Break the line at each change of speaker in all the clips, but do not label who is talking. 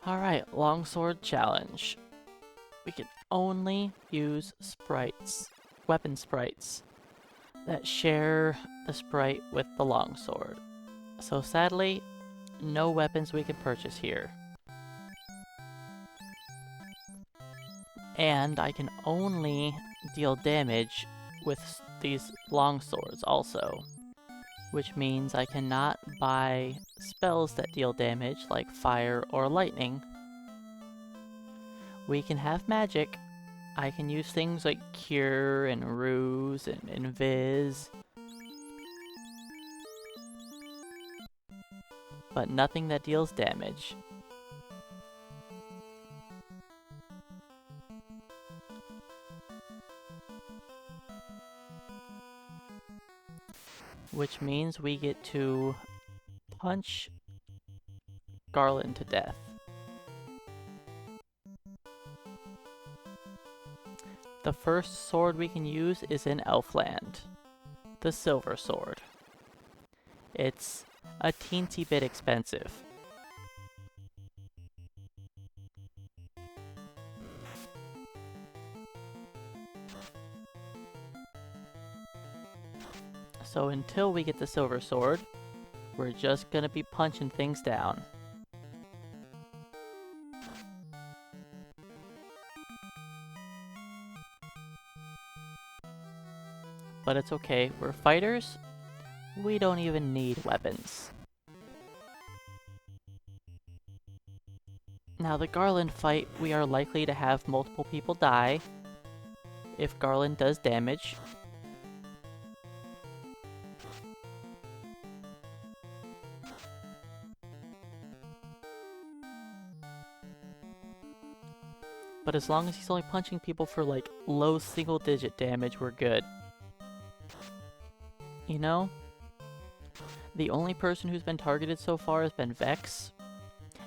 Alright, longsword challenge. We can only use sprites, weapon sprites, that share the sprite with the longsword. So sadly, no weapons we can purchase here. And I can only deal damage with these longswords also, which means I cannot buy spells that deal damage like fire or lightning. We can have magic. I can use things like cure and ruse and invis, but nothing that deals damage. Which means we get to punch Garland to death. The first sword we can use is in Elfland, the Silver Sword. It's a teensy bit expensive. So until we get the Silver Sword, we're just gonna be punching things down. But it's okay, we're fighters. We don't even need weapons. Now the Garland fight, we are likely to have multiple people die if Garland does damage. But as long as he's only punching people for like low single digit damage, we're good. You know? The only person who's been targeted so far has been Vex,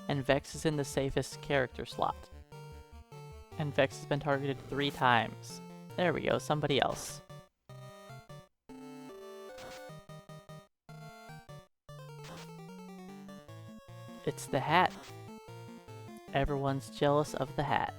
and Vex is in the safest character slot. And Vex has been targeted 3 times. There we go, somebody else. It's the hat. Everyone's jealous of the hat.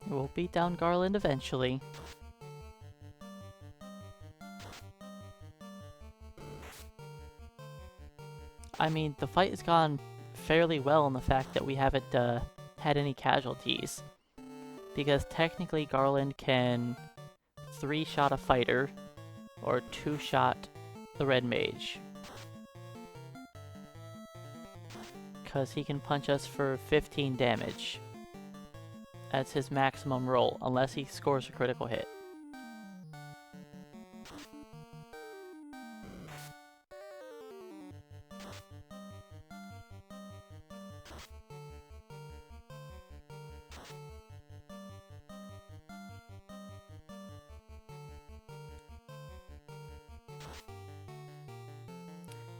We'll beat down Garland eventually. I mean, the fight has gone fairly well in the fact that we haven't had any casualties. Because technically Garland can 3-shot a fighter, or 2-shot the red mage. Because he can punch us for 15 damage. That's his maximum roll, unless he scores a critical hit.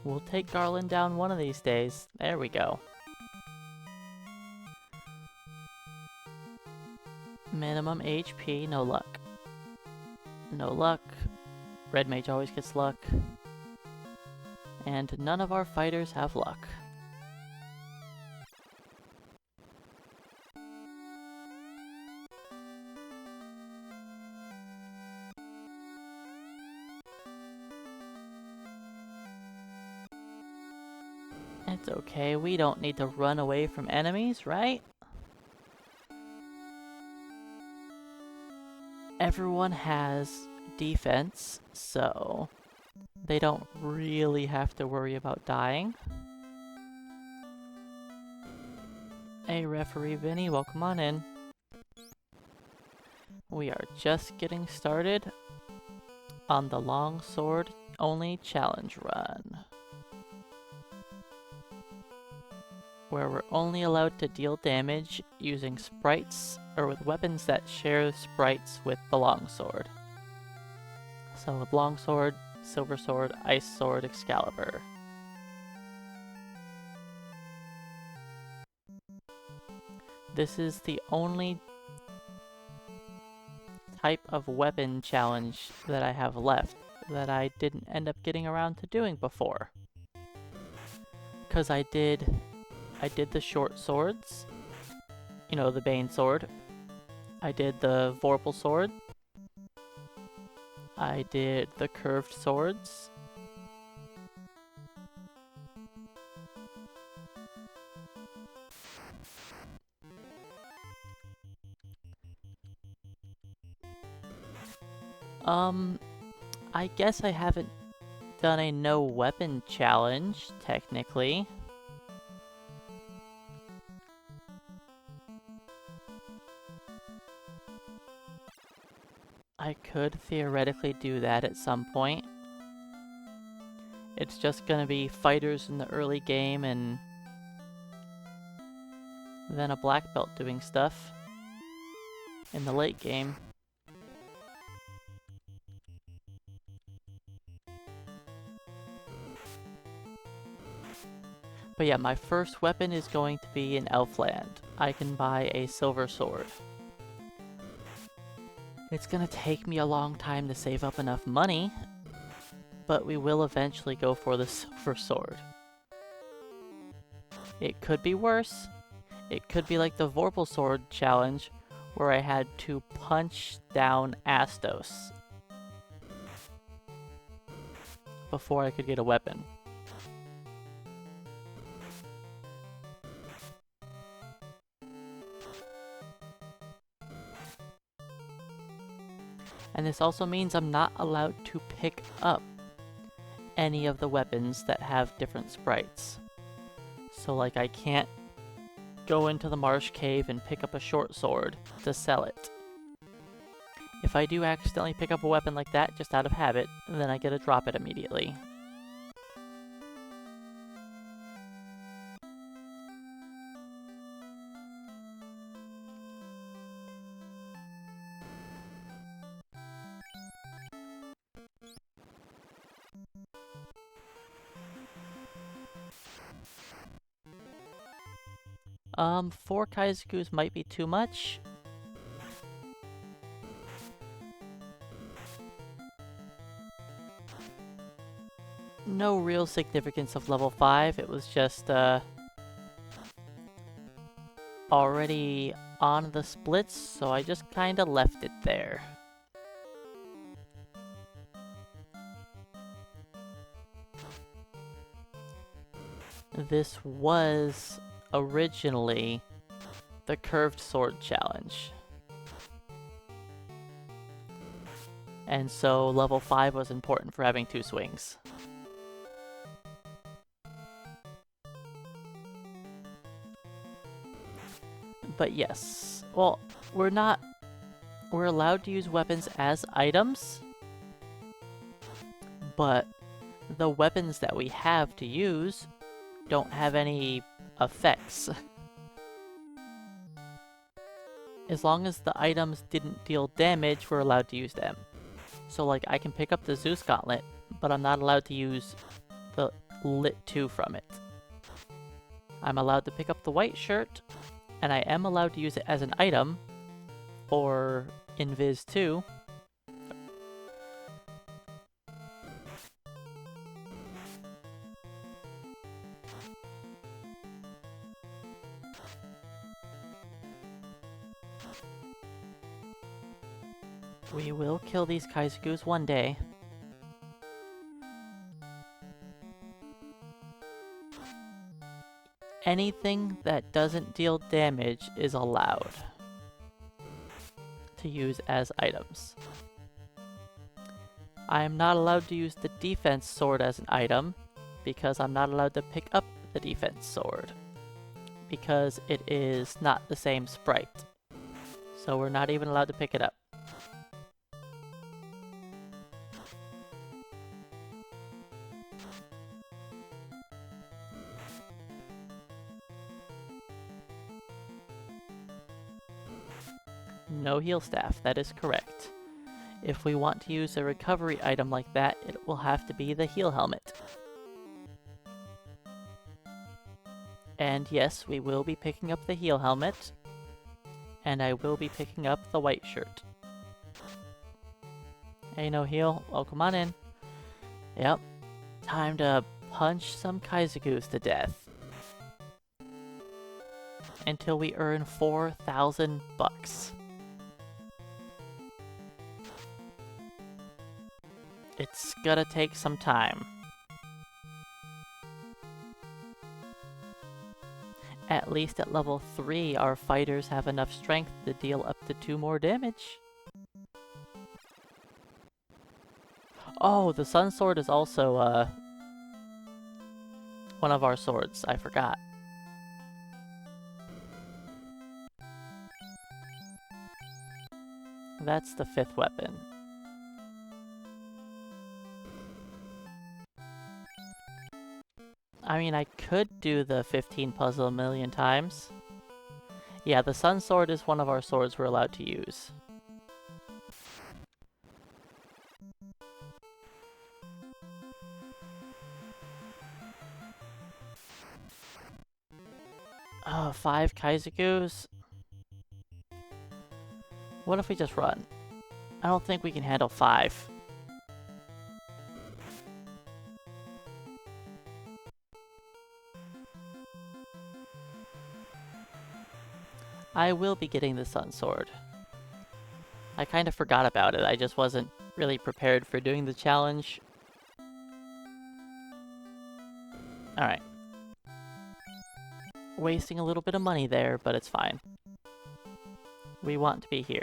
We'll take Garland down one of these days. There we go. Minimum HP, no luck. No luck. Red mage always gets luck. And none of our fighters have luck. It's okay, we don't need to run away from enemies, right? Everyone has defense, so they don't really have to worry about dying. Hey, Referee Vinny, welcome on in. We are just getting started on the longsword only challenge run, where we're only allowed to deal damage using sprites or with weapons that share sprites with the longsword. So with longsword, silver sword, ice sword, Excalibur. This is the only type of weapon challenge that I have left that I didn't end up getting around to doing before. Because I did the short swords, you know, the Bane sword. I did the Vorpal sword. I did the curved swords. I guess I haven't done a no weapon challenge, technically. I could theoretically do that at some point. It's just gonna be fighters in the early game and then a black belt doing stuff in the late game. But yeah, my first weapon is going to be in Elfland. I can buy a silver sword. It's gonna take me a long time to save up enough money, but we will eventually go for the silver sword. It could be worse. It could be like the Vorpal sword challenge, where I had to punch down Astos before I could get a weapon. And this also means I'm not allowed to pick up any of the weapons that have different sprites. So like I can't go into the Marsh Cave and pick up a short sword to sell it. If I do accidentally pick up a weapon like that just out of habit, then I get to drop it immediately. Four Kaisakus might be too much. No real significance of level 5, it was just, already on the splits, so I just kinda left it there. This was originally the curved sword challenge. And so level 5 was important for having 2 swings. But yes, well, we're allowed to use weapons as items, but the weapons that we have to use don't have any effects. As long as the items didn't deal damage, we're allowed to use them. So like, I can pick up the Zeus gauntlet, but I'm not allowed to use the Lit 2 from it. I'm allowed to pick up the white shirt, and I am allowed to use it as an item for Invis 2. We will kill these Kaisakus one day. Anything that doesn't deal damage is allowed to use as items. I am not allowed to use the defense sword as an item because I'm not allowed to pick up the defense sword because it is not the same sprite. So we're not even allowed to pick it up. No heal staff, that is correct. If we want to use a recovery item like that, it will have to be the heal helmet. And yes, we will be picking up the heal helmet, and I will be picking up the white shirt. Hey, no heal. Oh, come on in. Yep. Time to punch some Kaisakus to death. Until we earn 4,000 bucks. It's gonna take some time. At least at level 3, our fighters have enough strength to deal up to 2 more damage. Oh, the Sun Sword is also, one of our swords. I forgot. That's the 5th weapon. I mean, I could do the 15 puzzle a million times. Yeah, the Sun Sword is one of our swords we're allowed to use. Oh, 5 Kaisakus? What if we just run? I don't think we can handle 5. I will be getting the Sun Sword. I kind of forgot about it, I just wasn't really prepared for doing the challenge. Alright. Wasting a little bit of money there, but it's fine. We want to be here.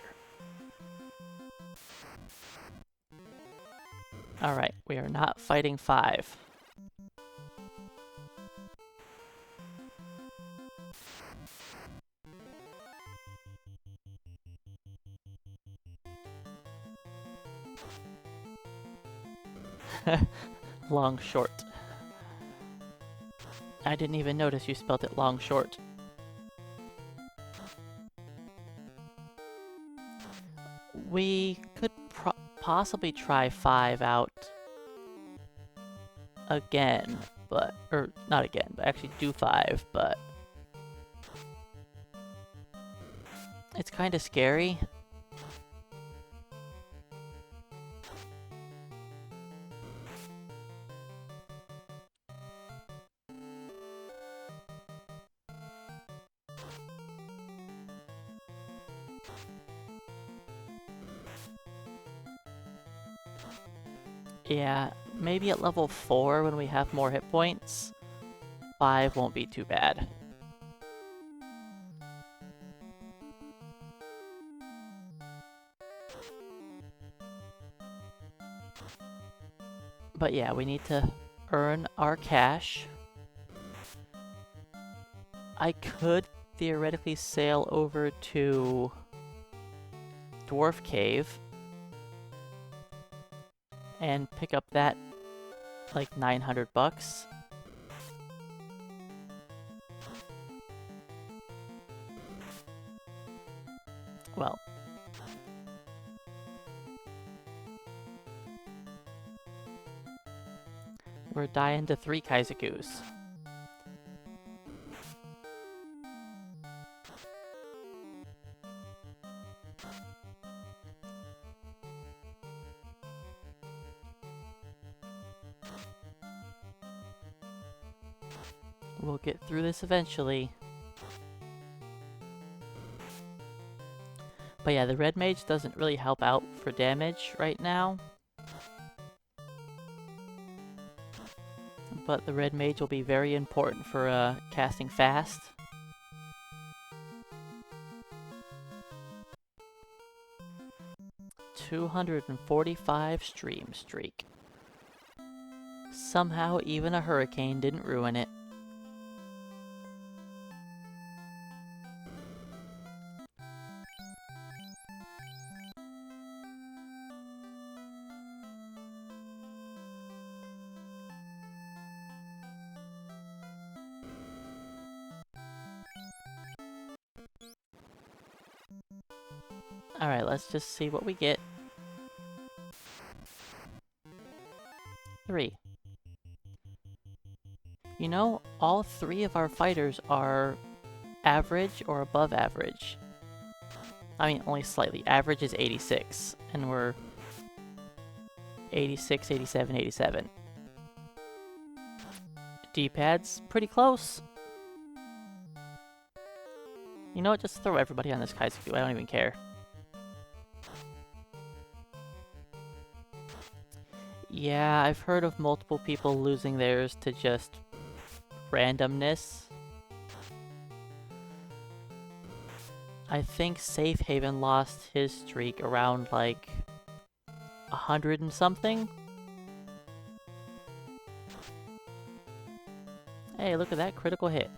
Alright, we are not fighting 5. Long short. I didn't even notice you spelled it long short. We could possibly try 5 out again, but, or not again, but actually do 5, but it's kind of scary. Yeah, maybe at level 4 when we have more hit points, 5 won't be too bad. But yeah, we need to earn our cash. I could theoretically sail over to Dwarf Cave and pick up that, like, 900 bucks. Well. We're dying to 3 Kaisakus. We'll get through this eventually. But yeah, the red mage doesn't really help out for damage right now. But the red mage will be very important for casting fast. $245 stream streak. Somehow even a hurricane didn't ruin it. Alright, let's just see what we get. 3. You know, all 3 of our fighters are average or above average. I mean, only slightly. Average is 86, and we're 86, 87, 87. D-pad's pretty close. You know what? Just throw everybody on this Kaisaku. I don't even care. Yeah, I've heard of multiple people losing theirs to just randomness. I think Safe Haven lost his streak around like 100 and something. Hey, look at that critical hit.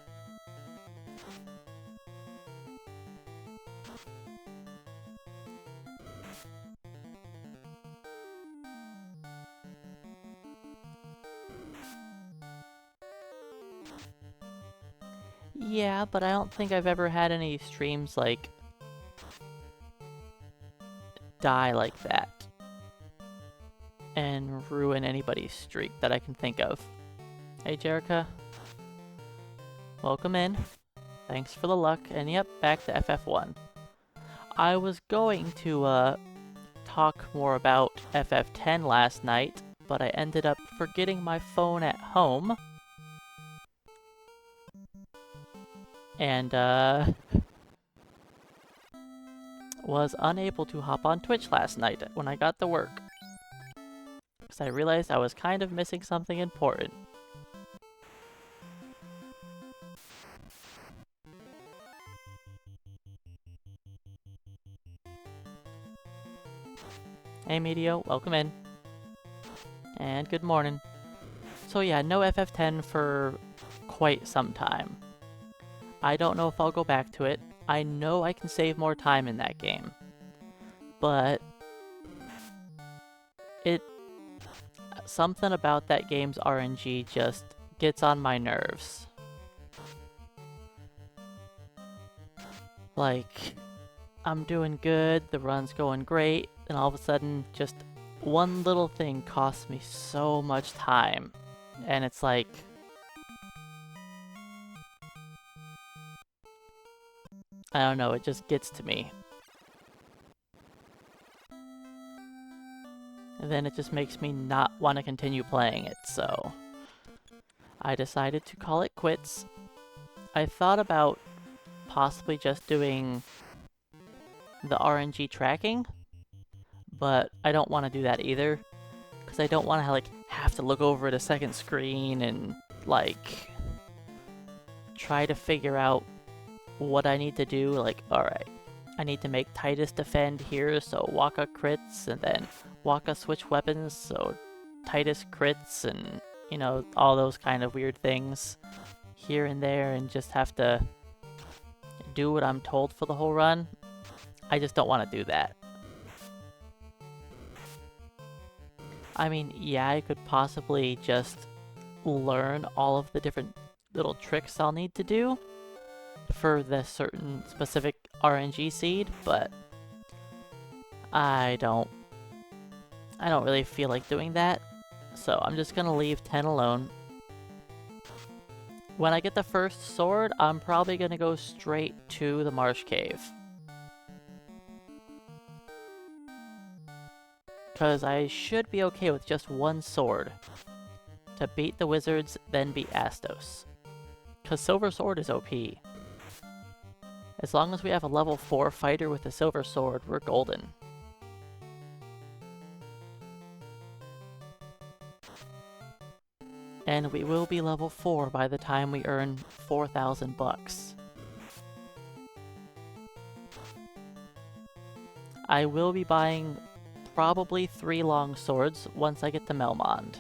Yeah, but I don't think I've ever had any streams, like, die like that and ruin anybody's streak that I can think of. Hey, Jerica. Welcome in. Thanks for the luck, and yep, back to FF1. I was going to, talk more about FF10 last night, but I ended up forgetting my phone at home. And, was unable to hop on Twitch last night when I got to work. Because I realized I was kind of missing something important. Hey Medio, welcome in. And good morning. So yeah, no FF10 for quite some time. I don't know if I'll go back to it. I know I can save more time in that game. But something about that game's RNG just gets on my nerves. Like, I'm doing good, the run's going great, and all of a sudden, just one little thing costs me so much time. And it's like, I don't know, it just gets to me. And then it just makes me not want to continue playing it, so I decided to call it quits. I thought about possibly just doing the RNG tracking, but I don't want to do that either, because I don't want to like have to look over at a second screen and like try to figure out what I need to do. Like, alright, I need to make Titus defend here so Waka crits, and then Waka switch weapons so Titus crits, and you know, all those kind of weird things here and there, and just have to do what I'm told for the whole run. I just don't want to do that. I mean, yeah, I could possibly just learn all of the different little tricks I'll need to do for the certain specific RNG seed, but I don't really feel like doing that, so I'm just gonna leave 10 alone. When I get the first sword, I'm probably gonna go straight to the Marsh Cave, because I should be okay with just one sword to beat the wizards, then beat Astos. Because Silver Sword is OP. As long as we have a level 4 fighter with a Silver Sword, we're golden. And we will be level 4 by the time we earn 4,000 bucks. I will be buying probably 3 long swords once I get to Melmond.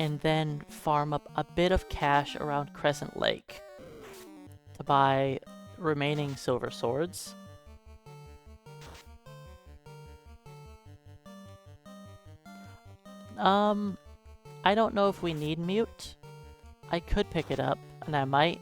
And then farm up a bit of cash around Crescent Lake to buy remaining silver swords. I don't know if we need mute. I could pick it up, and I might.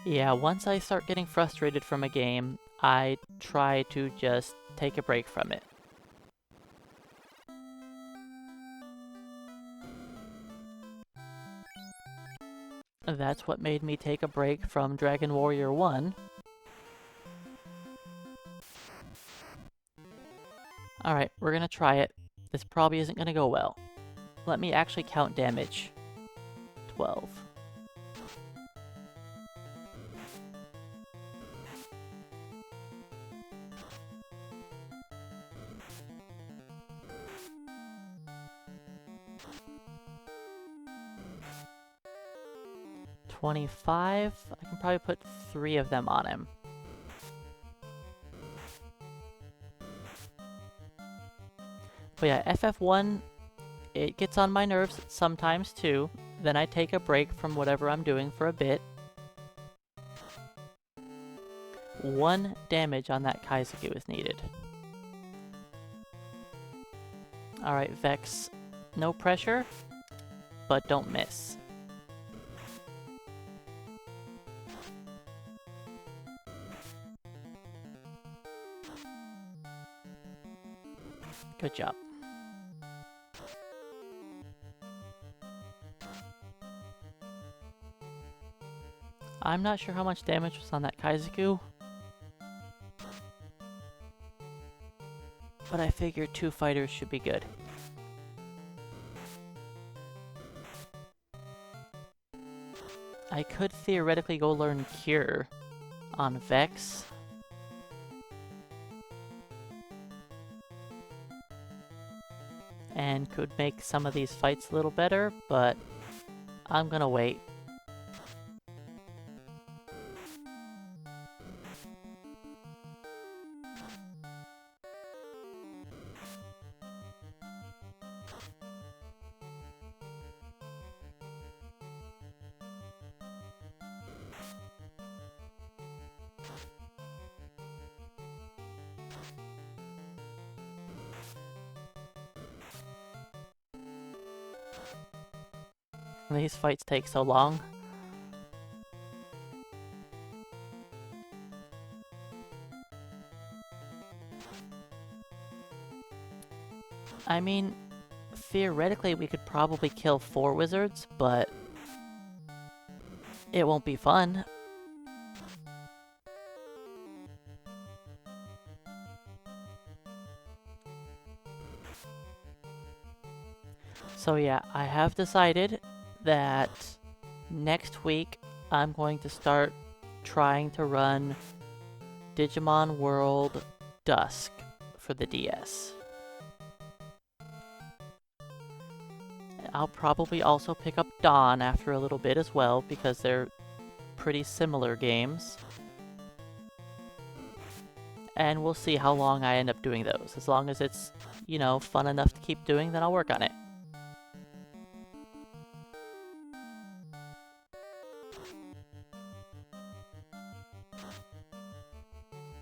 Yeah, once I start getting frustrated from a game, I try to just take a break from it. That's what made me take a break from Dragon Warrior 1. Alright, we're gonna try it. This probably isn't gonna go well. Let me actually count damage. 12. $25. I can probably put 3 of them on him. But yeah, FF1, it gets on my nerves sometimes too. Then I take a break from whatever I'm doing for a bit. 1 damage on that Kaisaku is needed. Alright, Vex. No pressure, but don't miss. Good job. I'm not sure how much damage was on that Kaisaku, but I figured 2 fighters should be good. I could theoretically go learn Cure on Vex. And could make some of these fights a little better, but I'm gonna wait. These fights take so long. I mean, theoretically we could probably kill 4 wizards, but it won't be fun. So yeah, I have decided that next week I'm going to start trying to run Digimon World Dusk for the DS. I'll probably also pick up Dawn after a little bit as well, because they're pretty similar games. And we'll see how long I end up doing those. As long as it's, you know, fun enough to keep doing, then I'll work on it.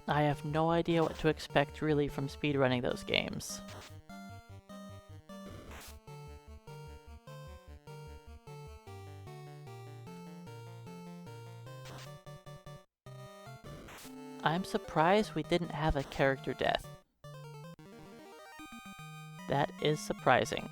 I have no idea what to expect really from speedrunning those games. I'm surprised we didn't have a character death. That is surprising.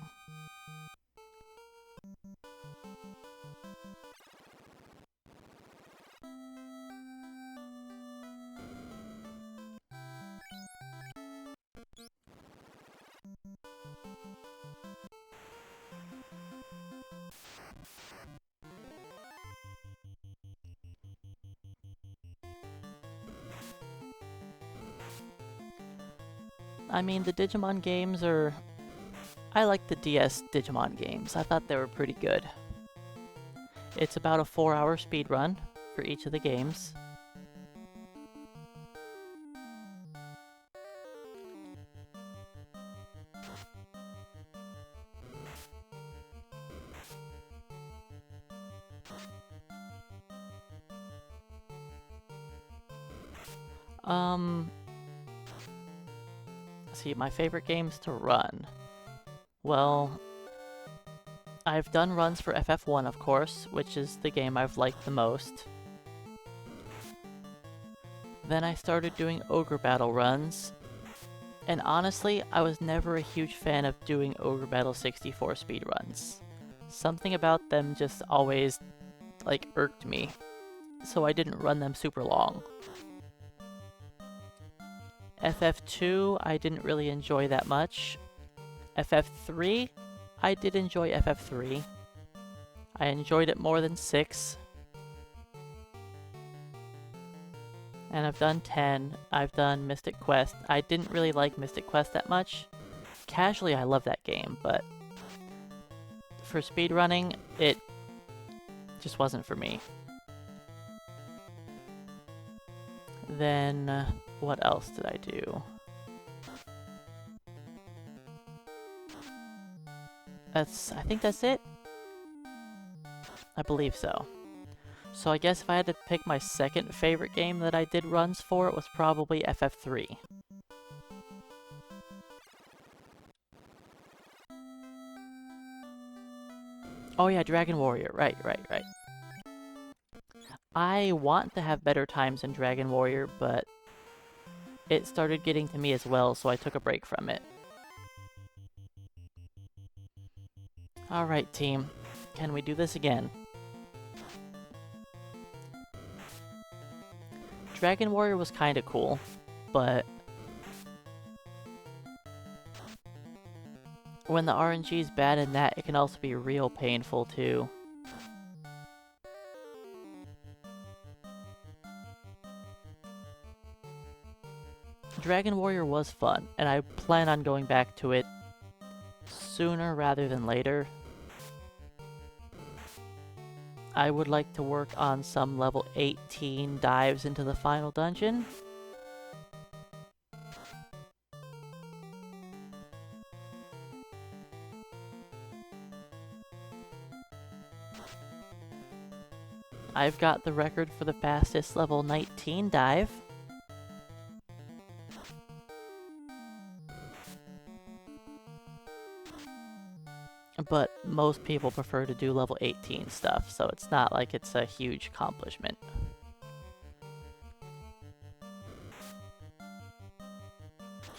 I mean, the Digimon games are... I like the DS Digimon games. I thought they were pretty good. It's about a 4-hour speedrun for each of the games. See, my favorite games to run. Well, I've done runs for FF1, of course, which is the game I've liked the most. Then I started doing Ogre Battle runs, and honestly, I was never a huge fan of doing Ogre Battle 64 speedruns. Something about them just always like, irked me. So I didn't run them super long. FF2, I didn't really enjoy that much. FF3, I did enjoy FF3. I enjoyed it more than 6. And I've done 10. I've done Mystic Quest. I didn't really like Mystic Quest that much. Casually, I love that game, but for speedrunning, it just wasn't for me. Then, what else did I do? I think that's it. I believe so. So I guess if I had to pick my second favorite game that I did runs for, it was probably FF3. Oh yeah, Dragon Warrior. Right. I want to have better times in Dragon Warrior, but it started getting to me as well, so I took a break from it. Alright, team. Can we do this again? Dragon Warrior was kinda cool, but when the RNG is bad in that, it can also be real painful too. Dragon Warrior was fun, and I plan on going back to it sooner rather than later. I would like to work on some level 18 dives into the final dungeon. I've got the record for the fastest level 19 dive. But most people prefer to do level 18 stuff, so it's not like it's a huge accomplishment.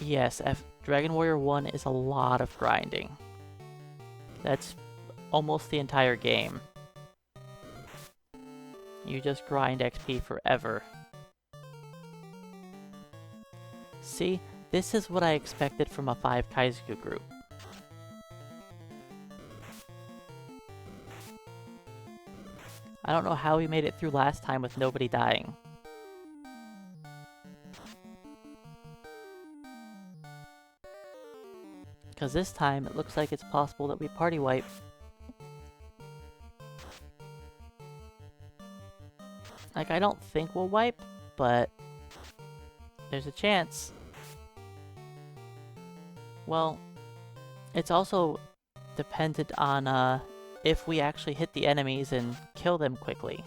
Yes, Dragon Warrior 1 is a lot of grinding. That's almost the entire game. You just grind XP forever. See, this is what I expected from a 5 Kaisaku group. I don't know how we made it through last time with nobody dying. Because this time, it looks like it's possible that we party wipe. Like, I don't think we'll wipe, but there's a chance. Well, it's also dependent on, if we actually hit the enemies and kill them quickly.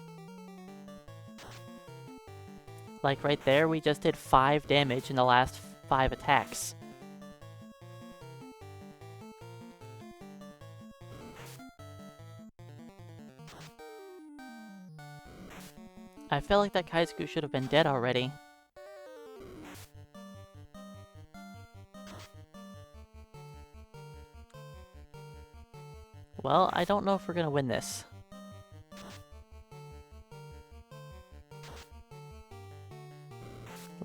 Like right there, we just did 5 damage in the last 5 attacks. I feel like that Kaisaku should have been dead already. Well, I don't know if we're gonna win this.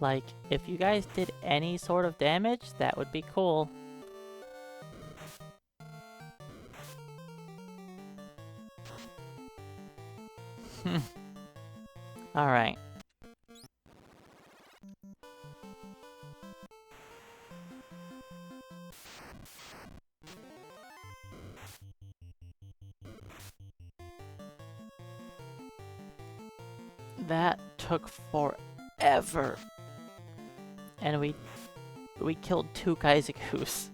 Like, if you guys did any sort of damage, that would be cool. Alright. That took forever. And we killed 2 Kaisakus.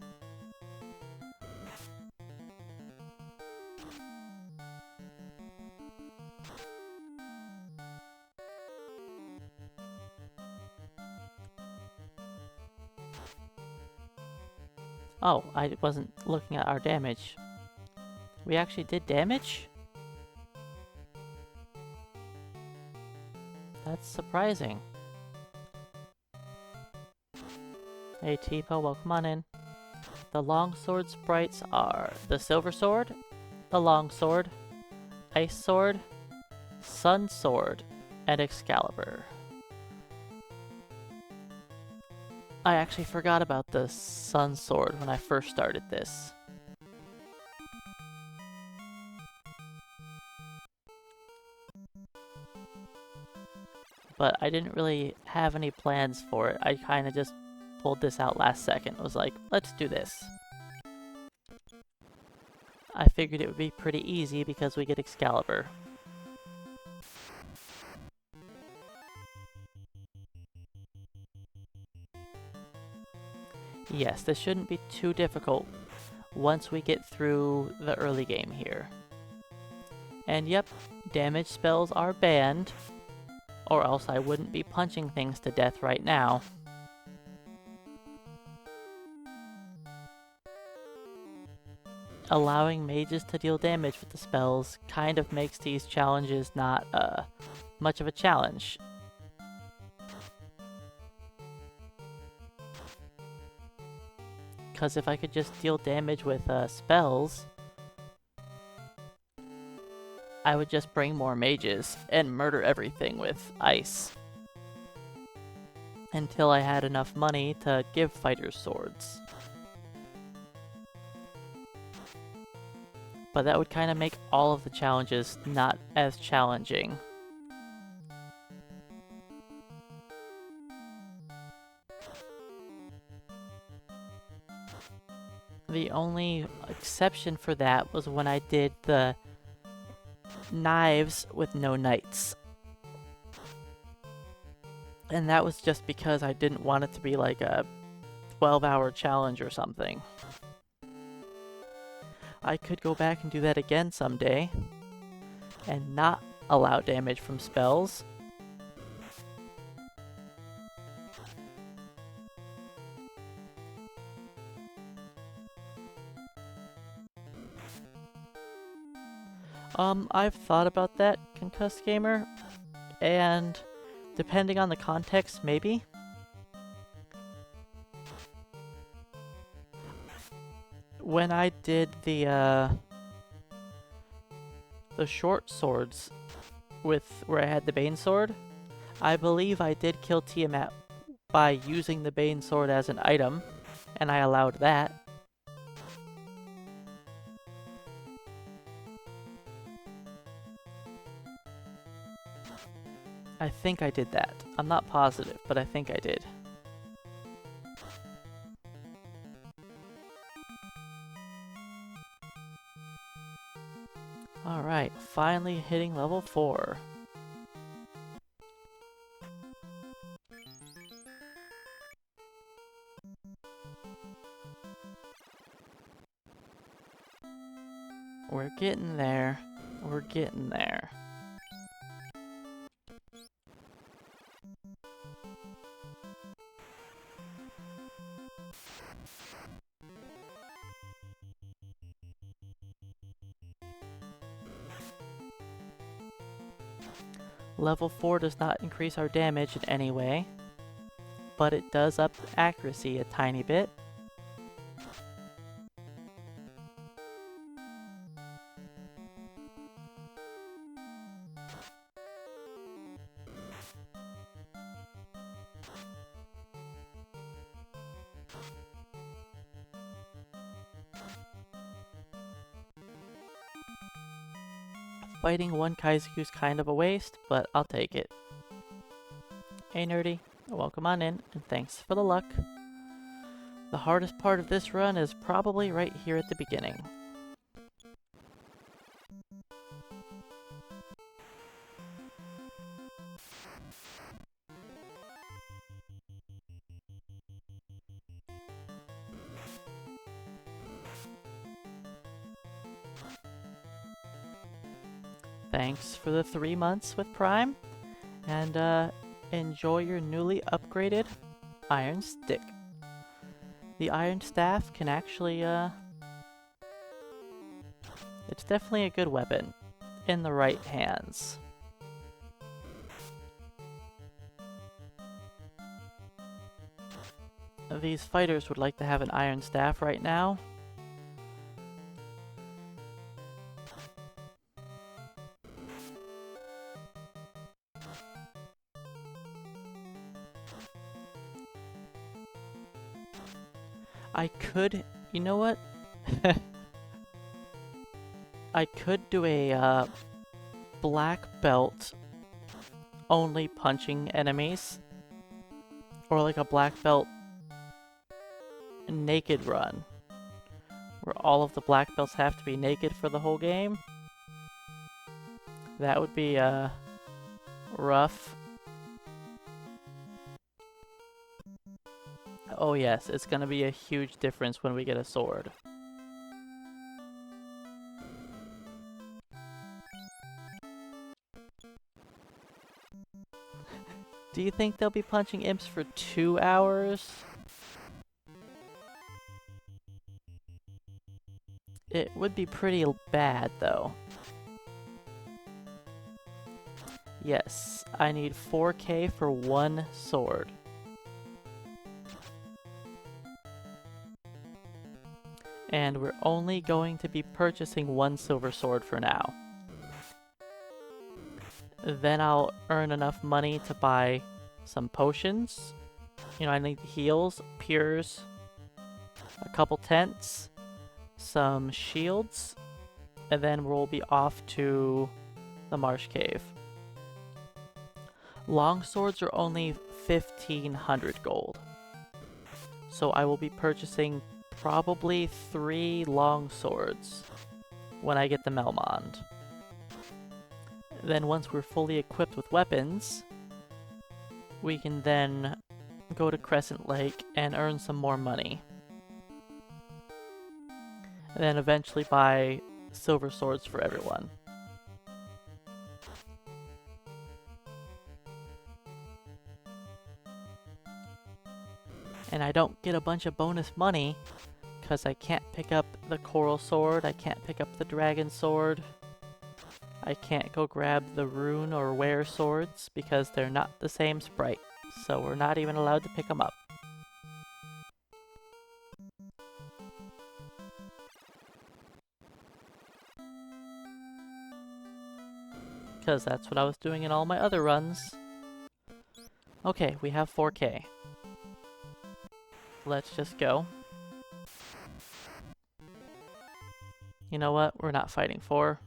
Oh, I wasn't looking at our damage. We actually did damage? That's surprising. Hey Tipo, welcome on in. The longsword sprites are the silver sword, the longsword, ice sword, Sun Sword and Excalibur. I actually forgot about the Sun Sword when I first started this. But I didn't really have any plans for it. I kind of just pulled this out last second. I was like, let's do this. I figured it would be pretty easy because we get Excalibur. Yes, this shouldn't be too difficult once we get through the early game here. And yep, damage spells are banned, or else I wouldn't be punching things to death right now. Allowing mages to deal damage with the spells kind of makes these challenges not much of a challenge. Because if I could just deal damage with spells, I would just bring more mages and murder everything with ice. Until I had enough money to give fighters swords. But that would kind of make all of the challenges not as challenging. The only exception for that was when I did the knives with no knights. And that was just because I didn't want it to be like a 12-hour challenge or something. I could go back and do that again someday and not allow damage from spells. I've thought about that, Concussed Gamer, and depending on the context, maybe. When I did the short swords with where I had the Bane Sword, I believe I did kill Tiamat by using the Bane Sword as an item, and I allowed that. I think I did that. I'm not positive, but I think I did. Alright, finally hitting level 4. We're getting there. We're getting there. Level 4 does not increase our damage in any way, but it does up accuracy a tiny bit. Fighting one Kaisaku is kind of a waste, but I'll take it. Hey Nerdy, welcome on in, and thanks for the luck. The hardest part of this run is probably right here at the beginning. Thanks for the 3 months with Prime, and enjoy your newly upgraded Iron Stick. The Iron Staff can actually, it's definitely a good weapon in the right hands. These fighters would like to have an Iron Staff right now. I could, you know what? I could do a black belt only punching enemies, or like a black belt naked run, where all of the black belts have to be naked for the whole game. That would be rough. Oh yes, it's gonna be a huge difference when we get a sword. Do you think they'll be punching imps for 2 hours? It would be pretty bad, though. Yes, I need 4K for one sword. And we're only going to be purchasing one silver sword for now. Then I'll earn enough money to buy some potions. You know, I need heals, pures, a couple tents, some shields, and then we'll be off to the Marsh Cave. Long swords are only 1,500 gold. So I will be purchasing probably 3 long swords when I get the Melmond. Then once we're fully equipped with weapons, we can then go to Crescent Lake and earn some more money. And then eventually buy silver swords for everyone. And I don't get a bunch of bonus money because I can't pick up the coral sword, I can't pick up the dragon sword, I can't go grab the rune or wear swords because they're not the same sprite, so we're not even allowed to pick them up. Because that's what I was doing in all my other runs. Okay, we have 4K. Let's just go. You know what? We're not fighting 4.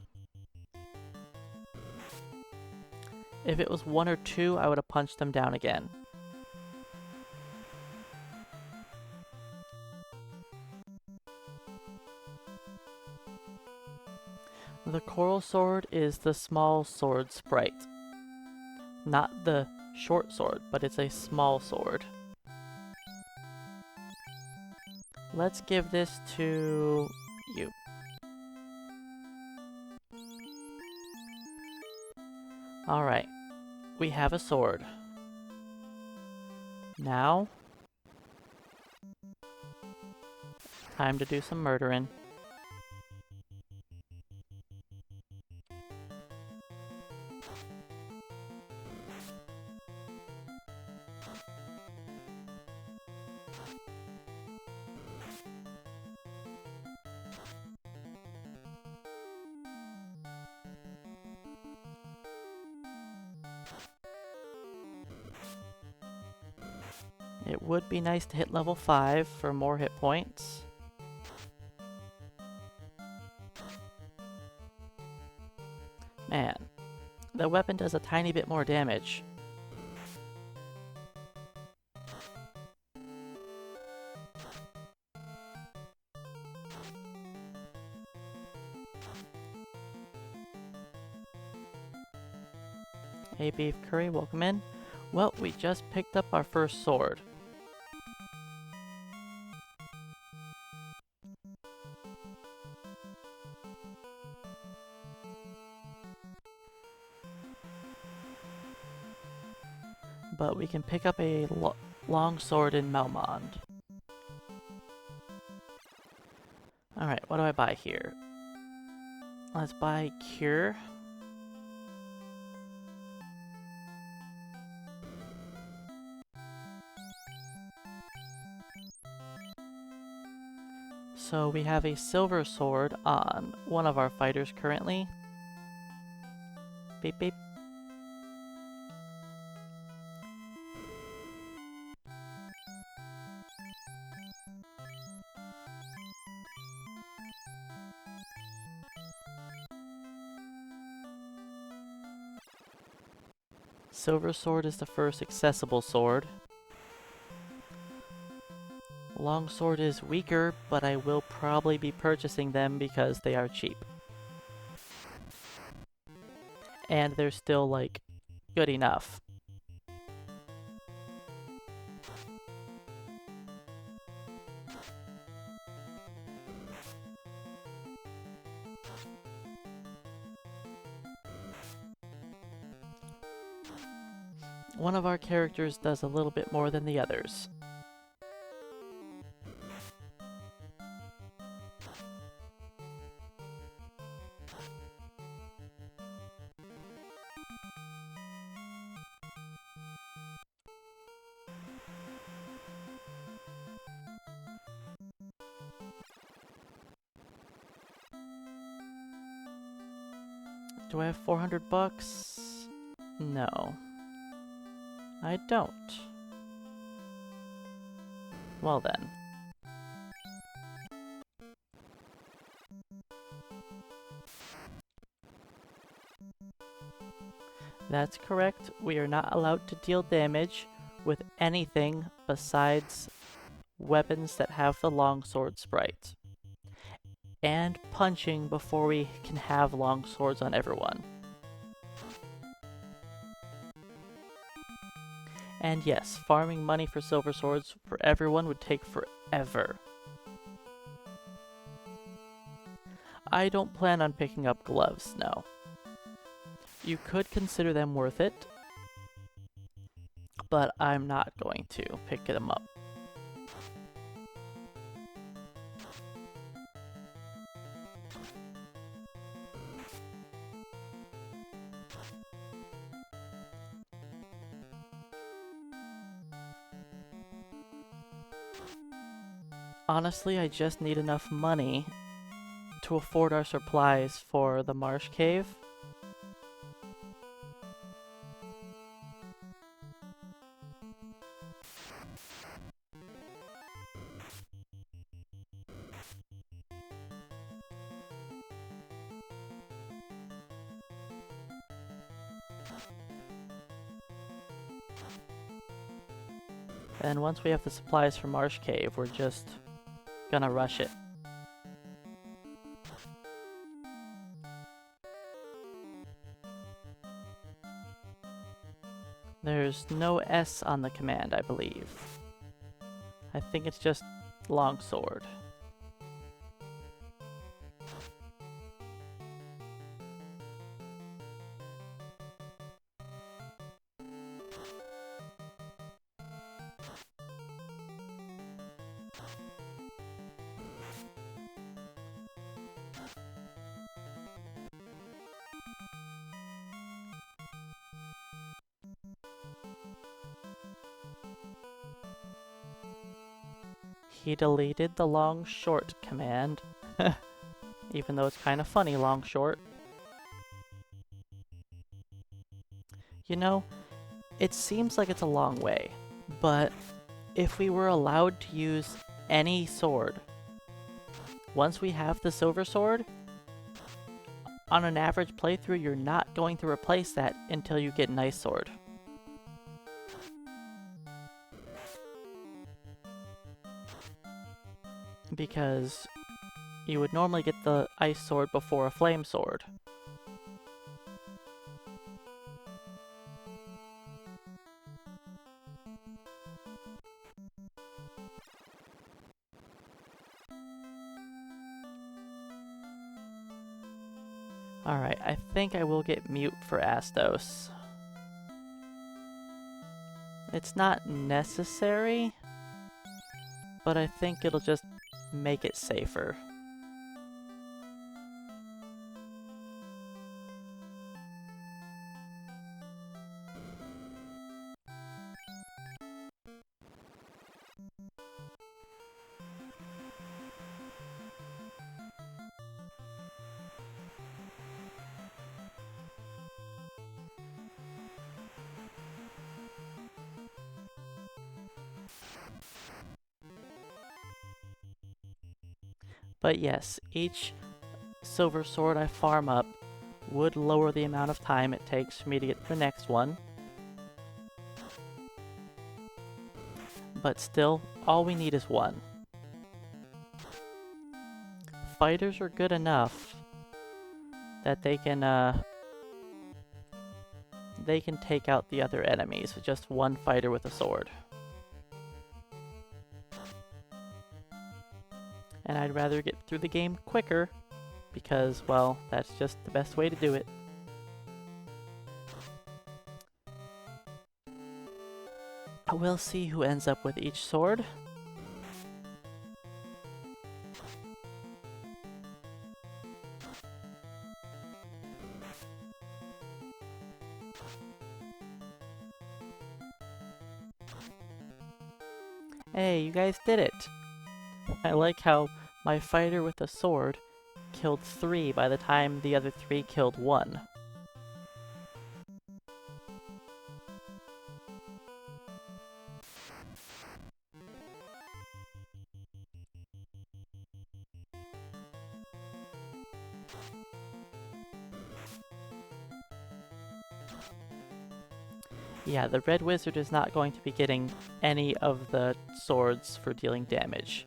If it was 1 or 2, I would have punched them down again. The coral sword is the small sword sprite. Not the short sword, but it's a small sword. Let's give this to you. Alright, we have a sword. Now, time to do some murdering. It would be nice to hit level 5 for more hit points. Man, the weapon does a tiny bit more damage. Hey Beef Curry, welcome in. Well, we just picked up our first sword. But we can pick up a long sword in Melmond. Alright, what do I buy here? Let's buy Cure. So we have a silver sword on one of our fighters currently. Beep beep. Silver Sword is the first accessible sword. Longsword is weaker, but I will probably be purchasing them because they are cheap. And they're still, like, good enough. One of our characters does a little bit more than the others. Do I have 400 bucks? No. I don't. Well then. That's correct. We are not allowed to deal damage with anything besides weapons that have the longsword sprite. And punching before we can have longswords on everyone. And yes, farming money for silver swords for everyone would take forever. I don't plan on picking up gloves, no. You could consider them worth it, but I'm not going to pick them up. Honestly, I just need enough money to afford our supplies for the Marsh Cave. And once we have the supplies for Marsh Cave, we're just gonna rush it. There's no S on the command, I believe. I think it's just longsword. He deleted the long short command, even though it's kind of funny, long short. You know, it seems like it's a long way, but if we were allowed to use any sword, once we have the silver sword, on an average playthrough, you're not going to replace that until you get an ice sword. Because you would normally get the ice sword before a flame sword. Alright, I think I will get mute for Astos. It's not necessary, but I think it'll just make it safer. But yes, each silver sword I farm up would lower the amount of time it takes for me to get to the next one. but still, all we need is one. Fighters are good enough that they can take out the other enemies with just one fighter with a sword. And I'd rather get through the game quicker because, well, that's just the best way to do it. We'll see who ends up with each sword. Hey, you guys did it! I like how my fighter with a sword killed 3 by the time the other 3 killed 1. Yeah, the red wizard is not going to be getting any of the swords for dealing damage.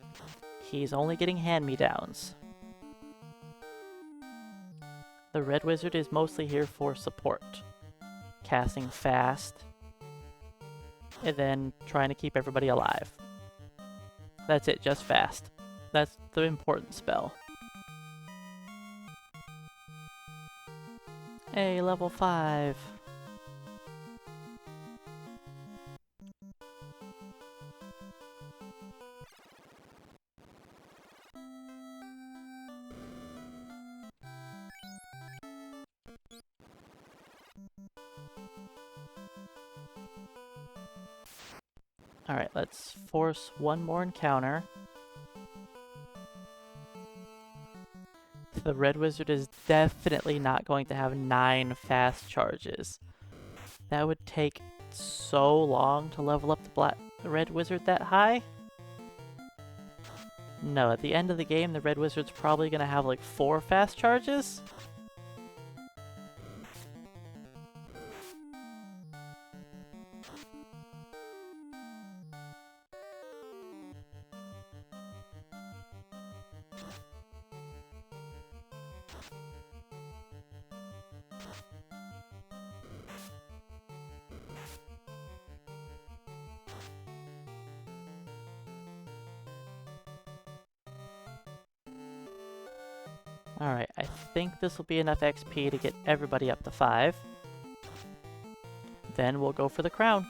He's only getting hand-me-downs. The red wizard is mostly here for support. Casting fast, and then trying to keep everybody alive. That's it, just fast. That's the important spell. Hey, level 5. Alright, let's force one more encounter. The red wizard is definitely not going to have 9 fast charges. That would take so long to level up the red wizard that high. No, at the end of the game, the red wizard's probably going to have like 4 fast charges. Alright, I think this will be enough XP to get everybody up to 5. Then we'll go for the crown.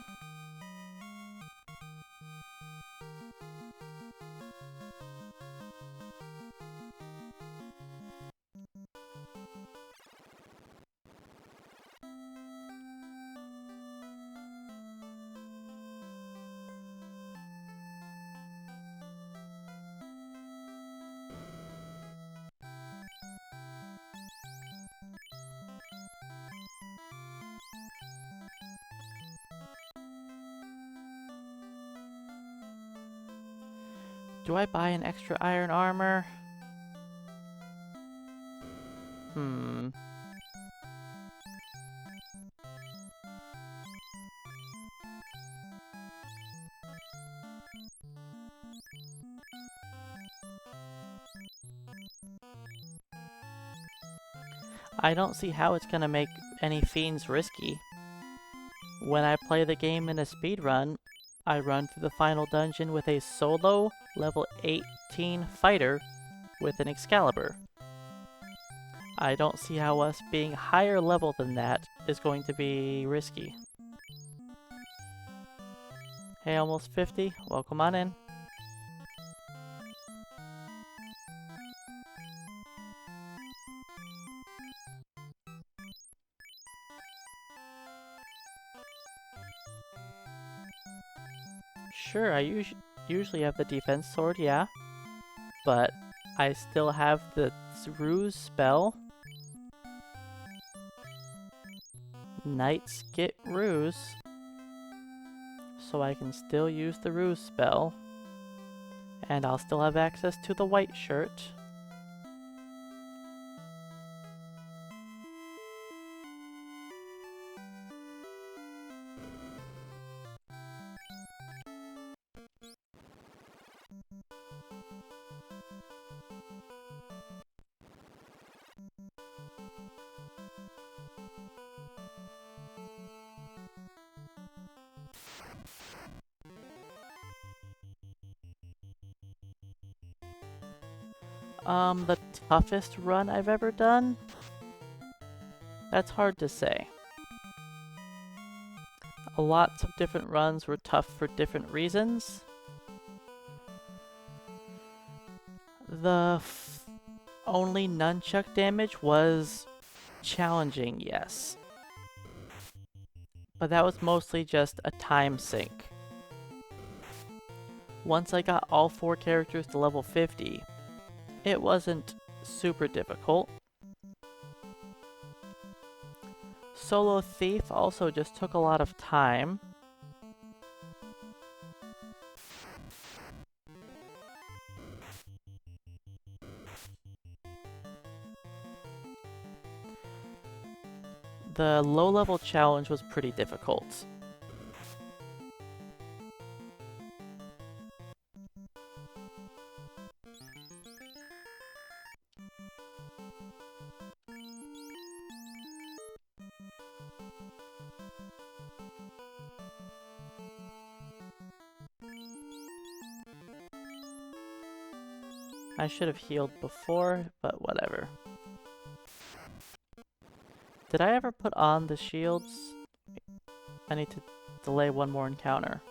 Do I buy an extra iron armor? I don't see how it's gonna make any fiends risky. When I play the game in a speedrun, I run through the final dungeon with a solo level 18 fighter with an Excalibur. I don't see how us being higher level than that is going to be risky. Hey, almost 50. Welcome on in. Sure, I usually have the defense sword, yeah. But I still have the ruse spell. Knights get ruse. So I can still use the ruse spell. And I'll still have access to the white shirt. The toughest run I've ever done? That's hard to say. Lots of different runs were tough for different reasons. The only nunchuck damage was challenging, yes. But that was mostly just a time sink. Once I got all 4 characters to level 50, it wasn't super difficult. Solo Thief also just took a lot of time. The low-level challenge was pretty difficult. I should have healed before, but whatever. Did I ever put on the shields? I need to delay one more encounter.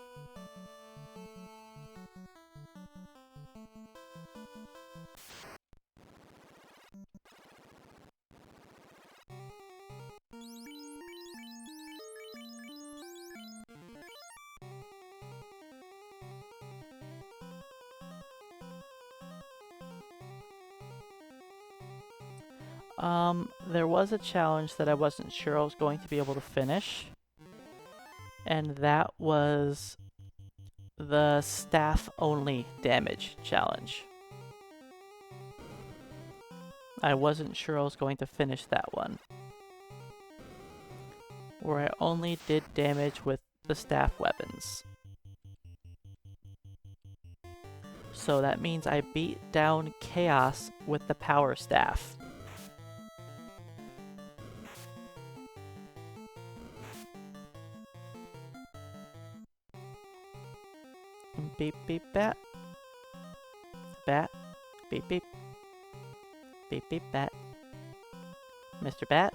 There was a challenge that I wasn't sure I was going to be able to finish, and that was the staff-only damage challenge. I wasn't sure I was going to finish that one, where I only did damage with the staff weapons. So that means I beat down Chaos with the power staff. Beep beep bat. Bat. Beep beep. Beep beep bat. Mr. Bat.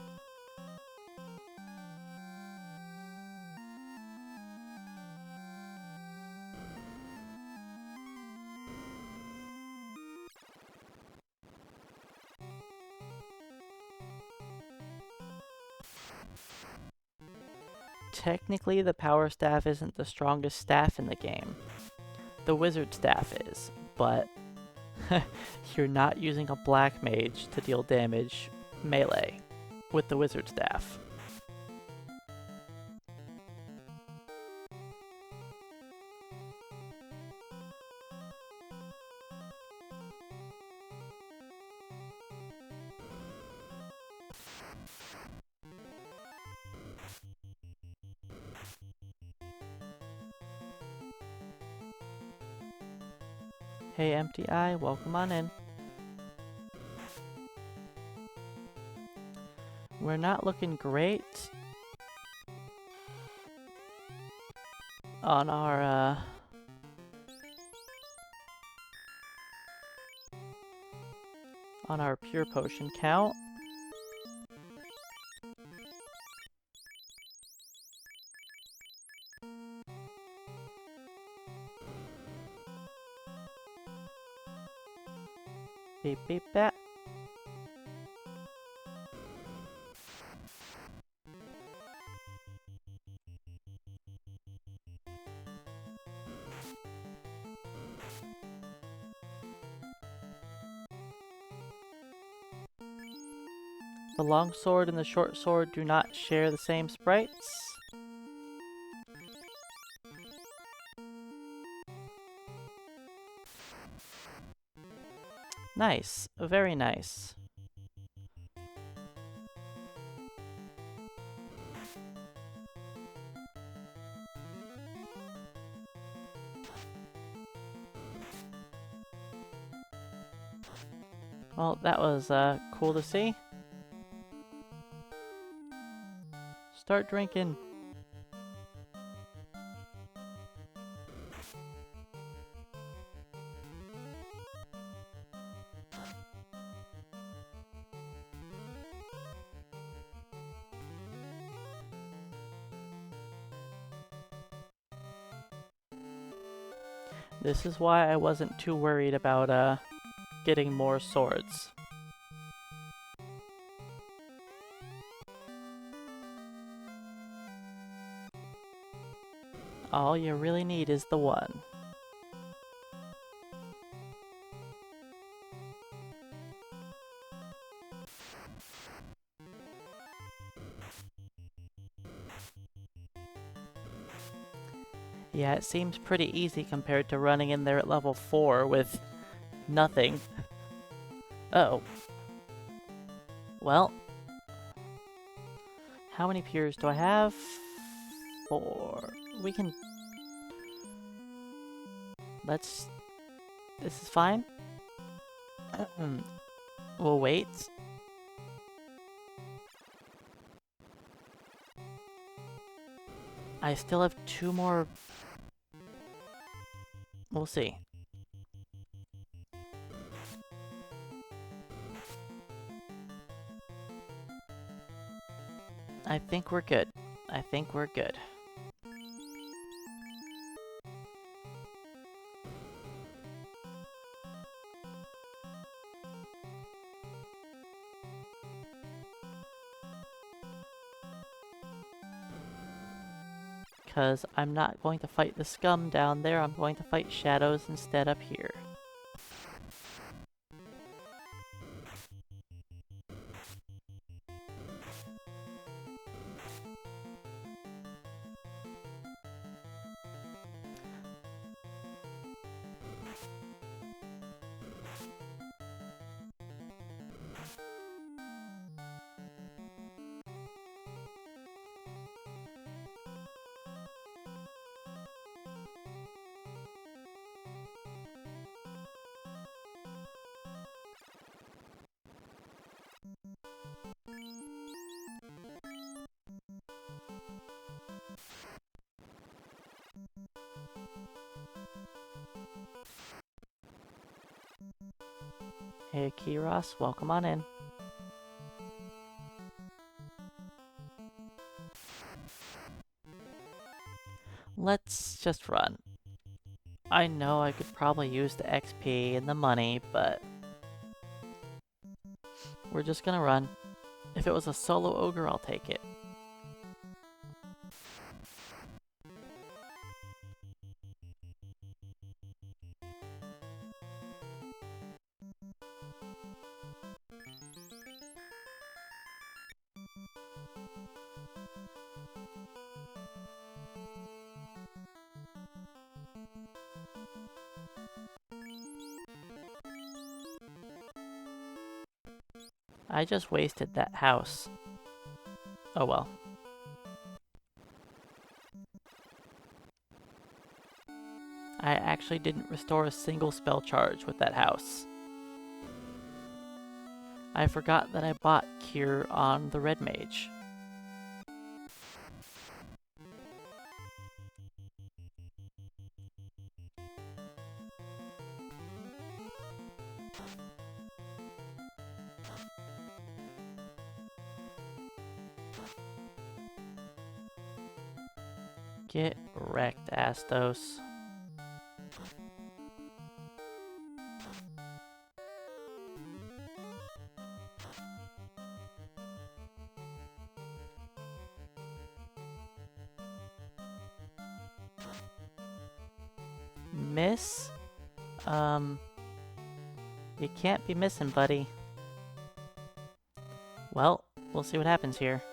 Technically, the power staff isn't the strongest staff in the game. The wizard staff is, but you're not using a black mage to deal damage melee with the wizard staff. Hey Empty Eye, welcome on in. We're not looking great on our pure potion count. Beep beep bat. The long sword and the short sword do not share the same sprites. Nice, very nice. Well, that was cool to see. Start drinking. This is why I wasn't too worried about getting more swords. All you really need is the one. Yeah, it seems pretty easy compared to running in there at level 4 with nothing. Uh-oh. Well, how many pures do I have? 4. We can... This is fine. We'll wait. I still have 2 more... We'll see. I think we're good. I think we're good. Because I'm not going to fight the scum down there, I'm going to fight shadows instead up here. Hey Kiros, welcome on in. Let's just run. I know I could probably use the XP and the money, but we're just gonna run. If it was a solo ogre, I'll take it. I just wasted that house. Oh well. I actually didn't restore a single spell charge with that house. I forgot that I bought Cure on the Red Mage. Get wrecked, Astos. Miss? You can't be missing, buddy. Well, we'll see what happens here.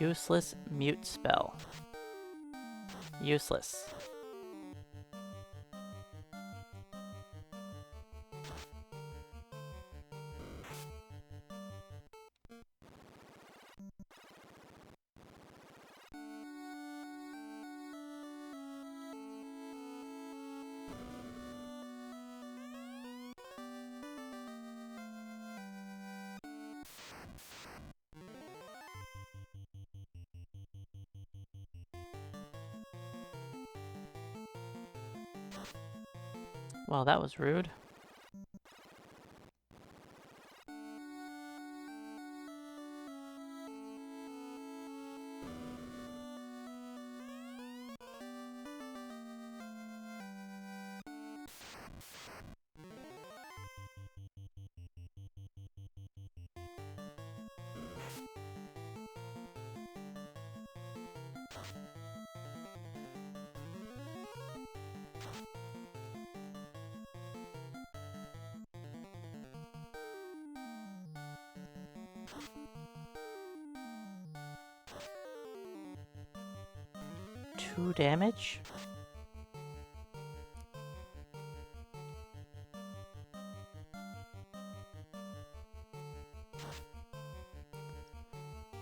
Useless mute spell. Useless. Well, that was rude. Two damage?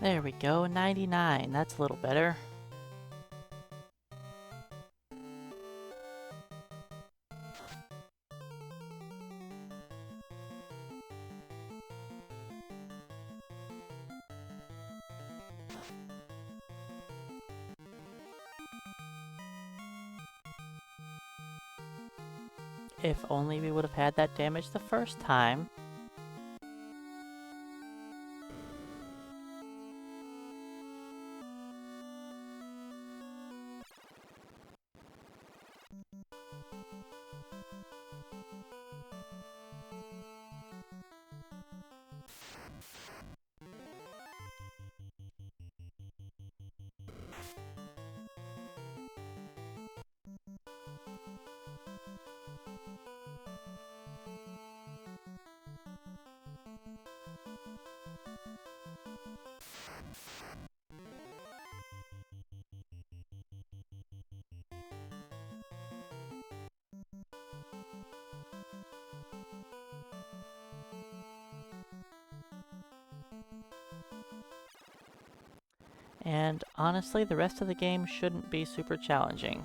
There we go, 99. That's a little better. If only we would have had that damage the first time. And honestly, the rest of the game shouldn't be super challenging.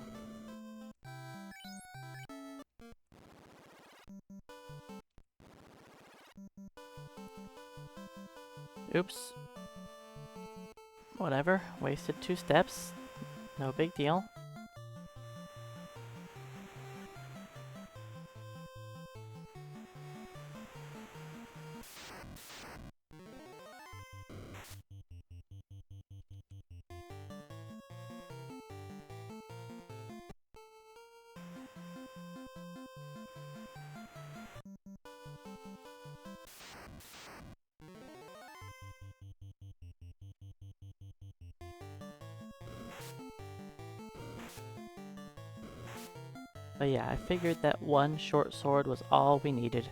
Oops. Whatever, wasted 2 steps. No big deal. But yeah, I figured that one short sword was all we needed.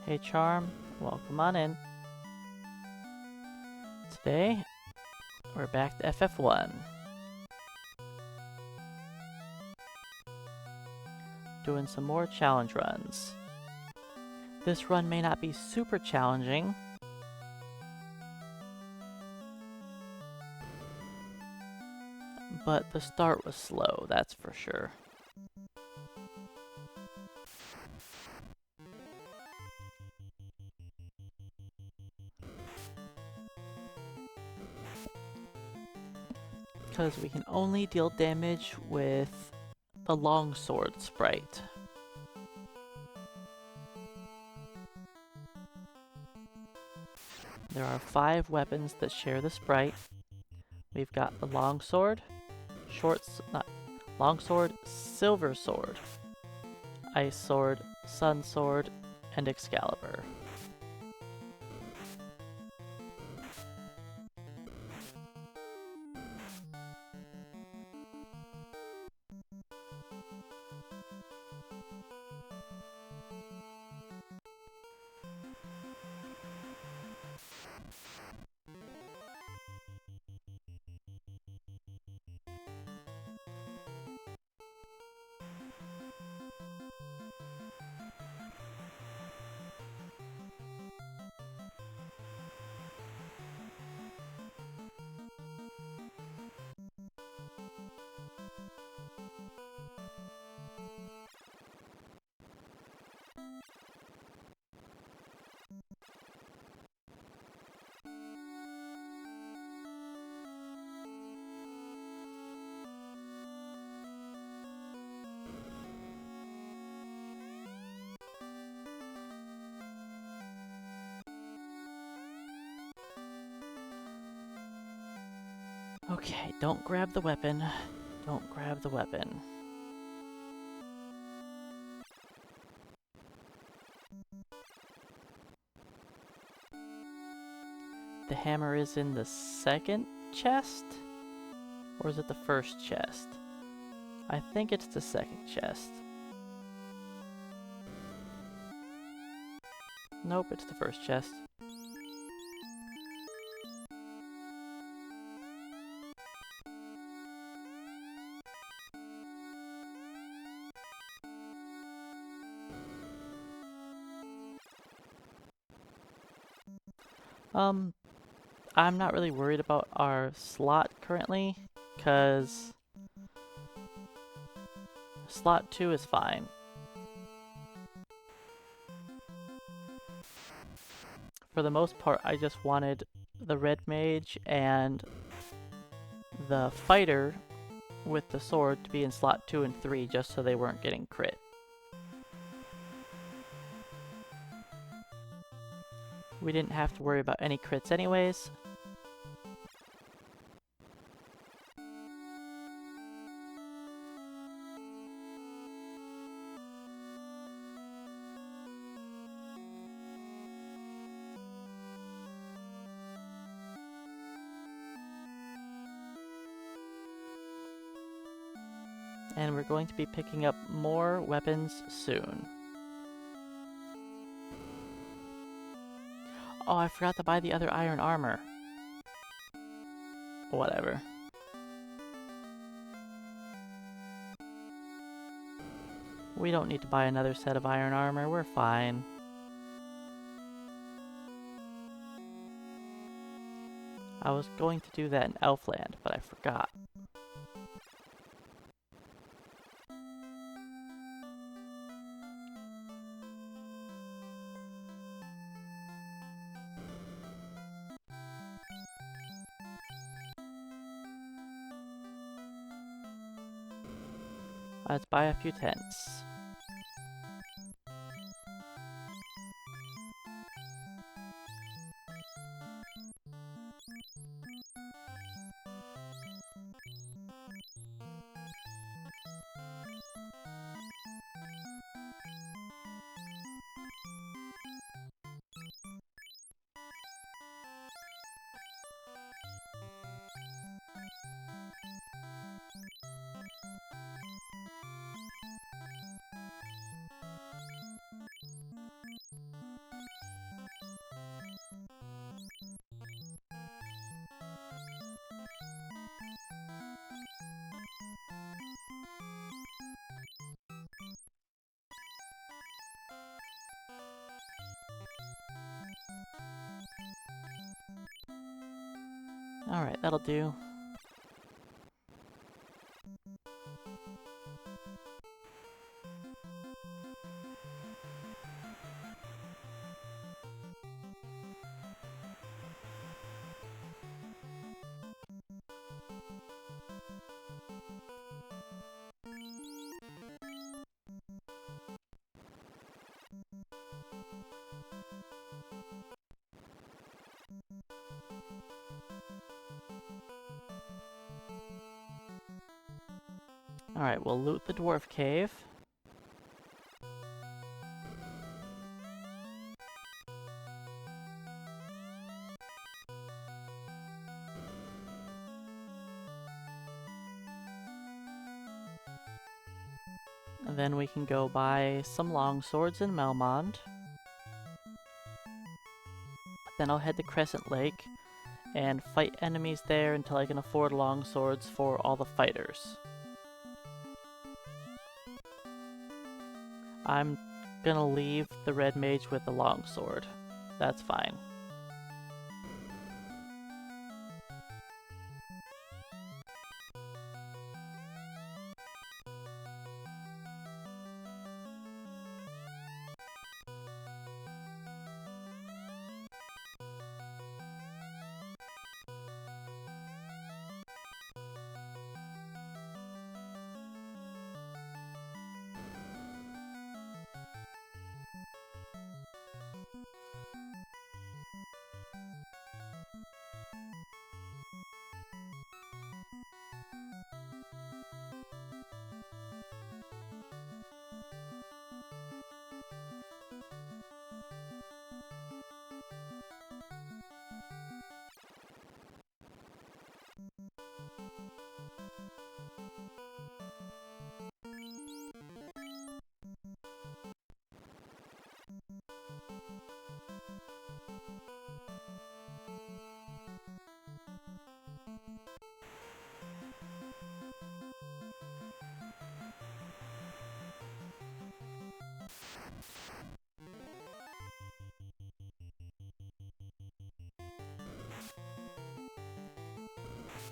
Hey Charm, welcome on in. Today, we're back to FF1. Doing some more challenge runs. This run may not be super challenging, but the start was slow, that's for sure. Because we can only deal damage with the longsword sprite. There are 5 weapons that share the sprite. We've got the longsword, longsword, silver sword, ice sword, sun sword, and Excalibur. Okay, don't grab the weapon. Don't grab the weapon. The hammer is in the second chest? Or is it the first chest? I think it's the second chest. Nope, it's the first chest. I'm not really worried about our slot currently, because slot 2 is fine. For the most part, I just wanted the red mage and the fighter with the sword to be in slot 2 and 3, just so they weren't getting crit. We didn't have to worry about any crits anyways. And we're going to be picking up more weapons soon. Oh, I forgot to buy the other iron armor. Whatever. We don't need to buy another set of iron armor, we're fine. I was going to do that in Elfland, but I forgot. Let's buy a few tents. Alright, that'll do. Alright, we'll loot the Dwarf Cave. And then we can go buy some long swords in Melmond. Then I'll head to Crescent Lake and fight enemies there until I can afford long swords for all the fighters. I'm gonna leave the red mage with the longsword. That's fine.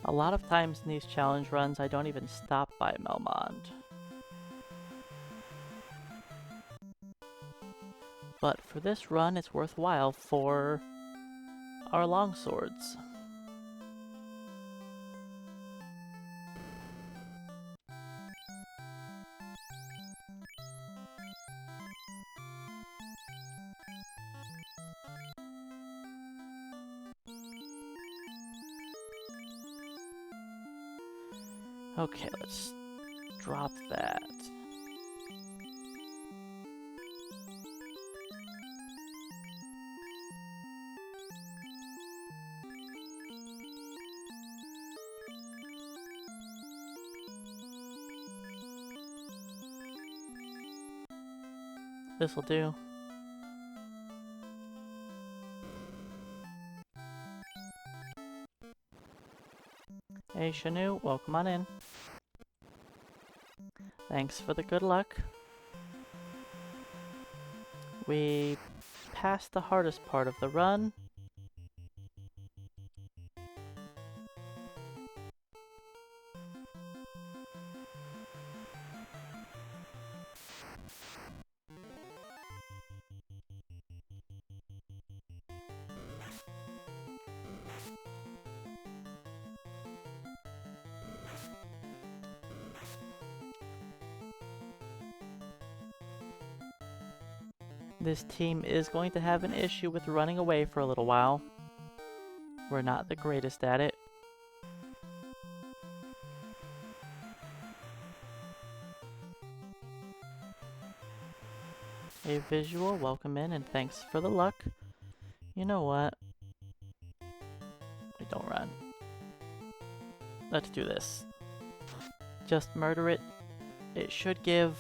A lot of times in these challenge runs, I don't even stop by Melmond. But for this run, it's worthwhile for our longswords. Okay, let's drop that. This'll do. Hey Shanu, welcome on in. Thanks for the good luck. We passed the hardest part of the run. This team is going to have an issue with running away for a little while. We're not the greatest at it. Hey Visual, welcome in and thanks for the luck. You know what? Wait, don't run. Let's do this. Just murder it. It should give...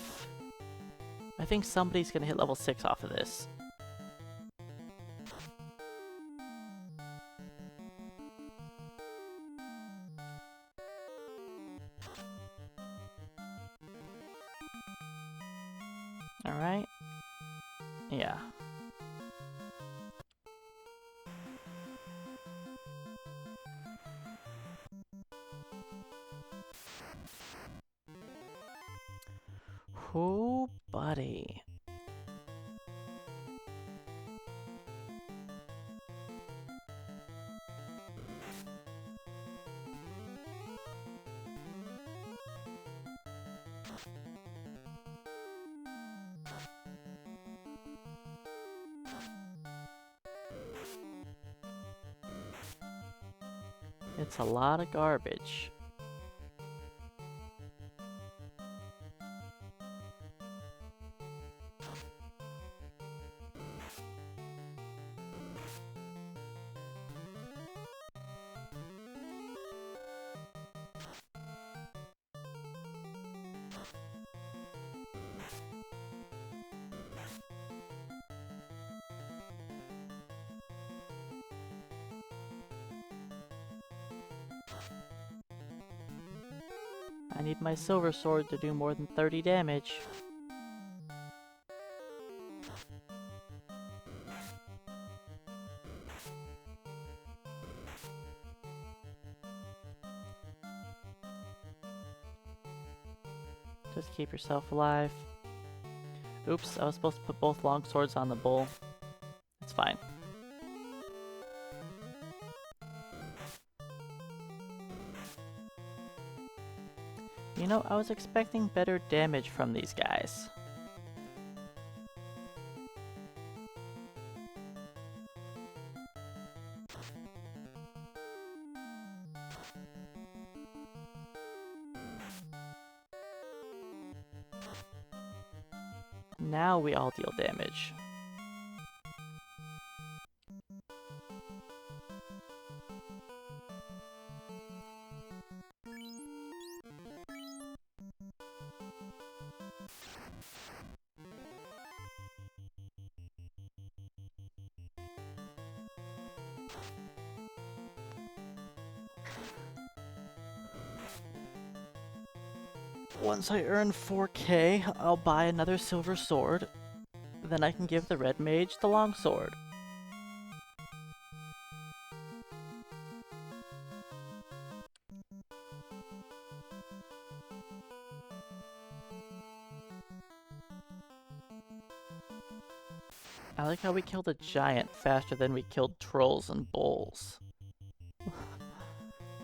I think somebody's gonna hit level 6 off of this. Alright. Yeah. Whoo, buddy. It's a lot of garbage. I need my silver sword to do more than 30 damage. Just keep yourself alive. Oops, I was supposed to put both long swords on the bull. It's fine. You know, I was expecting better damage from these guys. Now we all deal damage. Once I earn 4K, I'll buy another silver sword. Then I can give the red mage the long sword. I like how we killed a giant faster than we killed trolls and bulls.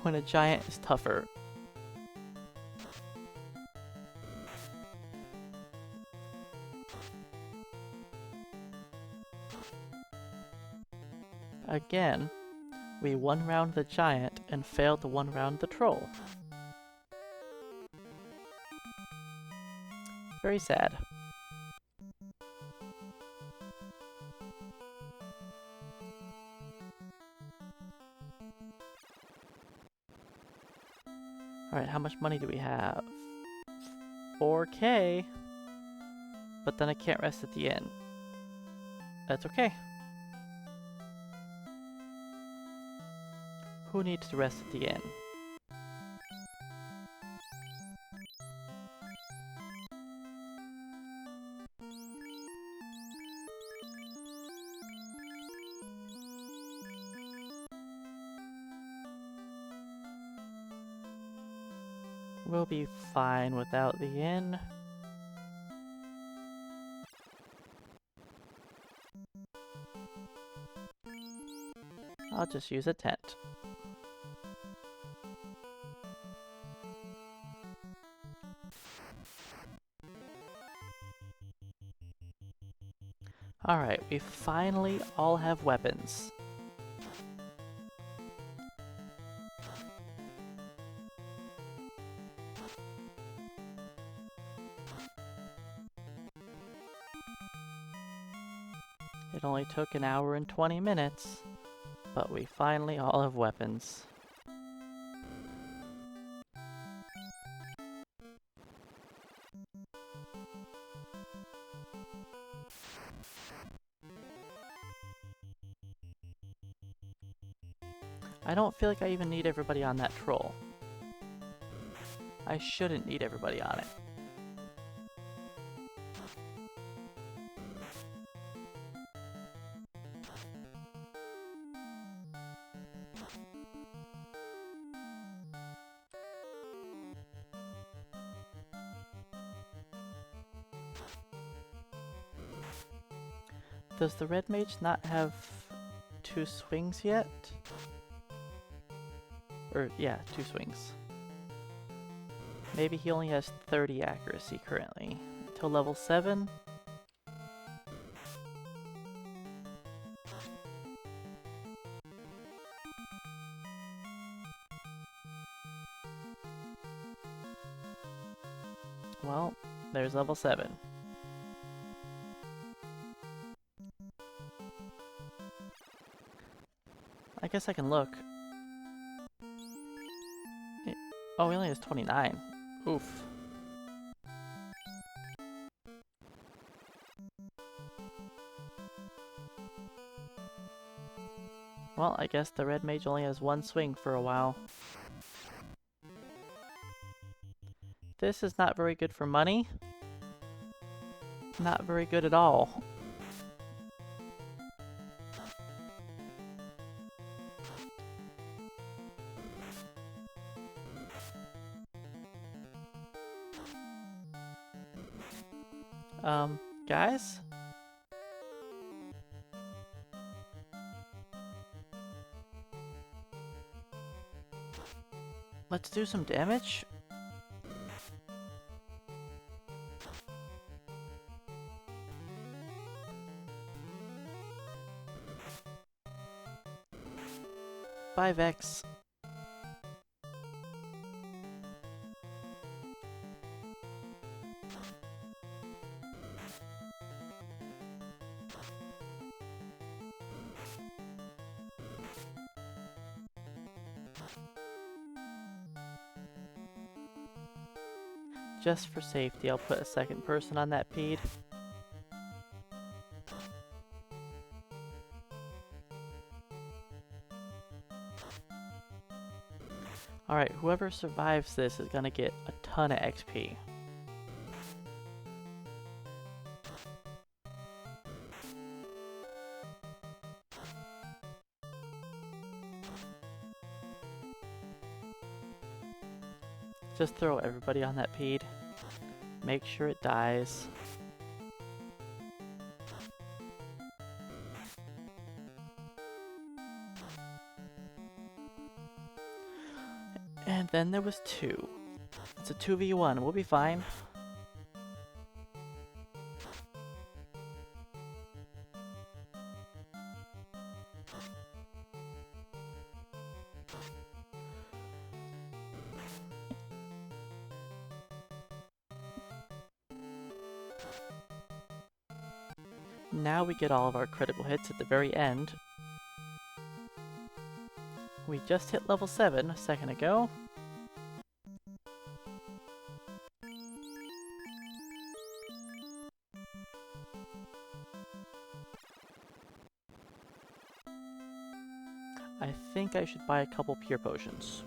When a giant is tougher. Again, we one-round the giant and failed to one-round the troll. Very sad. Alright, how much money do we have? 4K? But then I can't rest at the inn. That's okay. Who needs to rest at the inn? We'll be fine without the inn. I'll just use a tent. Alright, we finally all have weapons. It only took an hour and 20 minutes, but we finally all have weapons. I don't feel like I even need everybody on that troll. I shouldn't need everybody on it. Does the red mage not have 2 swings yet? Or, yeah, 2 swings. Maybe he only has 30 accuracy currently. Until level 7? Well, there's level 7. I guess I can look. Oh, he only has 29. Oof. Well, I guess the red mage only has 1 swing for a while. This is not very good for money. Not very good at all. Guys? Let's do some damage. Bye, Vex. Just for safety, I'll put a second person on that pede. Alright, whoever survives this is gonna get a ton of XP. Just throw everybody on that pede. Make sure it dies. And then there was 2. It's a 2v1, we'll be fine. Now we get all of our critical hits at the very end. We just hit level 7 a second ago. I think I should buy a couple pure potions.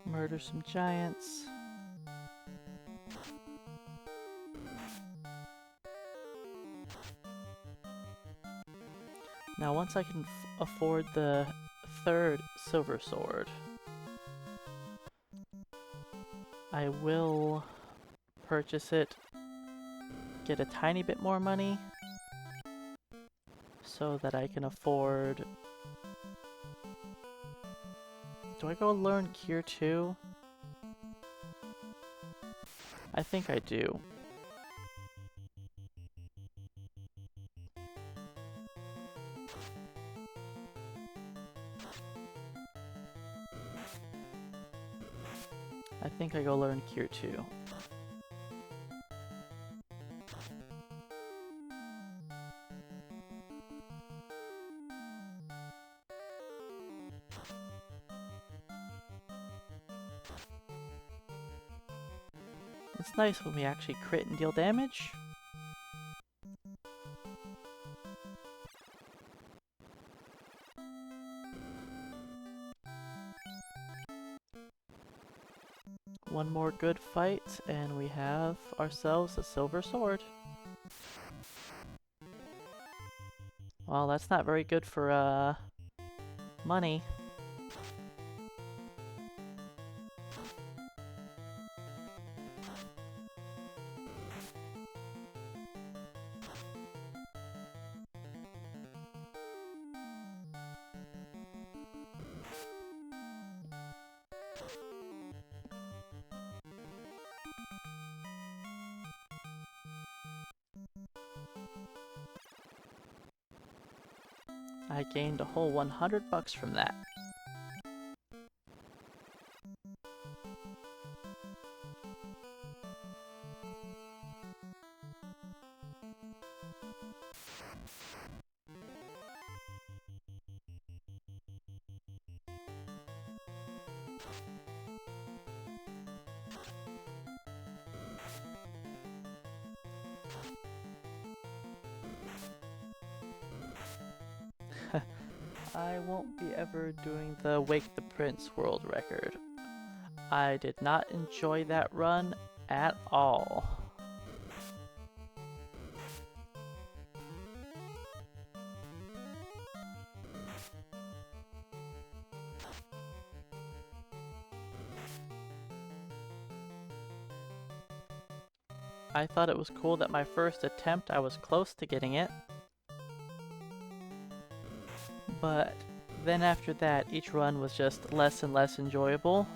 Murder some giants. Now once I can afford the 3rd silver sword, I will purchase it, get a tiny bit more money, so that I can afford... Do I go learn Cure 2? I think I do. I think I go learn Cure 2. It's nice when we actually crit and deal damage. One more good fight, and we have ourselves a silver sword. Well, that's not very good for, money. I gained a whole 100 bucks from that. I won't be ever doing the Wake the Prince world record. I did not enjoy that run at all. I thought it was cool that my first attempt I was close to getting it. But then after that, each run was just less and less enjoyable.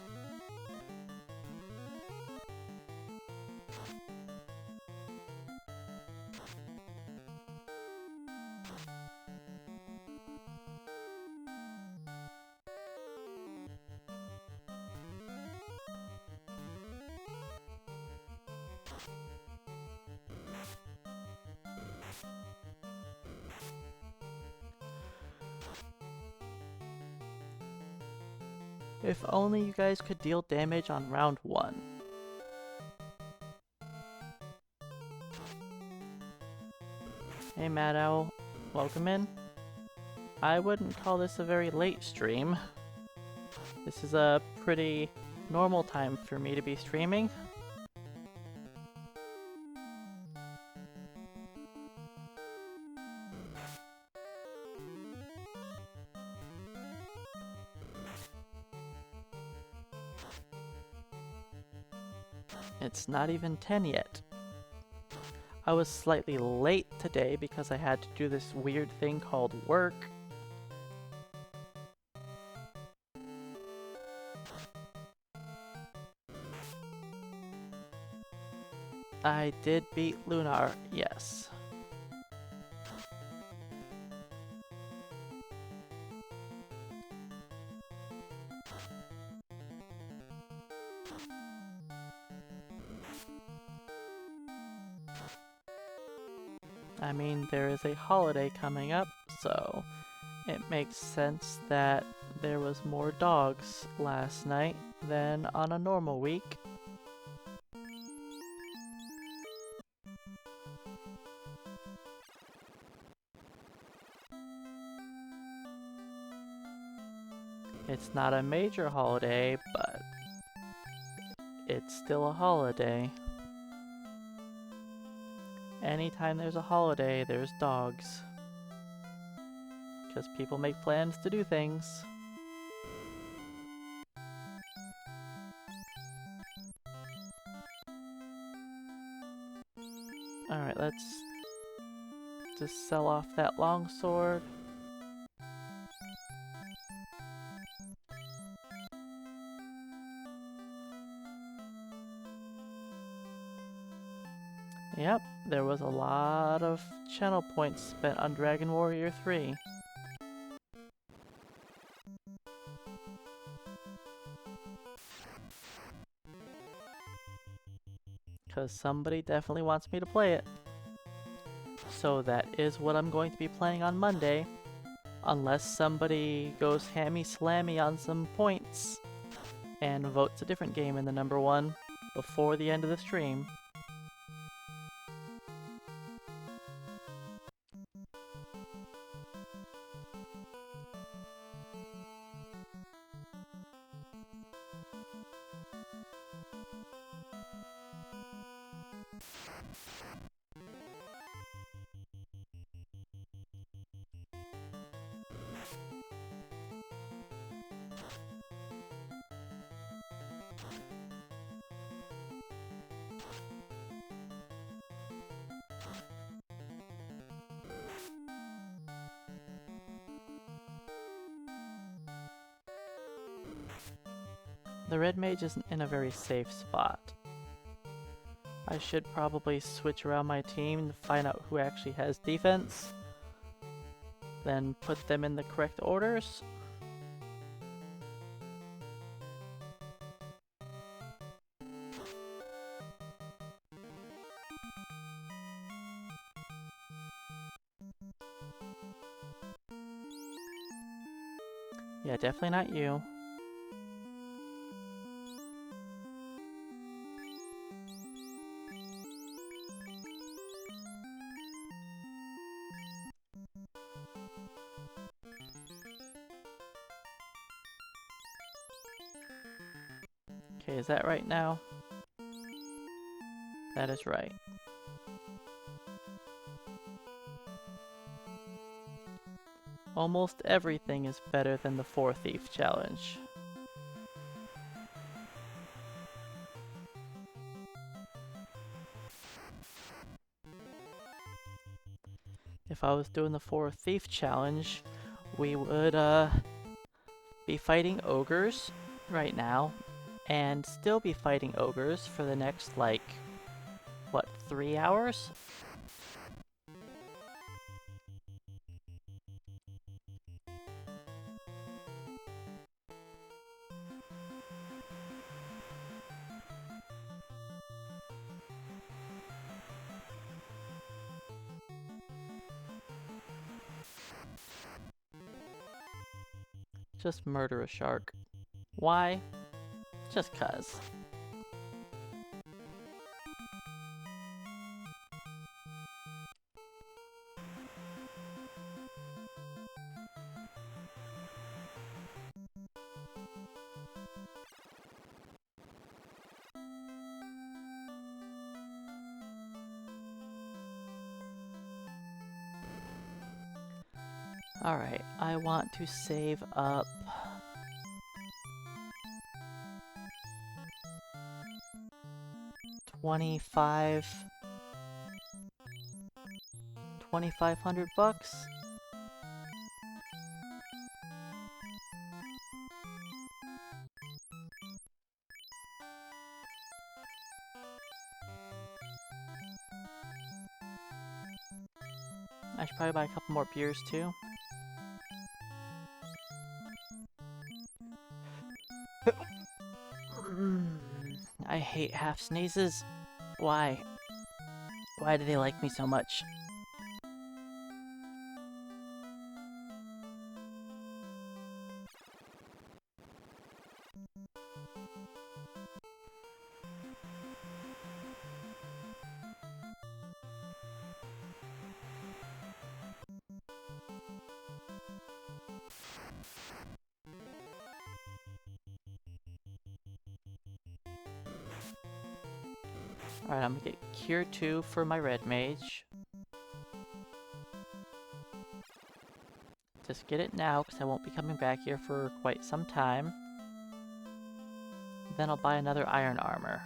If only you guys could deal damage on round 1. Hey Mad Owl, welcome in. I wouldn't call this a very late stream. This is a pretty normal time for me to be streaming. It's not even 10 yet. I was slightly late today because I had to do this weird thing called work. I did beat Lunar, yes. I mean, there is a holiday coming up, so it makes sense that there was more dogs last night than on a normal week. It's not a major holiday, but it's still a holiday. Anytime there's a holiday, there's dogs. Because people make plans to do things. Alright, let's just sell off that longsword. Yep, there was a lot of channel points spent on Dragon Warrior 3. Because somebody definitely wants me to play it. So that is what I'm going to be playing on Monday. Unless somebody goes hammy-slammy on some points and votes a different game in the number 1 before the end of the stream. The red mage isn't in a very safe spot. I should probably switch around my team to find out who actually has defense, then put them in the correct orders. Yeah, definitely not you. Okay, is that right now? That is right. Almost everything is better than the 4 Thief challenge. If I was doing the 4 Thief challenge, we would be fighting ogres right now, and still be fighting ogres for the next, like, what, 3 hours? Just murder a shark. Why? Just 'cause. Alright, I want to save up 2,500 bucks. I should probably buy a couple more beers too. I hate half sneezes. Why? Why do they like me so much? Alright, I'm gonna get Cure 2 for my Red Mage. Just get it now, because I won't be coming back here for quite some time. Then I'll buy another Iron Armor.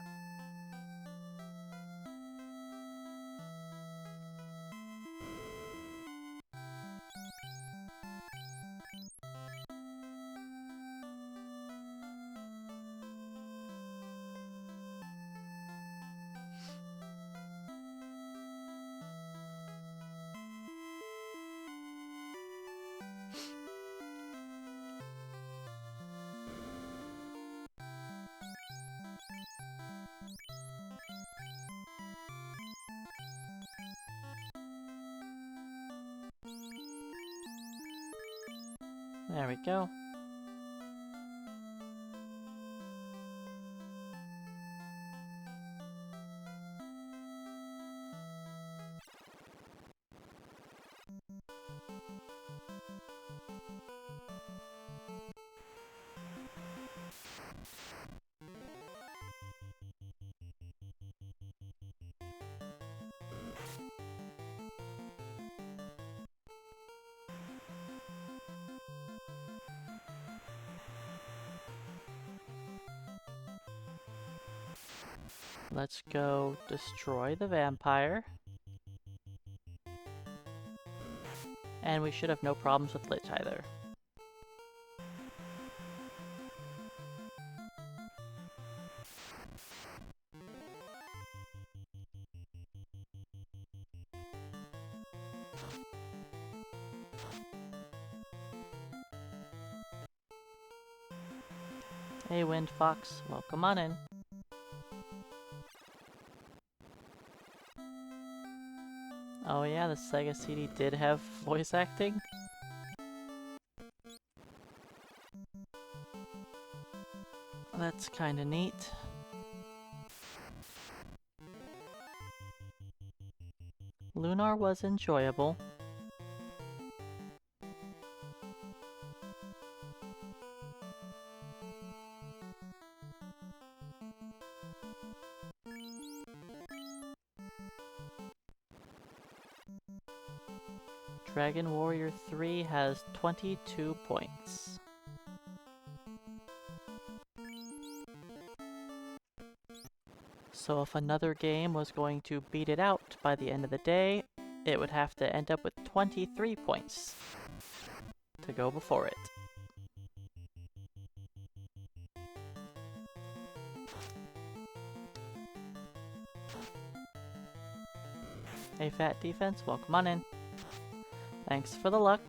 There we go. Let's go destroy the vampire. And we should have no problems with Lich either. Hey Wind Fox, welcome on in. Oh yeah, the Sega CD did have voice acting? That's kinda neat. Lunar was enjoyable. Dragon Warrior 3 has 22 points. So if another game was going to beat it out by the end of the day, it would have to end up with 23 points to go before it. Hey Fat Defense, welcome on in. Thanks for the luck.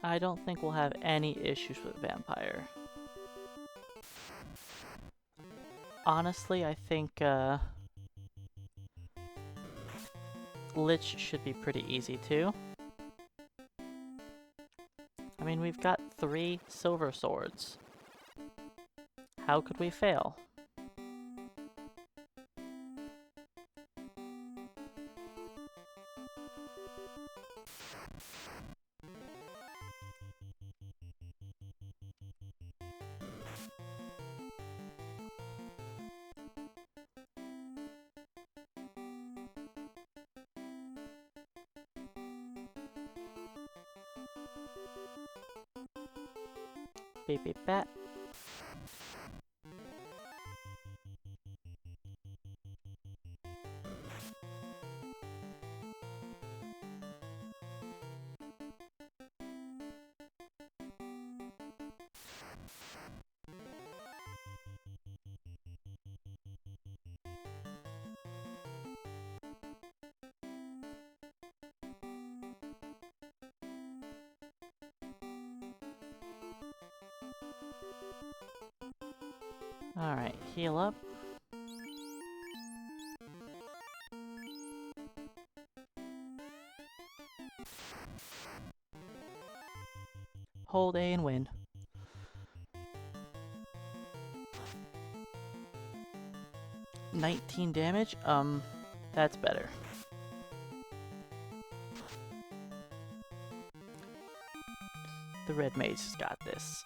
I don't think we'll have any issues with Vampire. Honestly, I think Lich should be pretty easy too. I mean, we've got 3 silver swords. How could we fail? Beep beep bat. Alright, heal up. Hold A and win. $19 damage? That's better. The red mage has got this.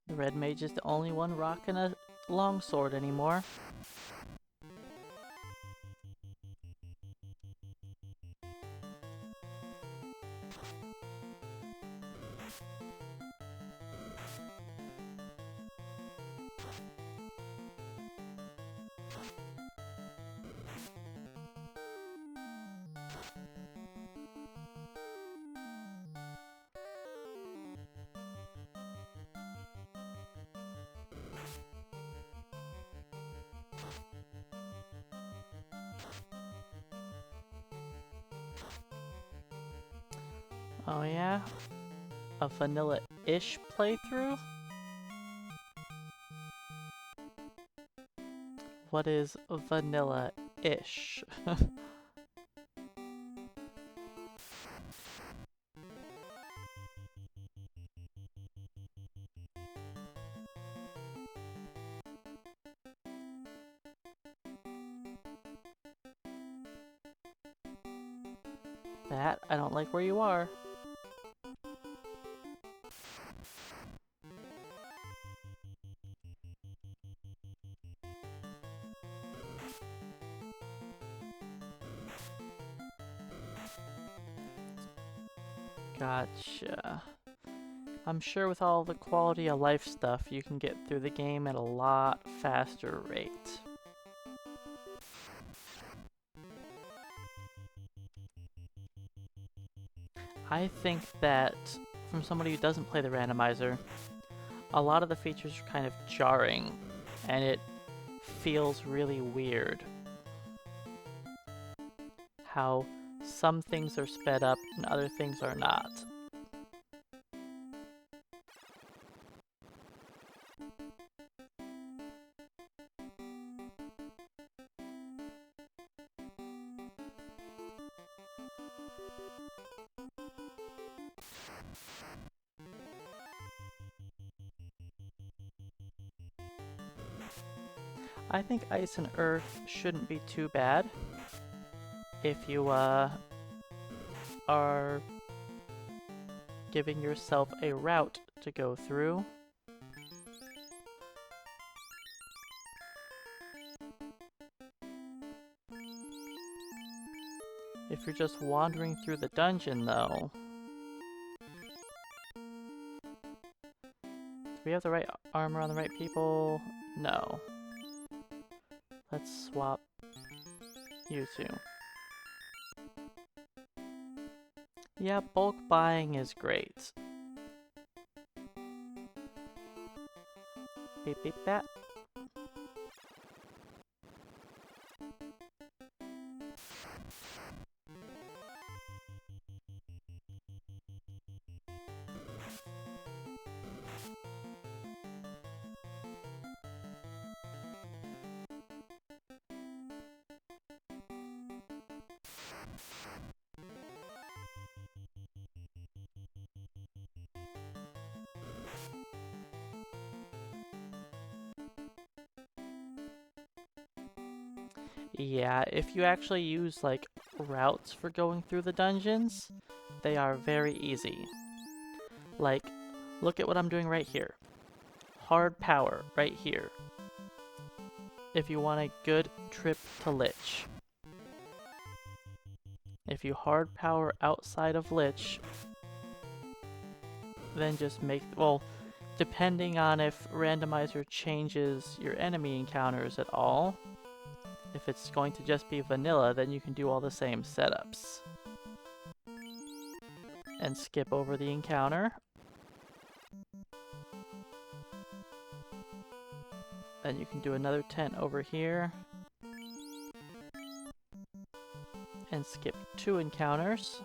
The red mage is the only one rocking a longsword anymore. Oh yeah? A vanilla-ish playthrough? What is vanilla-ish? That, I don't like where you are. Gotcha. I'm sure with all the quality of life stuff, you can get through the game at a lot faster rate. I think that, from somebody who doesn't play the randomizer, a lot of the features are kind of jarring, and it feels really weird. How some things are sped up and other things are not. I think Ice and Earth shouldn't be too bad if you are giving yourself a route to go through. If you're just wandering through the dungeon though, we have the right armor on the right people? No. Let's swap you two. Yeah, bulk buying is great. Beep beep bat. Yeah, if you actually use like routes for going through the dungeons, they are very easy. Like, look at what I'm doing right here. Hard power right here. If you want a good trip to Lich. If you hard power outside of Lich, then just make, well, depending on if randomizer changes your enemy encounters at all, if it's going to just be vanilla, then you can do all the same setups. And skip over the encounter. Then you can do another tent over here. And skip 2 encounters.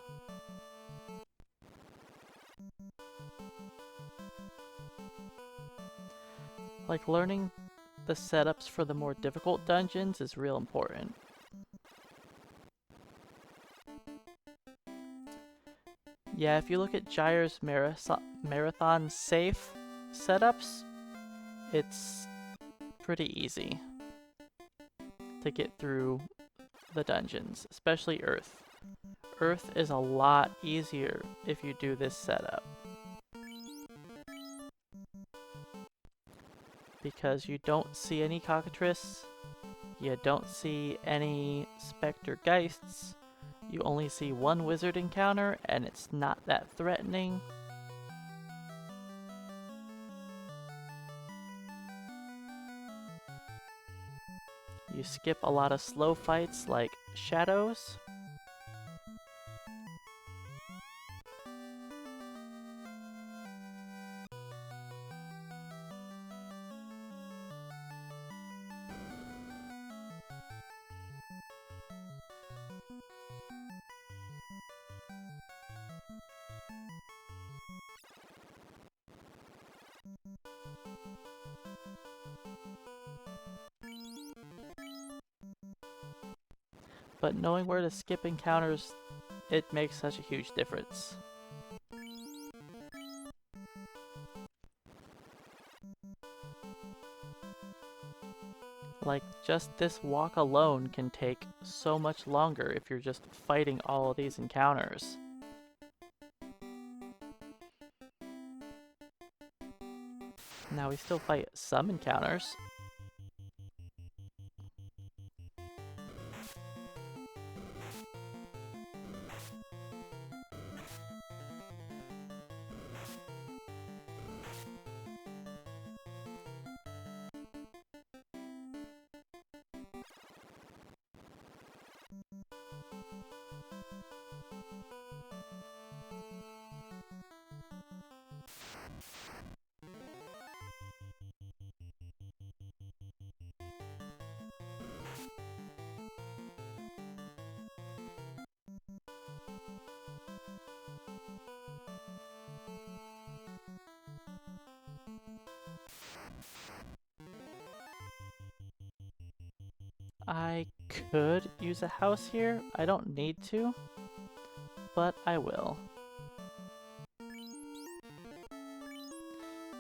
Like, learning the setups for the more difficult dungeons is real important. Yeah, if you look at Gyre's marathon safe setups, it's pretty easy to get through the dungeons, especially Earth. Earth is a lot easier if you do this setup. Because you don't see any cockatrice, you don't see any specter geists, you only see one wizard encounter and it's not that threatening. You skip a lot of slow fights like shadows. But knowing where to skip encounters, it makes such a huge difference. Like, just this walk alone can take so much longer if you're just fighting all of these encounters. Now we still fight some encounters. I could use a house here. I don't need to, but I will.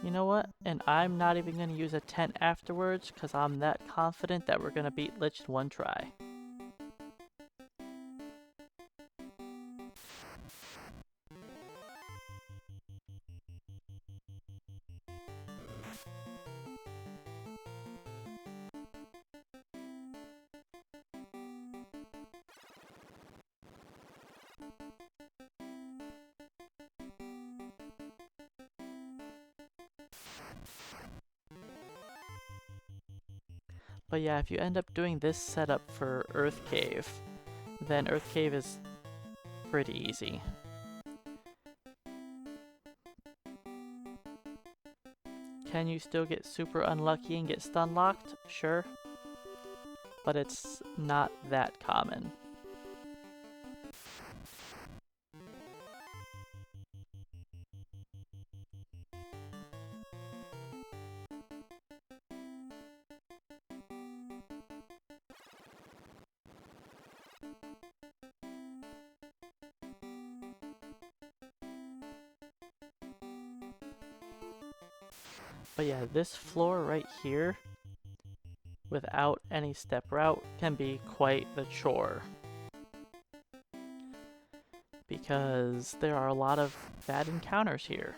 You know what? And I'm not even going to use a tent afterwards because I'm that confident that we're going to beat Lich in one try. But yeah, if you end up doing this setup for Earth Cave, then Earth Cave is pretty easy. Can you still get super unlucky and get stun locked? Sure. But it's not that common. But yeah, this floor right here, without any step route, can be quite the chore. Because there are a lot of bad encounters here.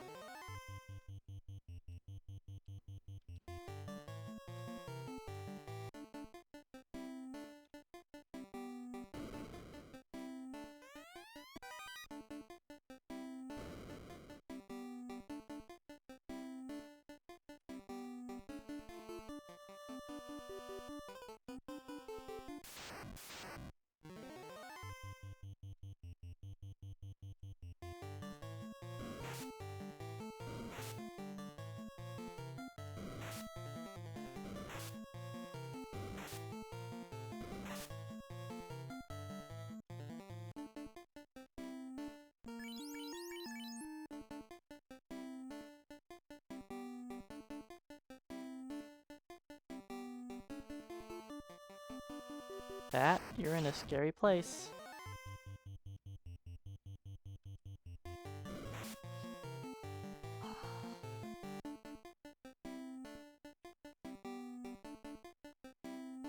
That, you're in a scary place.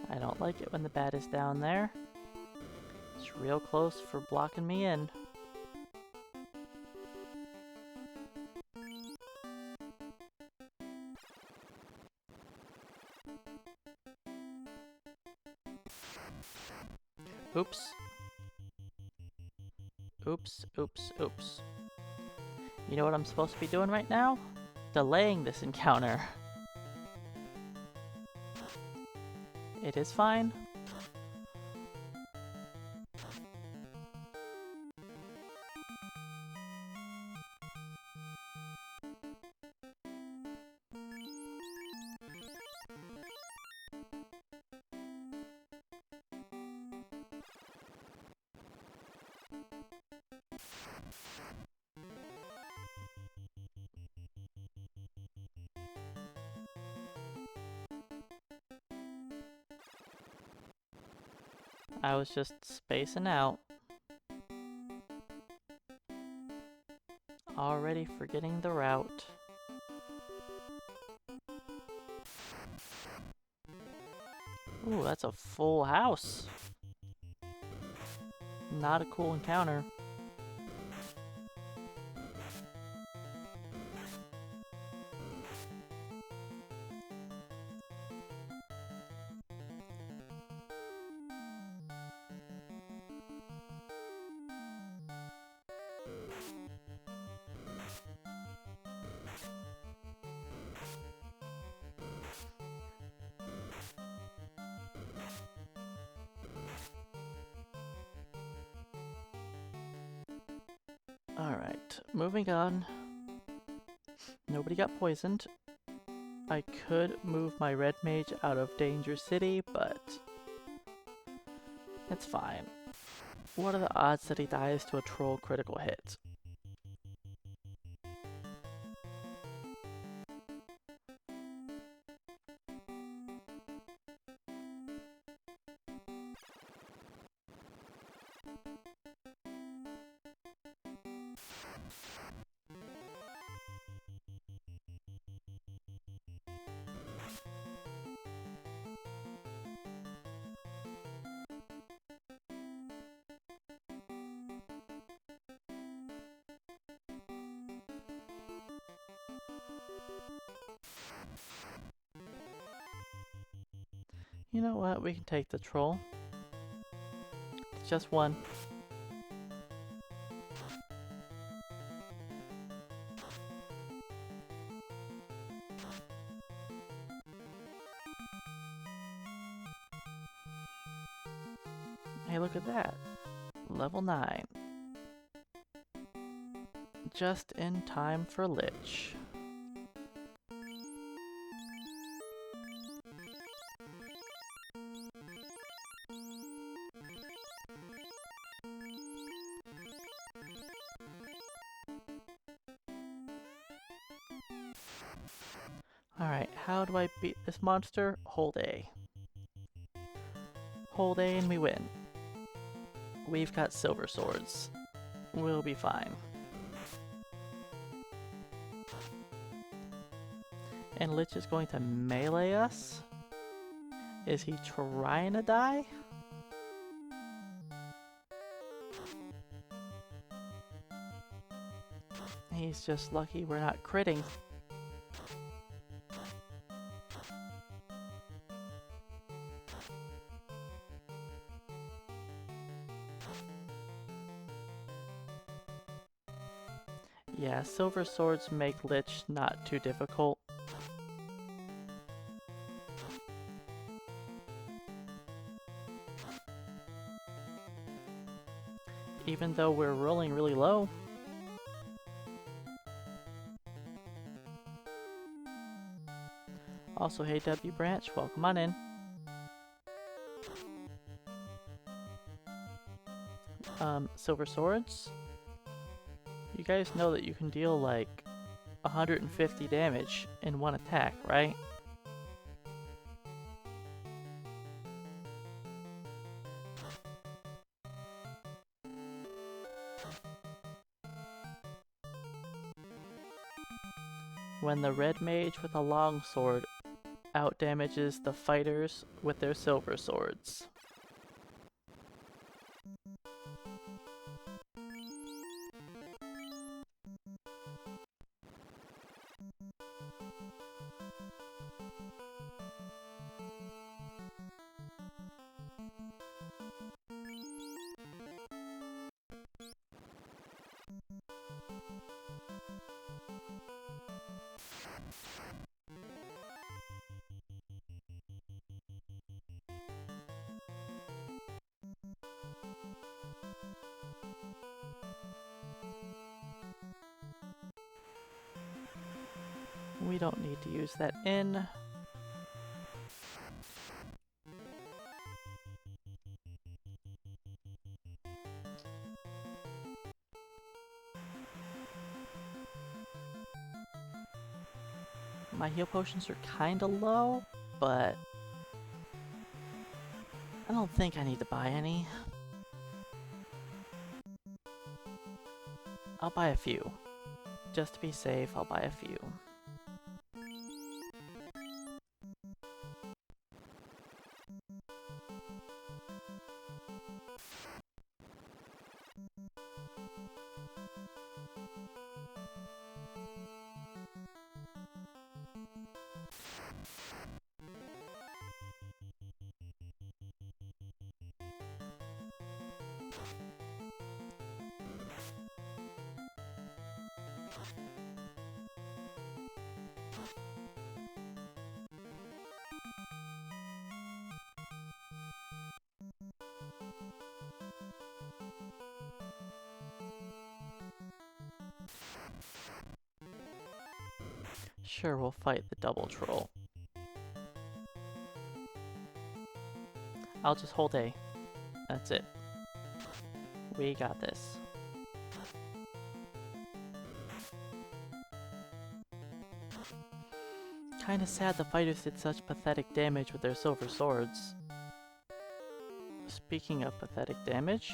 I don't like it when the bat is down there. It's real close for blocking me in. Oops. Oops, oops, oops. You know what I'm supposed to be doing right now? Delaying this encounter. It is fine. I was just spacing out. Already forgetting the route. Ooh, that's a full house. Not a cool encounter. Alright, moving on. Nobody got poisoned. I could move my red mage out of Danger City, but it's fine. What are the odds that he dies to a troll critical hit? You know what? We can take the troll. It's just one. Hey, look at that. Level 9. Just in time for Lich. Alright, how do I beat this monster? Hold A. Hold A and we win. We've got silver swords. We'll be fine. And Lich is going to melee us? Is he trying to die? He's just lucky we're not critting. Yeah, silver swords make Lich not too difficult. Even though we're rolling really low. Also, hey W Branch, welcome on in. Silver swords. You guys know that you can deal like 150 damage in one attack, right? When the red mage with a longsword outdamages the fighters with their silver swords. We don't need to use that in. My heal potions are kinda low, but I don't think I need to buy any. I'll buy a few. Just to be safe, I'll buy a few. Sure, we'll fight the double troll. I'll just hold A. That's it. We got this. Kinda sad the fighters did such pathetic damage with their silver swords. Speaking of pathetic damage,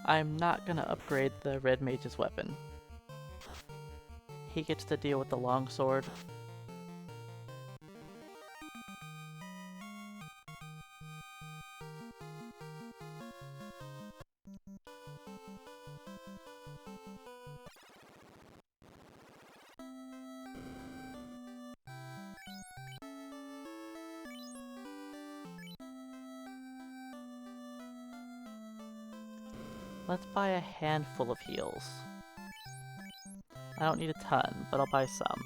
I'm not gonna upgrade the red mage's weapon. He gets to deal with the longsword. Let's buy a handful of heals. I don't need a ton, but I'll buy some.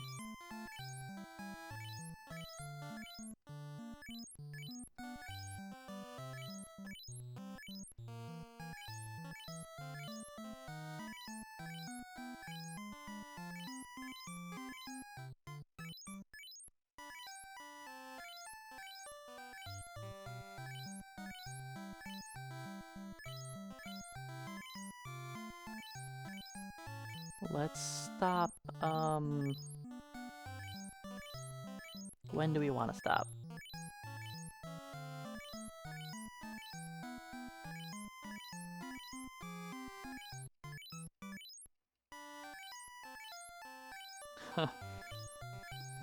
Let's stop, when do we want to stop?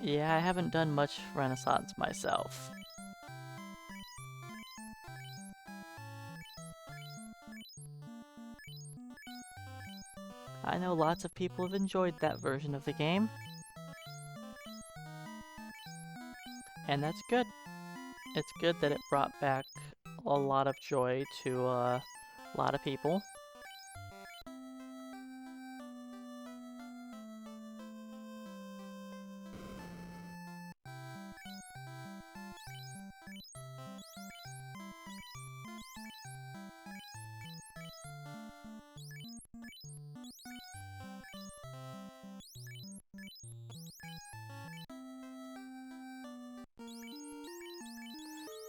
Yeah, I haven't done much Renaissance myself. I know lots of people have enjoyed that version of the game. And that's good. It's good that it brought back a lot of joy to a lot of people.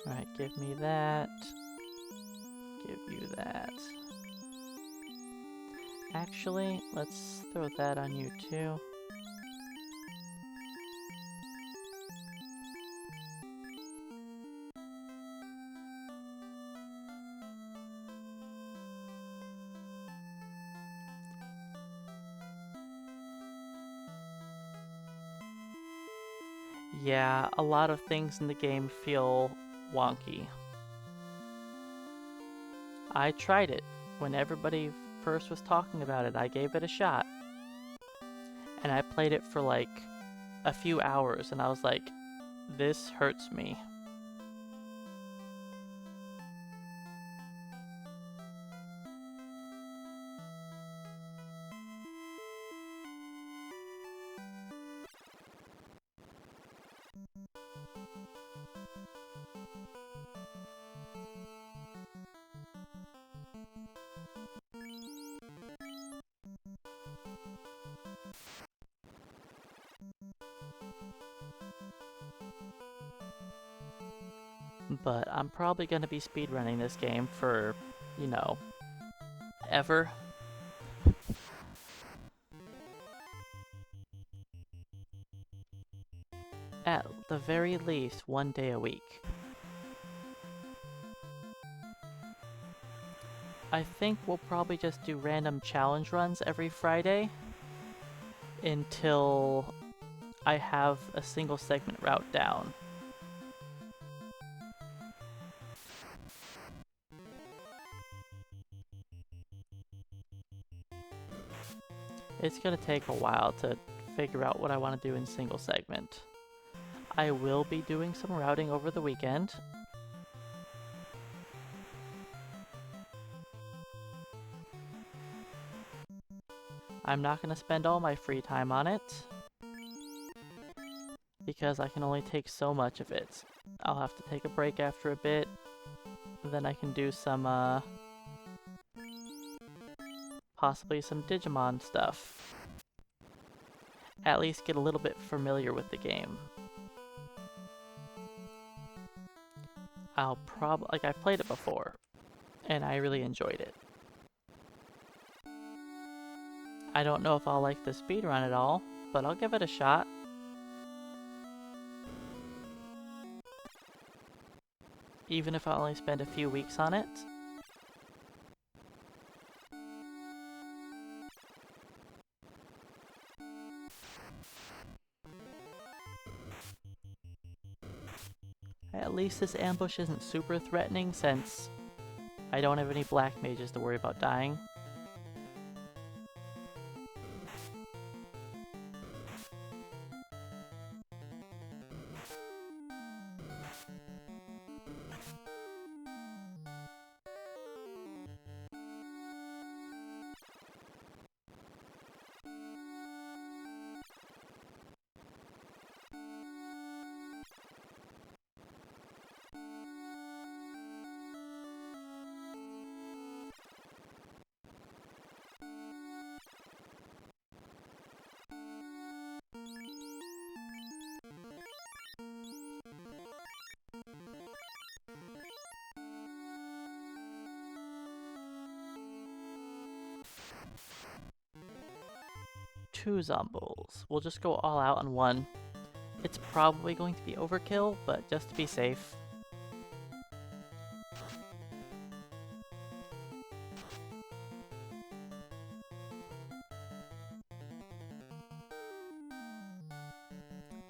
Alright, give me that. Give you that. Actually, let's throw that on you too. Yeah, a lot of things in the game feel wonky. I tried it. When everybody first was talking about it, I gave it a shot. And I played it for like a few hours and I was like, this hurts me. But I'm probably going to be speedrunning this game for, you know, ever. At the very least, 1 day a week. I think we'll probably just do random challenge runs every Friday until I have a single segment route down. It's gonna take a while to figure out what I want to do in single segment. I will be doing some routing over the weekend. I'm not gonna spend all my free time on it because I can only take so much of it. I'll have to take a break after a bit, then I can do some possibly some Digimon stuff. At least get a little bit familiar with the game. I've played it before, and I really enjoyed it. I don't know if I'll like the speedrun at all, but I'll give it a shot. Even if I only spend a few weeks on it. At least this ambush isn't super threatening since I don't have any black mages to worry about dying. 2 Zombles. We'll just go all out on one. It's probably going to be overkill, but just to be safe.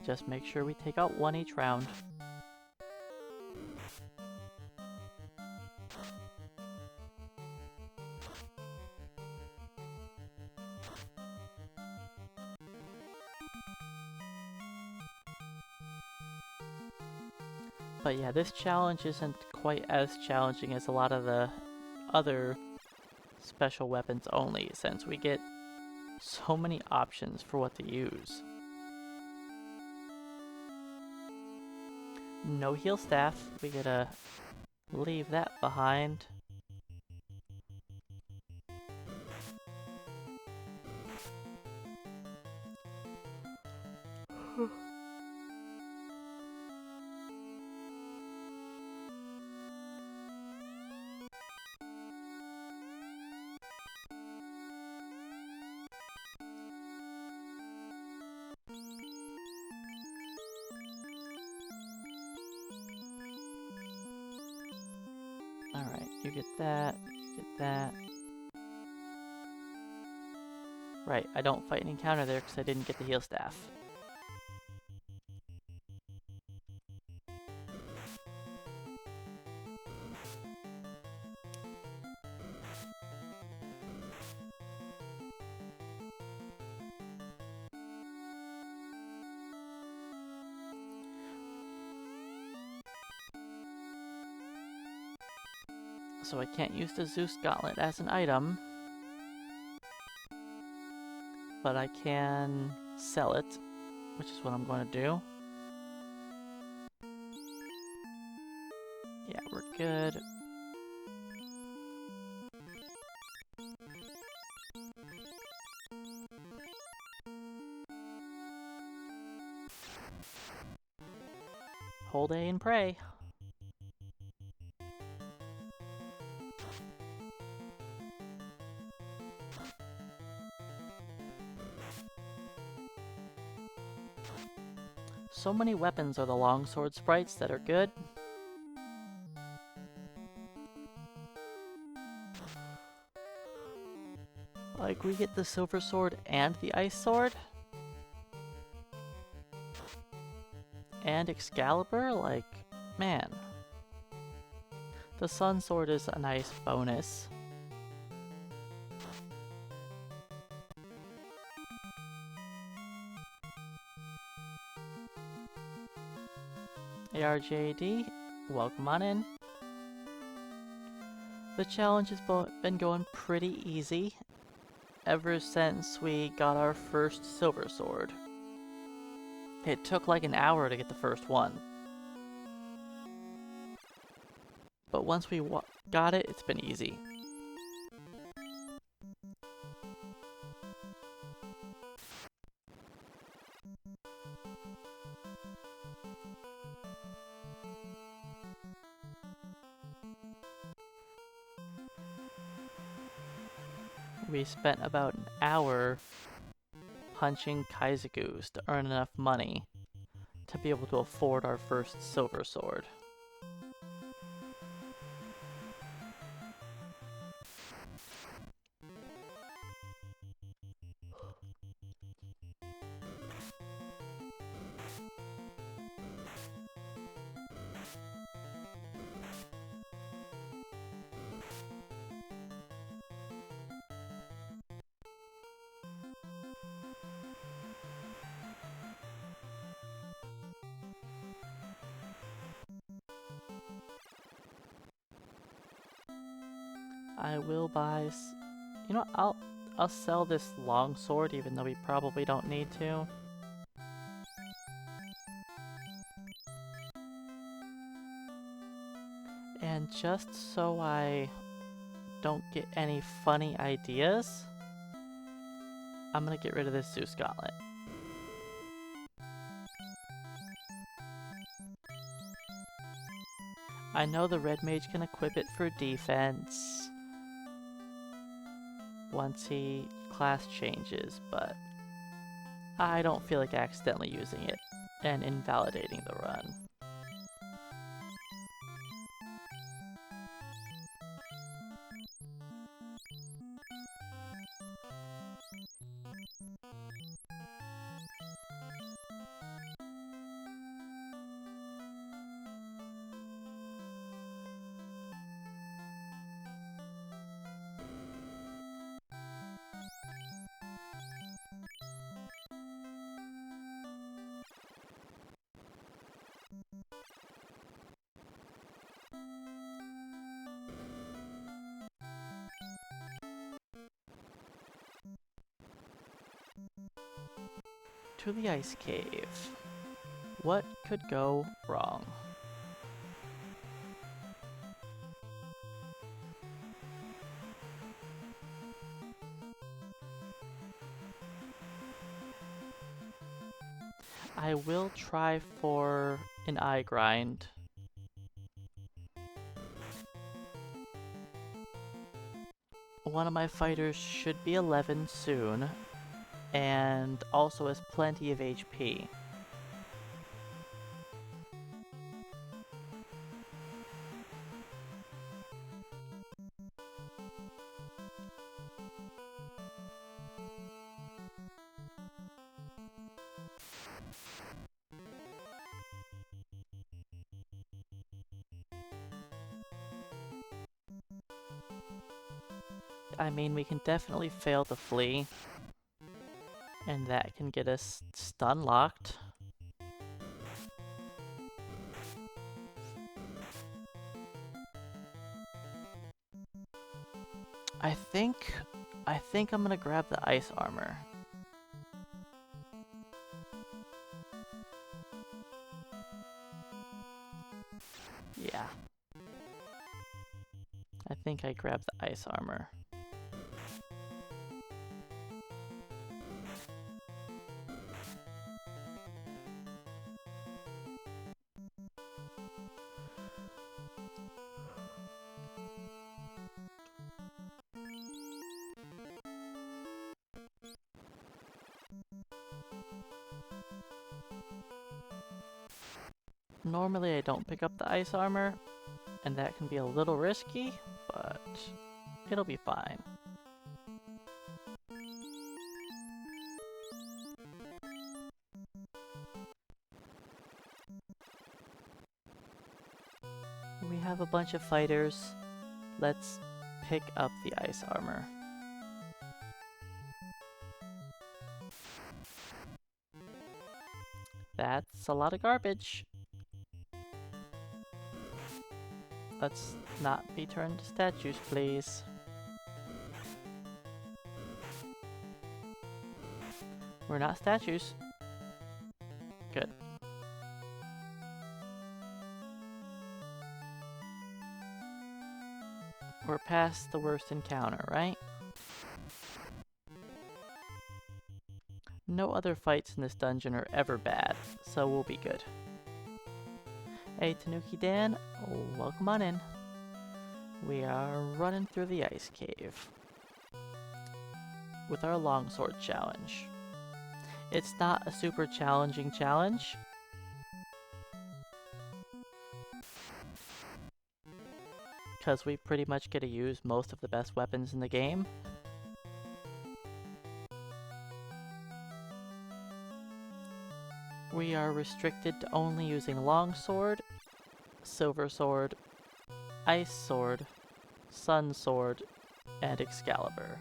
Just make sure we take out one each round. But yeah, this challenge isn't quite as challenging as a lot of the other special weapons only, since we get so many options for what to use. No heal staff, we gotta leave that behind. Alright, you get that, you get that. Right, I don't fight an encounter there because I didn't get the heal staff. So I can't use the Zeus gauntlet as an item, but I can sell it, which is what I'm going to do. Yeah, we're good. Hold A and pray. So many weapons are the longsword sprites that are good. Like, we get the silver sword and the ice sword. And Excalibur, like, man. The sun sword is a nice bonus. ARJD, welcome on in. The challenge has been going pretty easy ever since we got our first silver sword. It took like an hour to get the first one. But once we got it, it's been easy. We spent about an hour punching Kaisakus to earn enough money to be able to afford our first silver sword. I will buy, you know, I'll sell this long sword even though we probably don't need to. And just so I don't get any funny ideas, I'm gonna get rid of this Zeus gauntlet. I know the red mage can equip it for defense once he class changes, but I don't feel like accidentally using it and invalidating the run. To the ice cave. What could go wrong? I will try for an eye grind. One of my fighters should be 11 soon, and also has plenty of HP. I mean, we can definitely fail to flee, and that can get us stun locked. I think I'm gonna grab the ice armor. Yeah. I think I grabbed the ice armor. Normally I don't pick up the ice armor, and that can be a little risky, but it'll be fine. We have a bunch of fighters. Let's pick up the ice armor. That's a lot of garbage. Let's not be turned to statues, please. We're not statues. Good. We're past the worst encounter, right? No other fights in this dungeon are ever bad, so we'll be good. Hey Tanuki Dan, welcome on in. We are running through the ice cave with our longsword challenge. It's not a super challenging challenge, because we pretty much get to use most of the best weapons in the game. We are restricted to only using longsword, silver sword, ice sword, sun sword, and Excalibur.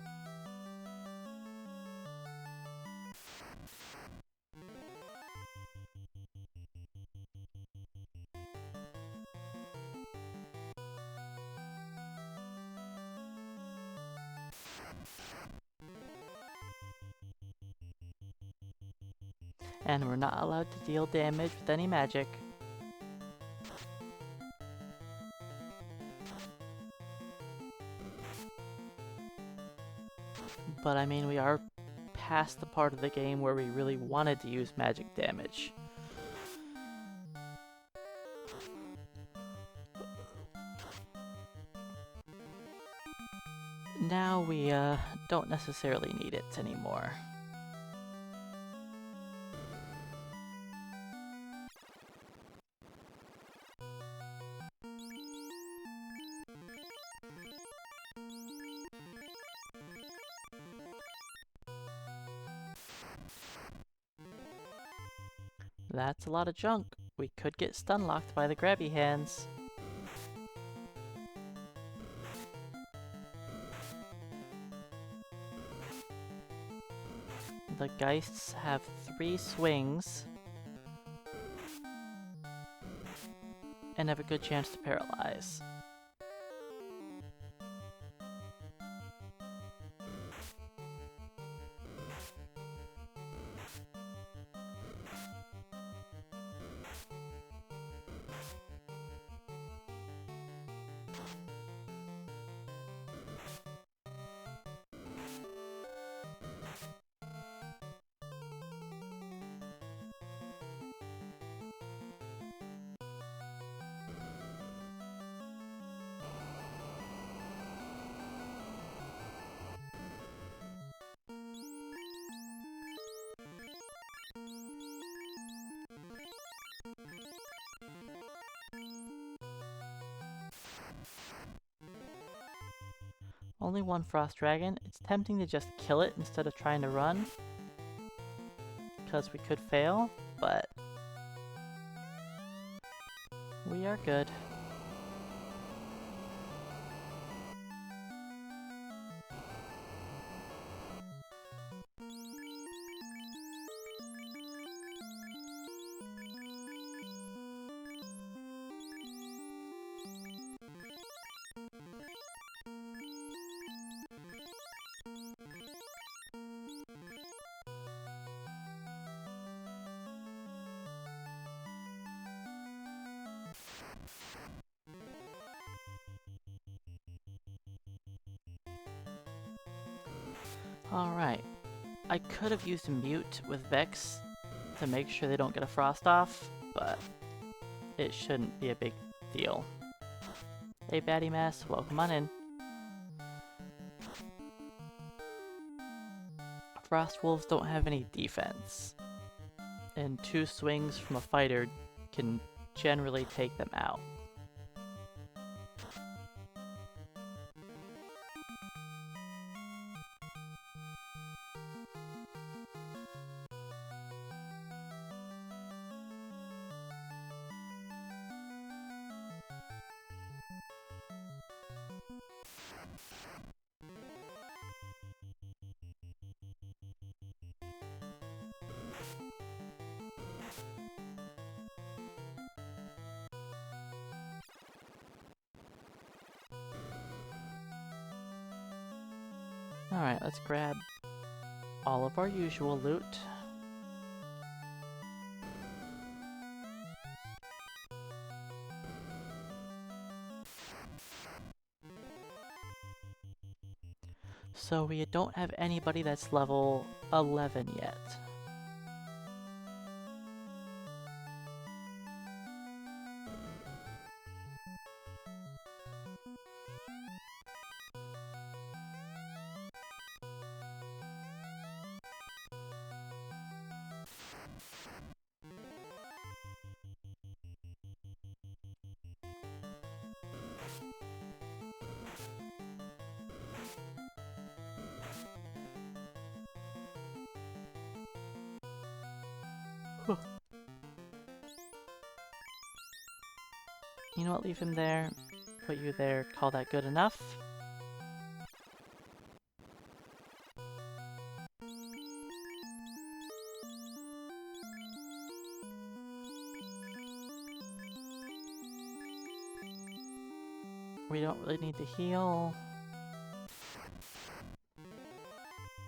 And we're not allowed to deal damage with any magic. But I mean, we are past the part of the game where we really wanted to use magic damage. Now we don't necessarily need it anymore. That's a lot of junk. We could get stun locked by the grabby hands. The Geists have 3 swings and have a good chance to paralyze. Only one Frost Dragon. It's tempting to just kill it instead of trying to run, because we could fail, but we are good. Alright, I could have used a mute with Vex to make sure they don't get a frost off, but it shouldn't be a big deal. Hey Batty Mass, welcome on in. Frost Wolves don't have any defense, and 2 swings from a fighter can generally take them out. Alright, let's grab all of our usual loot. So we don't have anybody that's level 11 yet. You know what, leave him there, put you there, call that good enough. We don't really need to heal.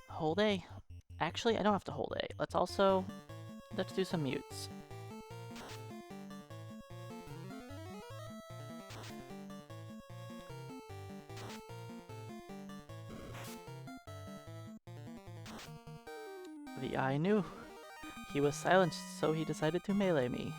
Hold A. Actually, I don't have to hold A. Let's do some mutes. The eye knew. He was silenced, so he decided to melee me.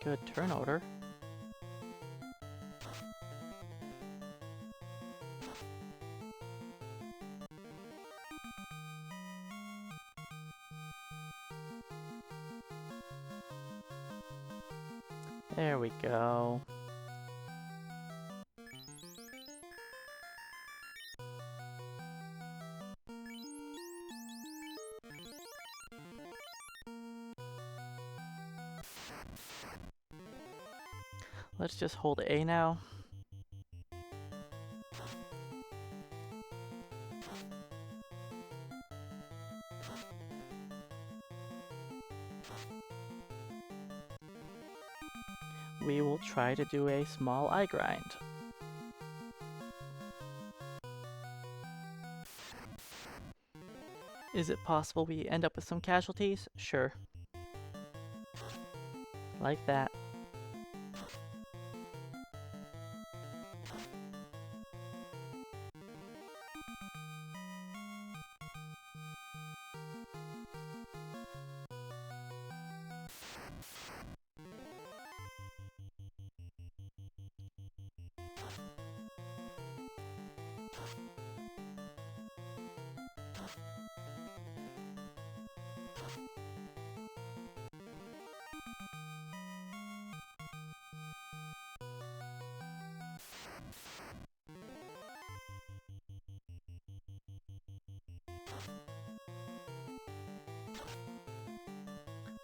Good turn order. There we go. Let's just hold A now. We will try to do a small eye grind. Is it possible we end up with some casualties? Sure. Like that.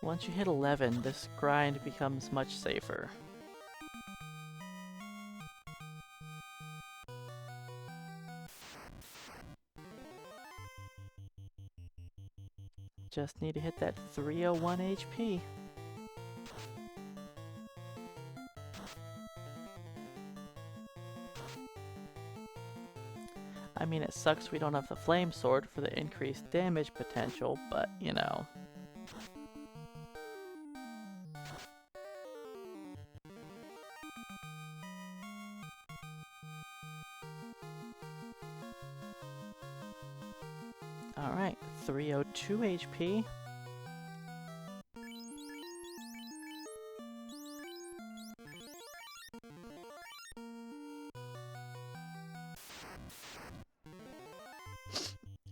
Once you hit 11, this grind becomes much safer. Just need to hit that 301 HP. I mean, it sucks we don't have the flame sword for the increased damage potential, but you know. Alright, 302 HP.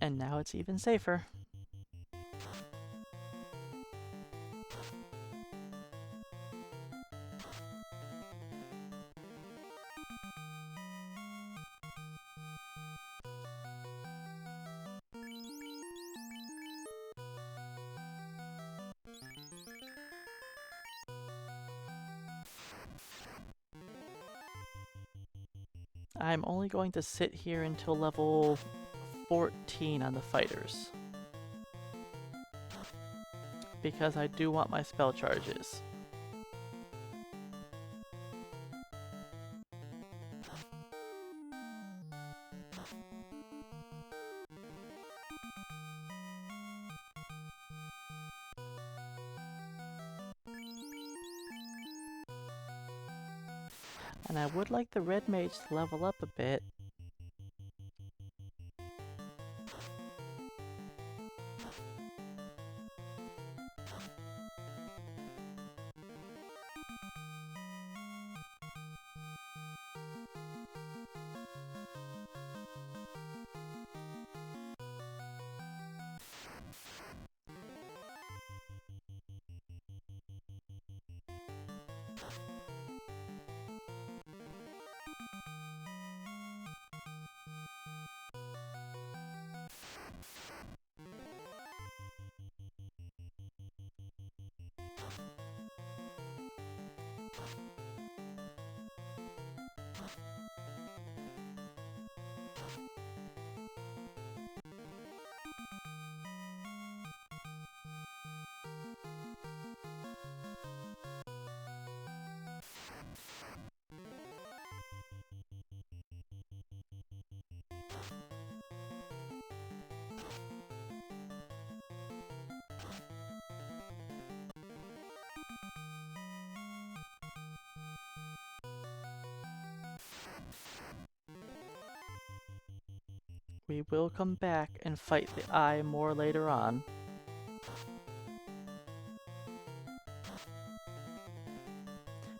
And now it's even safer. I'm only going to sit here until level 14 on the fighters, because I do want my spell charges. And I would like the red mage to level up a bit. We will come back and fight the eye more later on.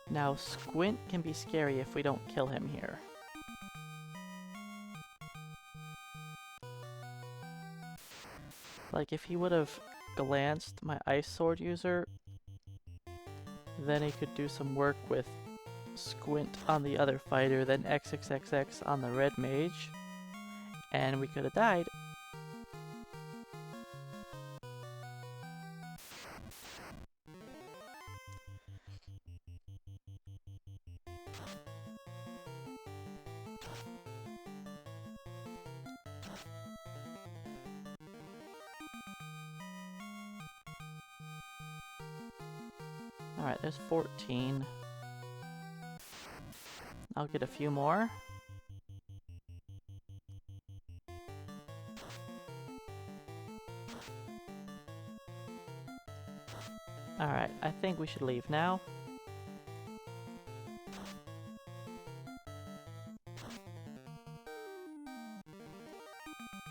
Now, Squint can be scary if we don't kill him here. Like, if he would have glanced my ice sword user, Then he could do some work with Squint on the other fighter, then XXXX on the red mage, and we could have died. Alright, there's 14. I'll get a few more. Alright, I think we should leave now.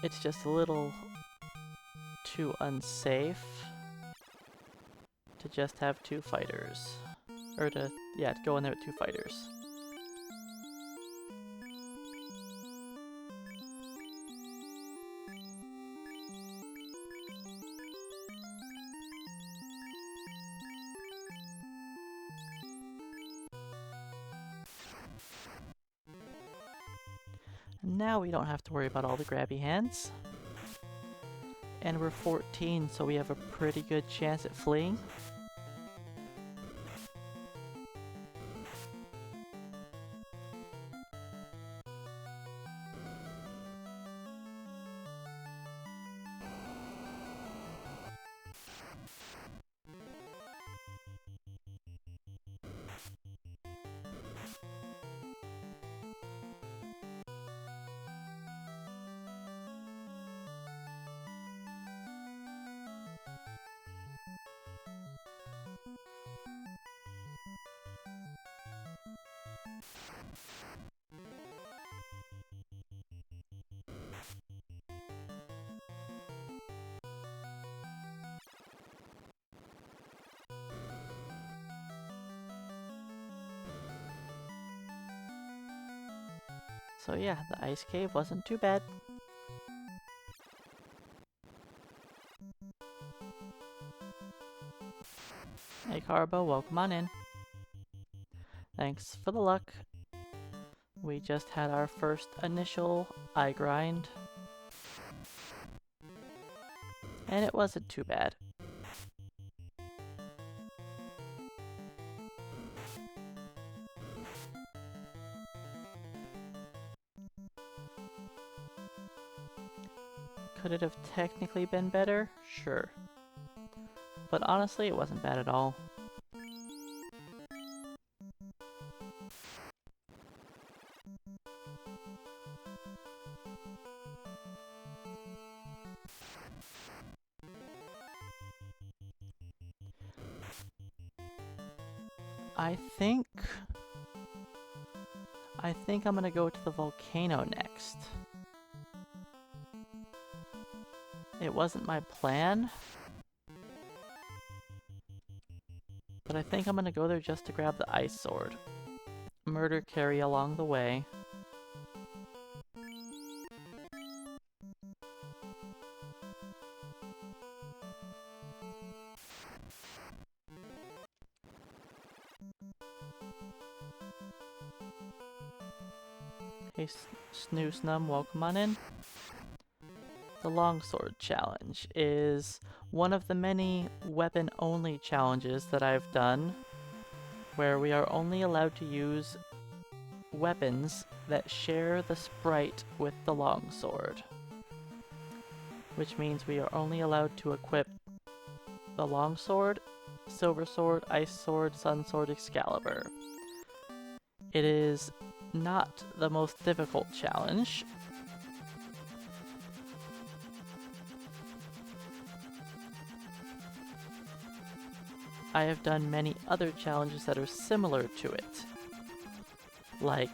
It's just a little too unsafe to just have two fighters. Or to go in there with two fighters. Now we don't have to worry about all the grabby hands. And we're 14, so we have a pretty good chance at fleeing. So yeah, the ice cave wasn't too bad. Hey Carbo, welcome on in. Thanks for the luck. We just had our first initial eye grind. And it wasn't too bad. Could it have technically been better? Sure. But honestly, it wasn't bad at all. I think I'm gonna go to the volcano next. It wasn't my plan, but I think I'm gonna go there just to grab the ice sword. Murder carry along the way. Hey Snoo-Snum, welcome on in. The Longsword Challenge is one of the many weapon-only challenges that I've done, where we are only allowed to use weapons that share the sprite with the longsword. Which means we are only allowed to equip the longsword, silver sword, ice sword, sun sword, Excalibur. It is not the most difficult challenge. I have done many other challenges that are similar to it, like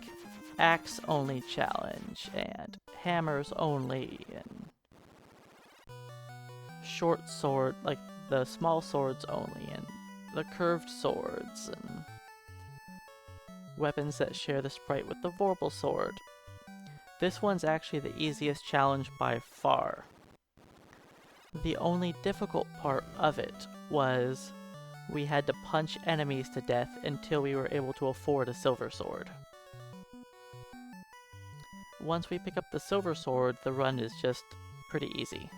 axe only challenge and hammers only and short sword, like the small swords only, and the curved swords and weapons that share the sprite with the Vorpal sword. This one's actually the easiest challenge by far. The only difficult part of it was we had to punch enemies to death until we were able to afford a silver sword. Once we pick up the silver sword, the run is just pretty easy.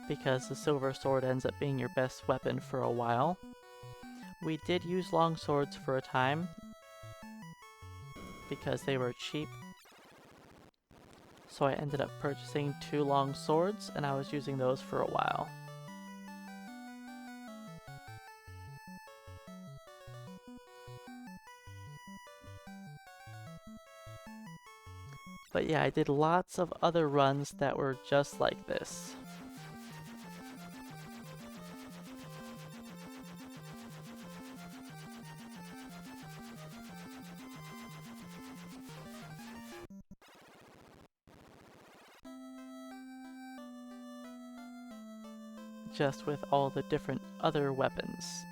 Because the silver sword ends up being your best weapon for a while. We did use long swords for a time, because they were cheap. So I ended up purchasing 2 long swords, and I was using those for a while. But yeah, I did lots of other runs that were just like this. Just with all the different other weapons.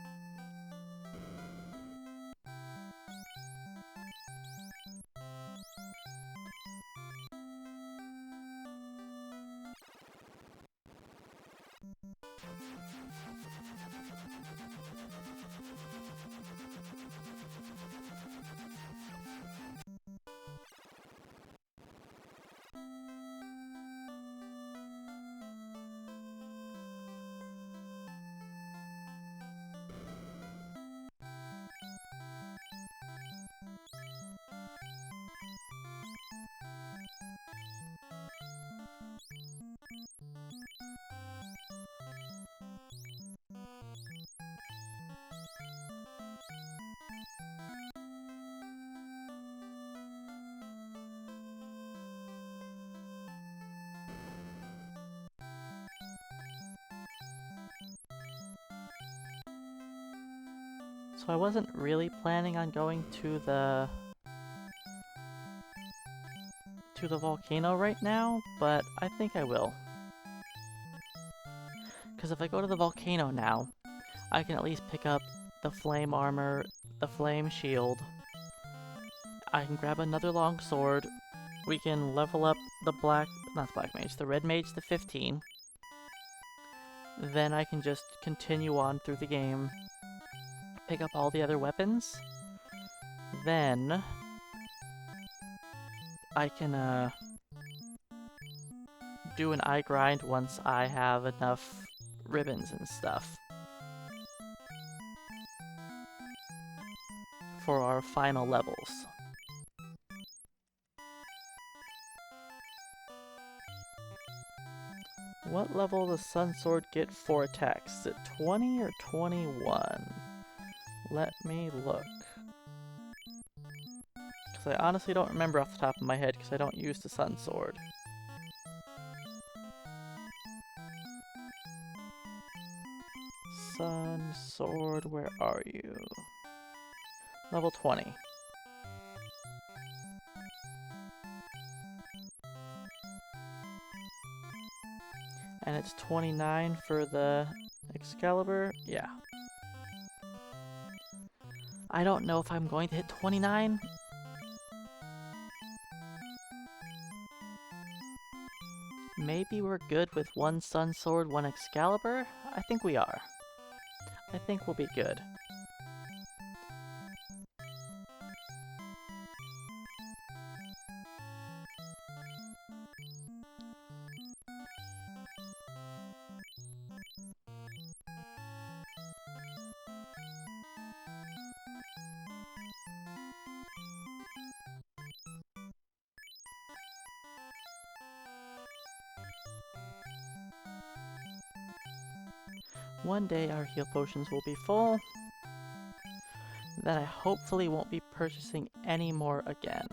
So I wasn't really planning on going to the volcano right now, but I think I will. Because if I go to the volcano now, I can at least pick up the flame armor, the flame shield. I can grab another long sword. We can level up the the red mage to 15. Then I can just continue on through the game, pick up all the other weapons. Then I can do an eye grind once I have enough ribbons and stuff for our final levels. What level does Sun Sword get for attacks? Is it 20 or 21? Let me look. Because I honestly don't remember off the top of my head because I don't use the Sun Sword. Sun Sword, where are you? Level 20. And it's 29 for the Excalibur? Yeah. I don't know if I'm going to hit 29. Maybe we're good with 1 Sun Sword, 1 Excalibur? I think we are. I think we'll be good. One day our heal potions will be full. Then I hopefully won't be purchasing any more again.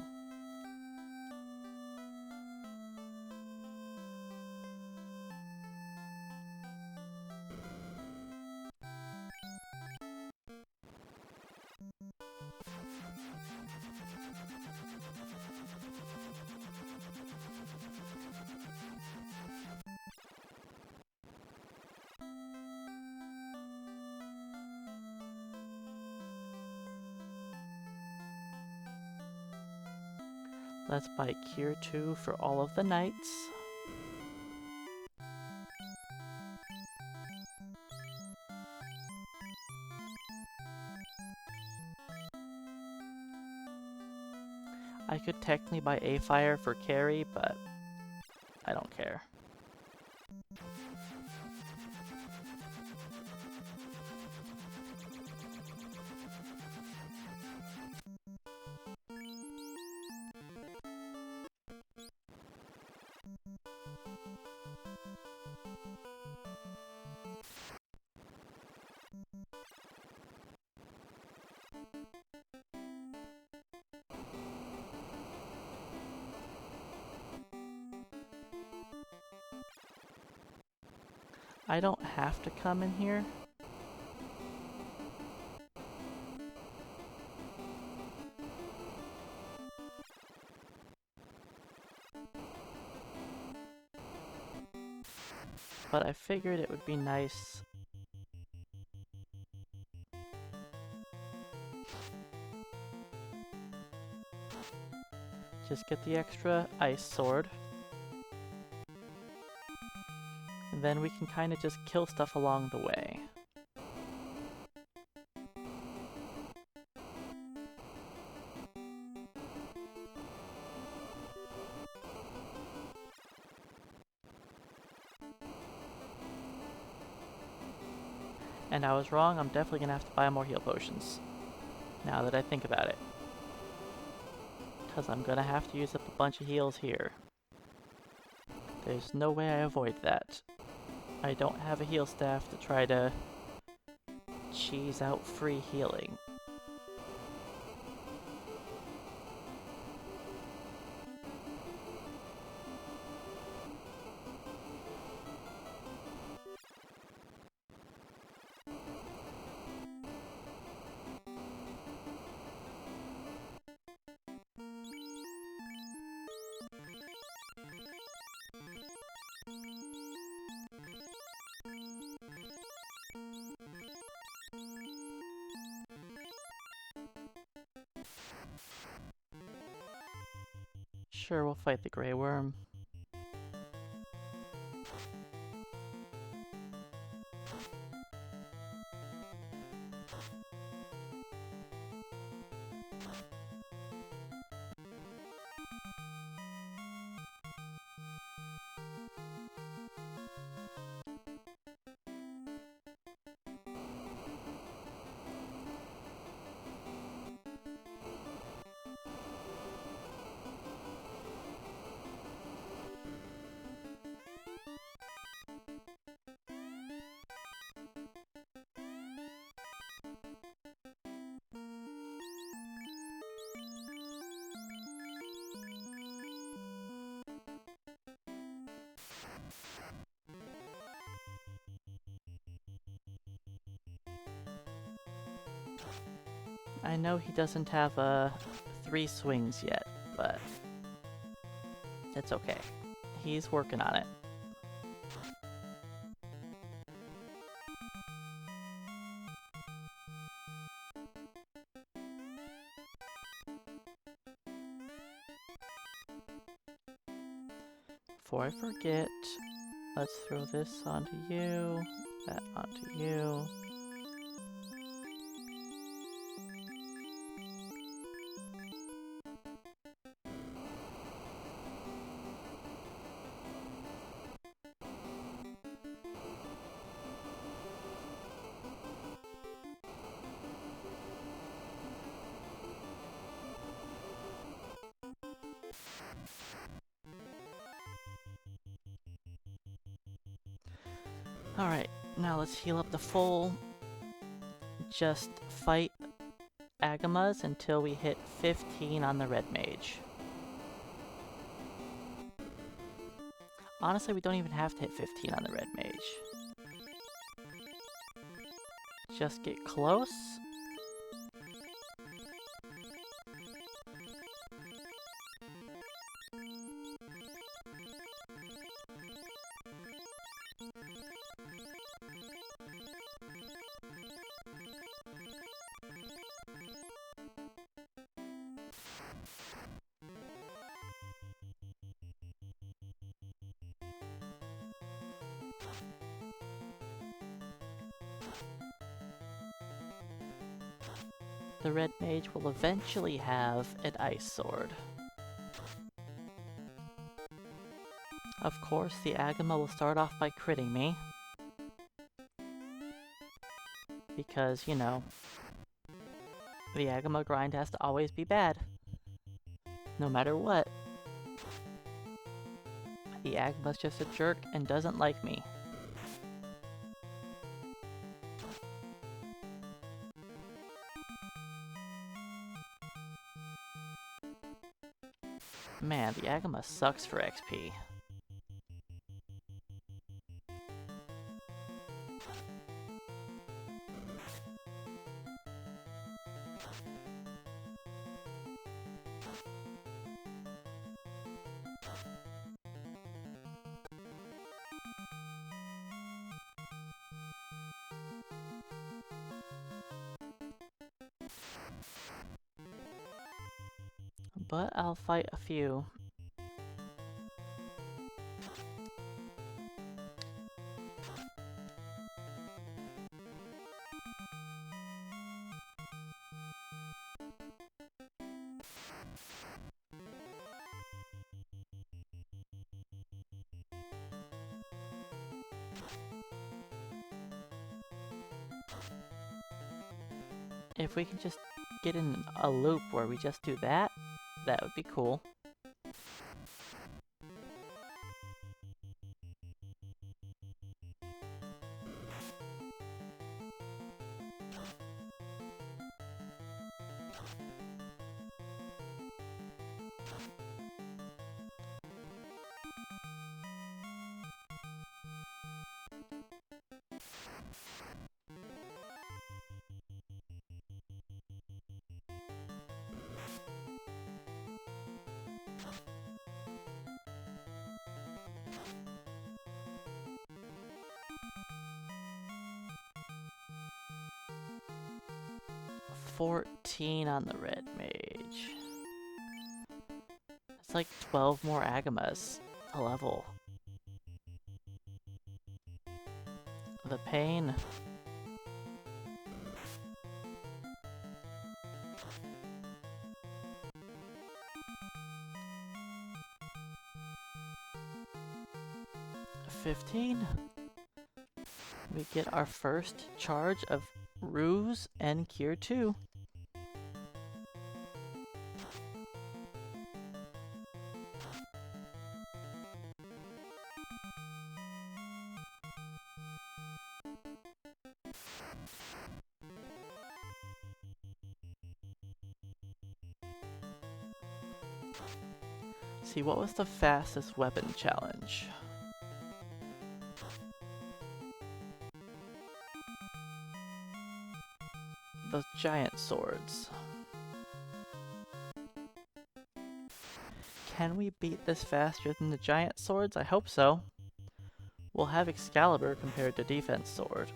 Let's buy Cure 2 for all of the knights. I could technically buy A Fire for carry, but I don't care. I don't have to come in here. But I figured it would be nice just get the extra ice sword. And then we can kind of just kill stuff along the way. And I was wrong, I'm definitely gonna have to buy more heal potions. Now that I think about it. Because I'm gonna have to use up a bunch of heals here. There's no way I avoid that. I don't have a heal staff to try to cheese out free healing. Sure, we'll fight the Grey Worm. I know he doesn't have 3 swings yet, but it's okay. He's working on it. Before I forget, let's throw this onto you, that onto you. Alright, now let's heal up the full. Just fight Agamas until we hit 15 on the red mage. Honestly, we don't even have to hit 15 on the red mage. Just get close. the red mage will eventually have an ice sword. Of course, the Agama will start off by critting me. Because, you know, the Agama grind has to always be bad. No matter what. The Agama's just a jerk and doesn't like me. Man, the Agama sucks for XP. But I'll fight a few. If we can just get in a loop where we just do that, that would be cool. $14 on the red mage. It's like 12 more Agamas to level. The pain. $15. We get our first charge of Ruse and Cure 2. See, what was the fastest weapon challenge? The giant swords. Can we beat this faster than the giant swords? I hope so. We'll have Excalibur compared to defense sword.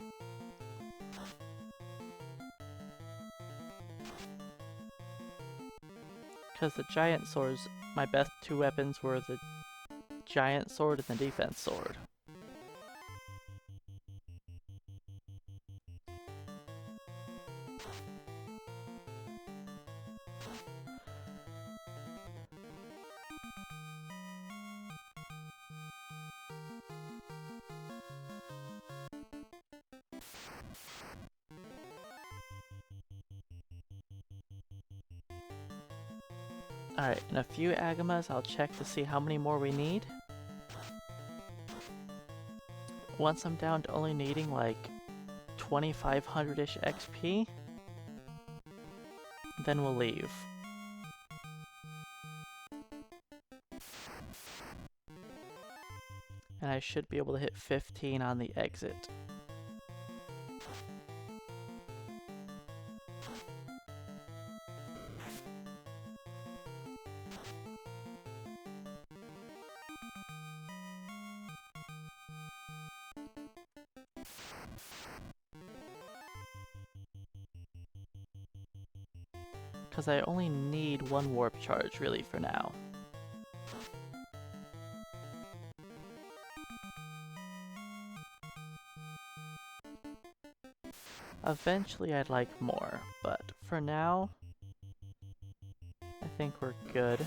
Because the giant swords, my best two weapons were the giant sword and the defense sword. Alright, in a few Agamas, I'll check to see how many more we need. Once I'm down to only needing like 2500-ish XP, then we'll leave. And I should be able to hit 15 on the exit. Because I only need one warp charge, really, for now. Eventually I'd like more, but for now, I think we're good.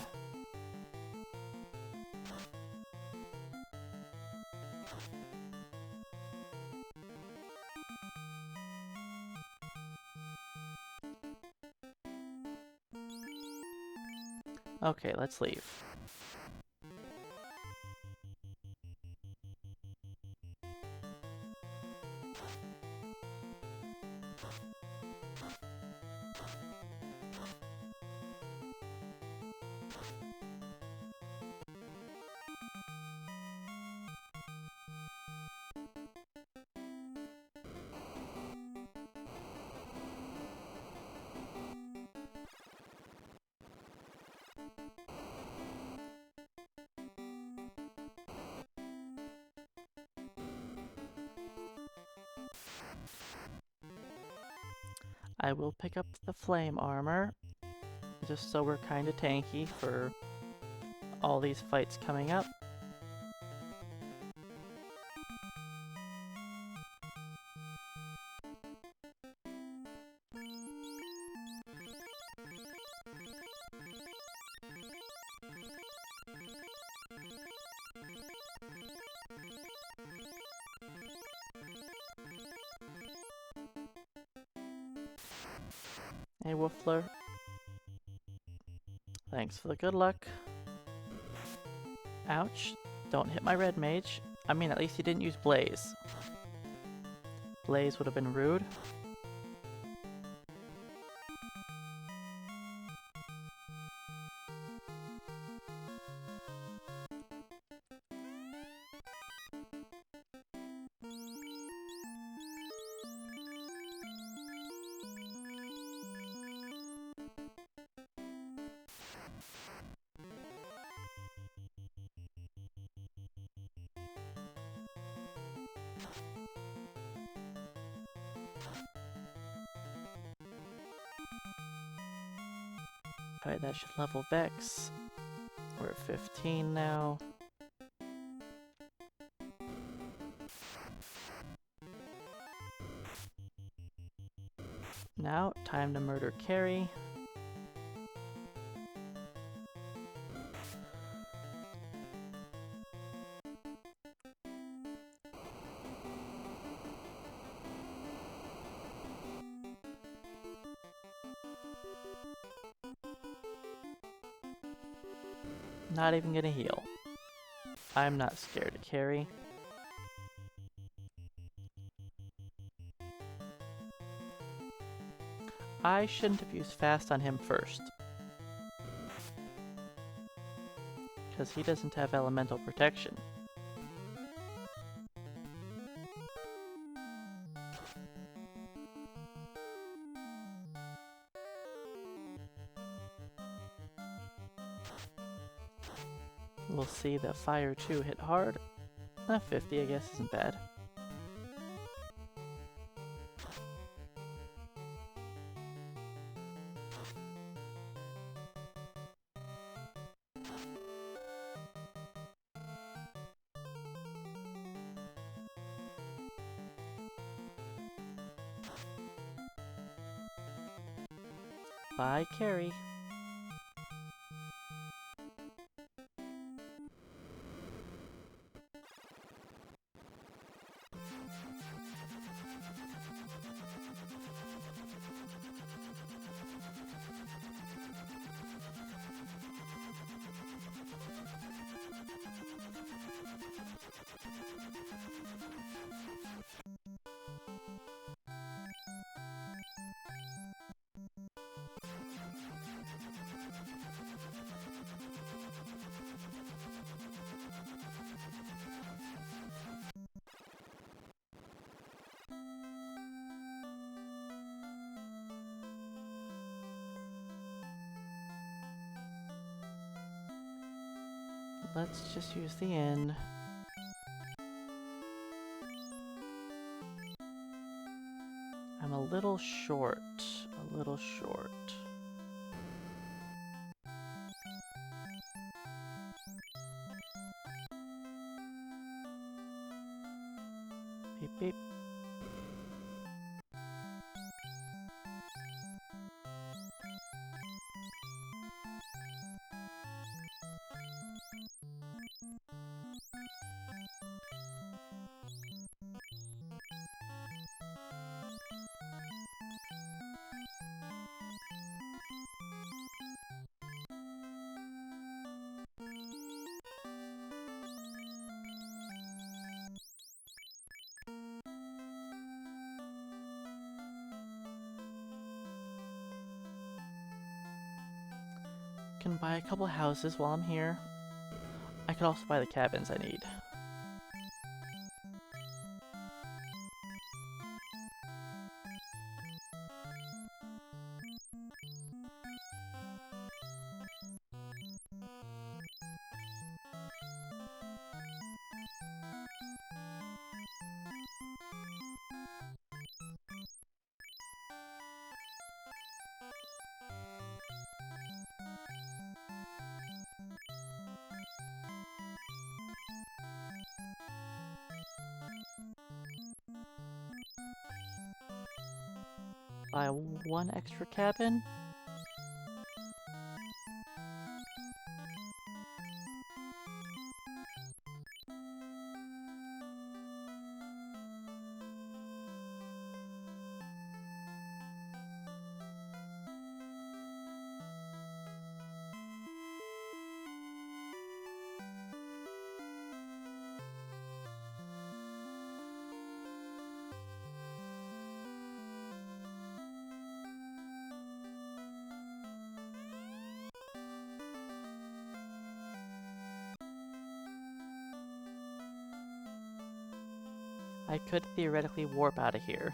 Okay, let's leave. I will pick up the flame armor, just so we're kinda tanky for all these fights coming up. Hey, Woofler. Thanks for the good luck. Ouch. Don't hit my red mage. I mean, at least he didn't use Blaze. Blaze would have been rude. Alright, that should level Vex. We're at 15 now. Now, time to murder Carrie. Not even gonna heal. I'm not scared of Carrie. I shouldn't have used fast on him first. Because he doesn't have elemental protection. We'll see the fire 2 hit hard. 50 I guess isn't bad. Bye, Carrie. Let's just use the inn. I'm a little short. A little short. Beep beep. Can buy a couple houses while I'm here. I could also buy the cabins I need. Buy one extra cabin. I could theoretically warp out of here.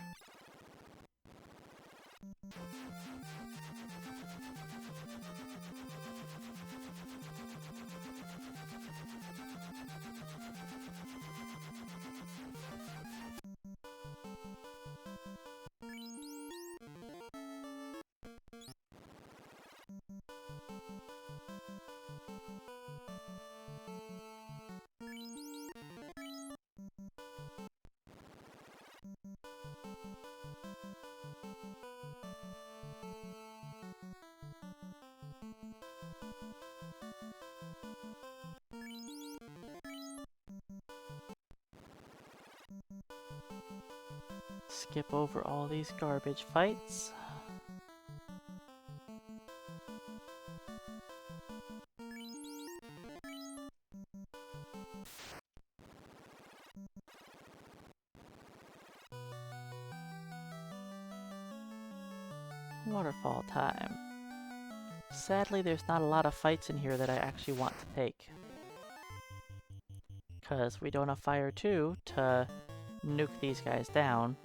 Skip over all these garbage fights. Waterfall time. Sadly, there's not a lot of fights in here that I actually want to take. Because we don't have Fire 2 to nuke these guys down.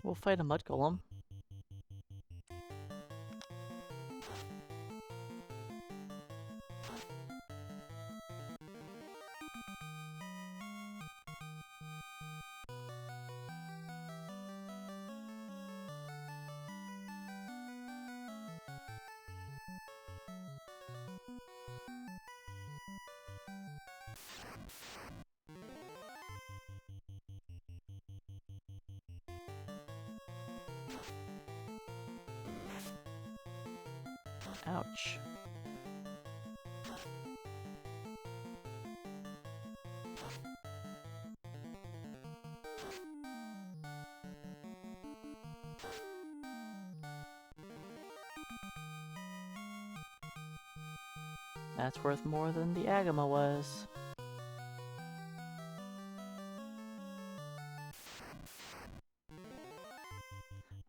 We'll fight a mud golem. Ouch. That's worth more than the Agama was.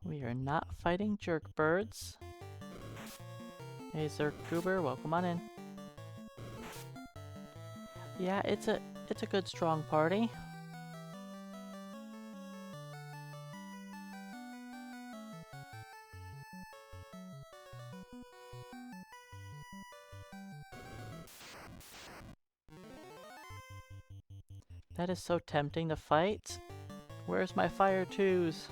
We are not fighting jerk birds. Hey, Sir Goober, welcome on in. Yeah, it's a good strong party. That is so tempting to fight. Where's my Fire 2s?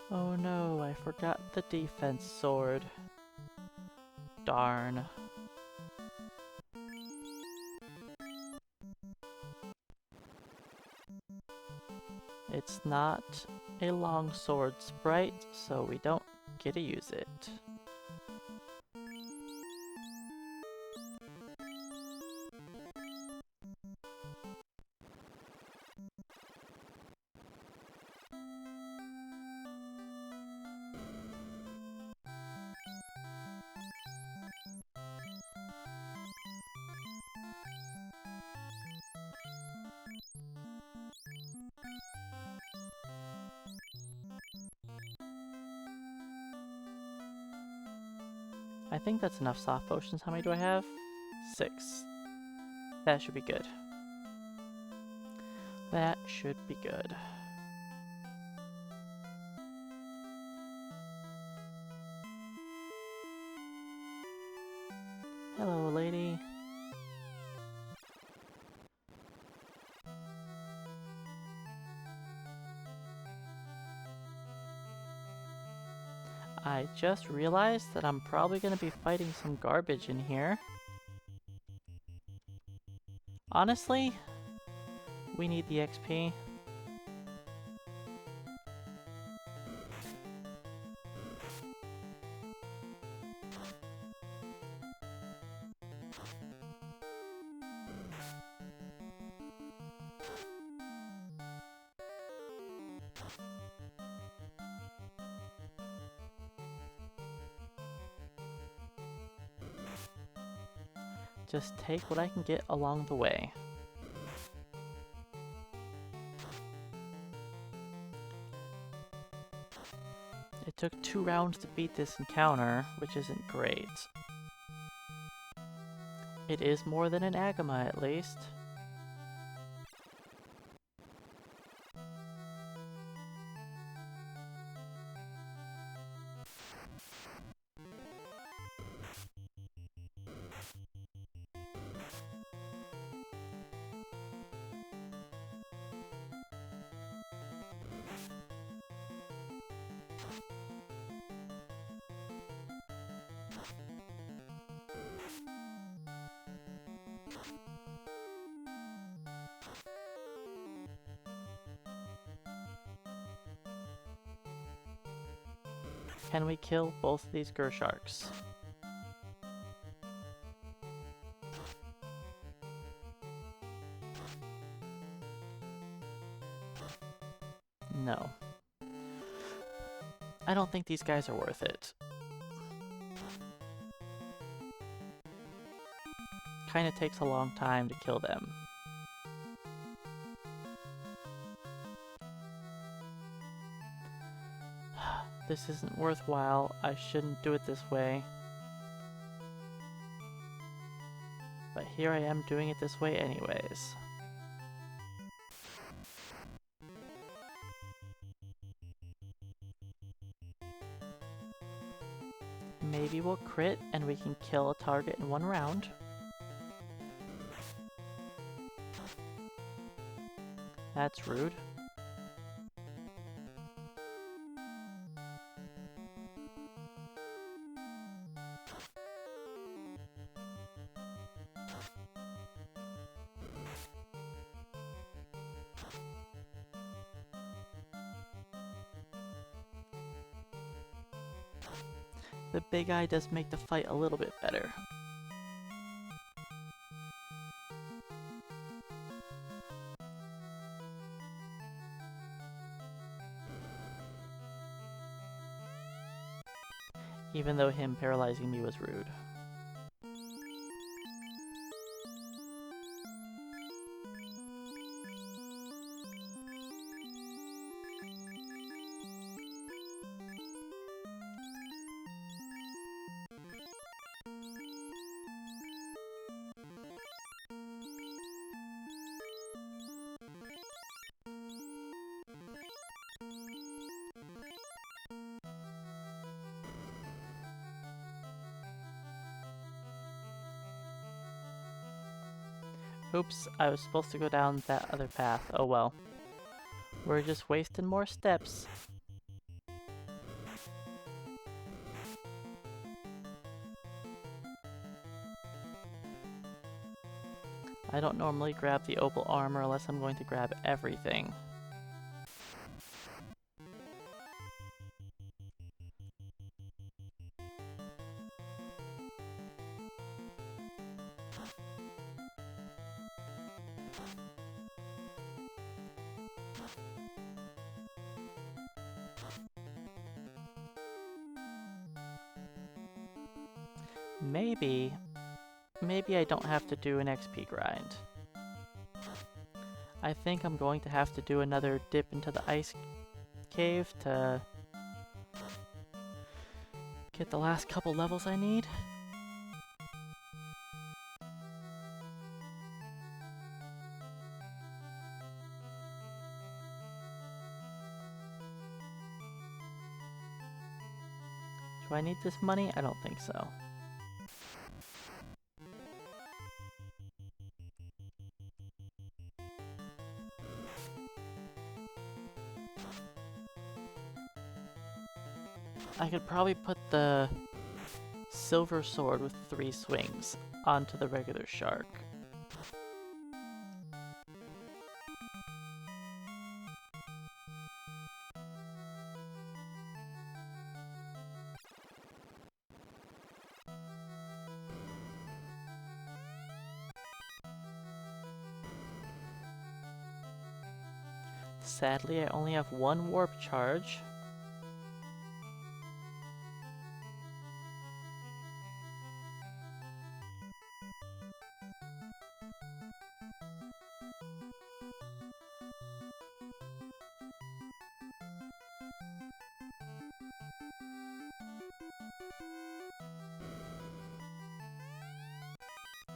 Oh no, I forgot the defense sword. Darn. It's not a longsword sprite, so we don't get to use it. I think that's enough soft potions. How many do I have? 6. That should be good. That should be good. Hello, lady. I just realized that I'm probably going to be fighting some garbage in here. Honestly, we need the XP. Just take what I can get along the way. It took 2 rounds to beat this encounter, which isn't great. It is more than an Agama, at least. Can we kill both of these Gersharks? No. I don't think these guys are worth it. Kinda takes a long time to kill them. This isn't worthwhile. I shouldn't do it this way. But here I am doing it this way anyways. Maybe we'll crit and we can kill a target in 1 round. That's rude. The big eye does make the fight a little bit better. Even though him paralyzing me was rude. Oops, I was supposed to go down that other path. Oh well. We're just wasting more steps. I don't normally grab the opal armor unless I'm going to grab everything. Maybe I don't have to do an XP grind. I think I'm going to have to do another dip into the ice cave to get the last couple levels I need. Do I need this money? I don't think so. I could probably put the silver sword with 3 swings onto the regular shark. Sadly, I only have 1 warp charge.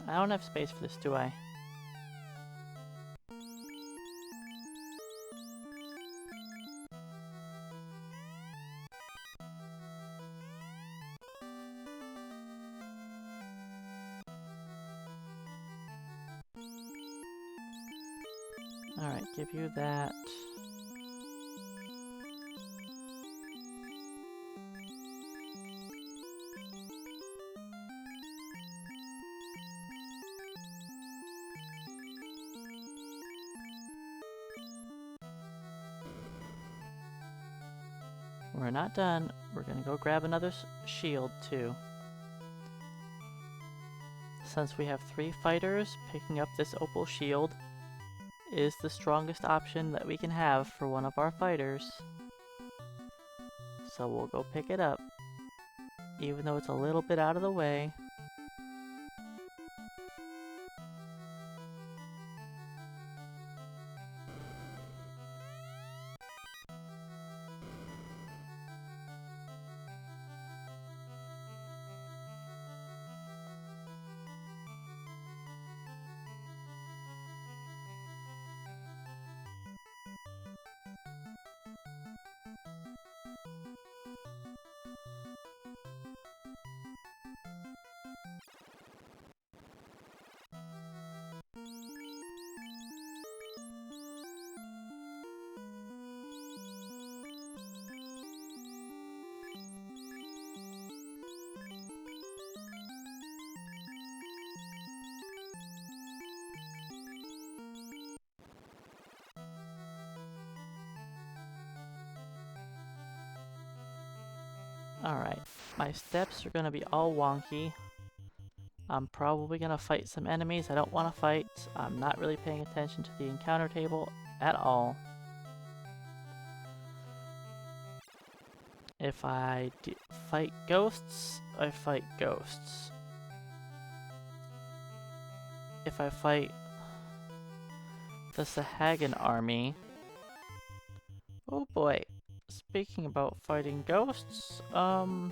I don't have space for this, do I? Alright, give you that. We're not done. We're gonna go grab another shield too. Since we have 3 fighters, picking up this opal shield is the strongest option that we can have for one of our fighters. So we'll go pick it up, even though it's a little bit out of the way. Alright, my steps are gonna be all wonky. I'm probably gonna fight some enemies I don't want to fight. I'm not really paying attention to the encounter table at all. If I fight ghosts, I fight ghosts. If I fight the Sahagan army... Oh boy. Speaking about fighting ghosts, of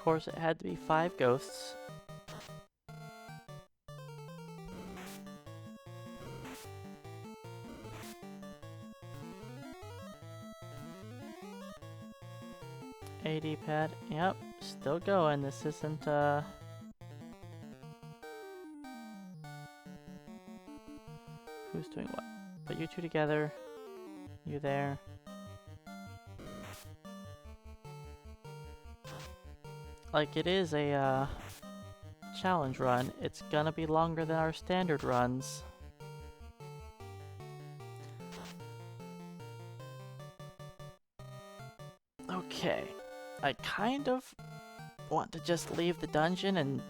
course it had to be 5 ghosts. AD pad, yep, still going. This isn't, Who's doing what? Put you two together. You there. Like, it is a challenge run. It's gonna be longer than our standard runs. Okay. I kind of want to just leave the dungeon and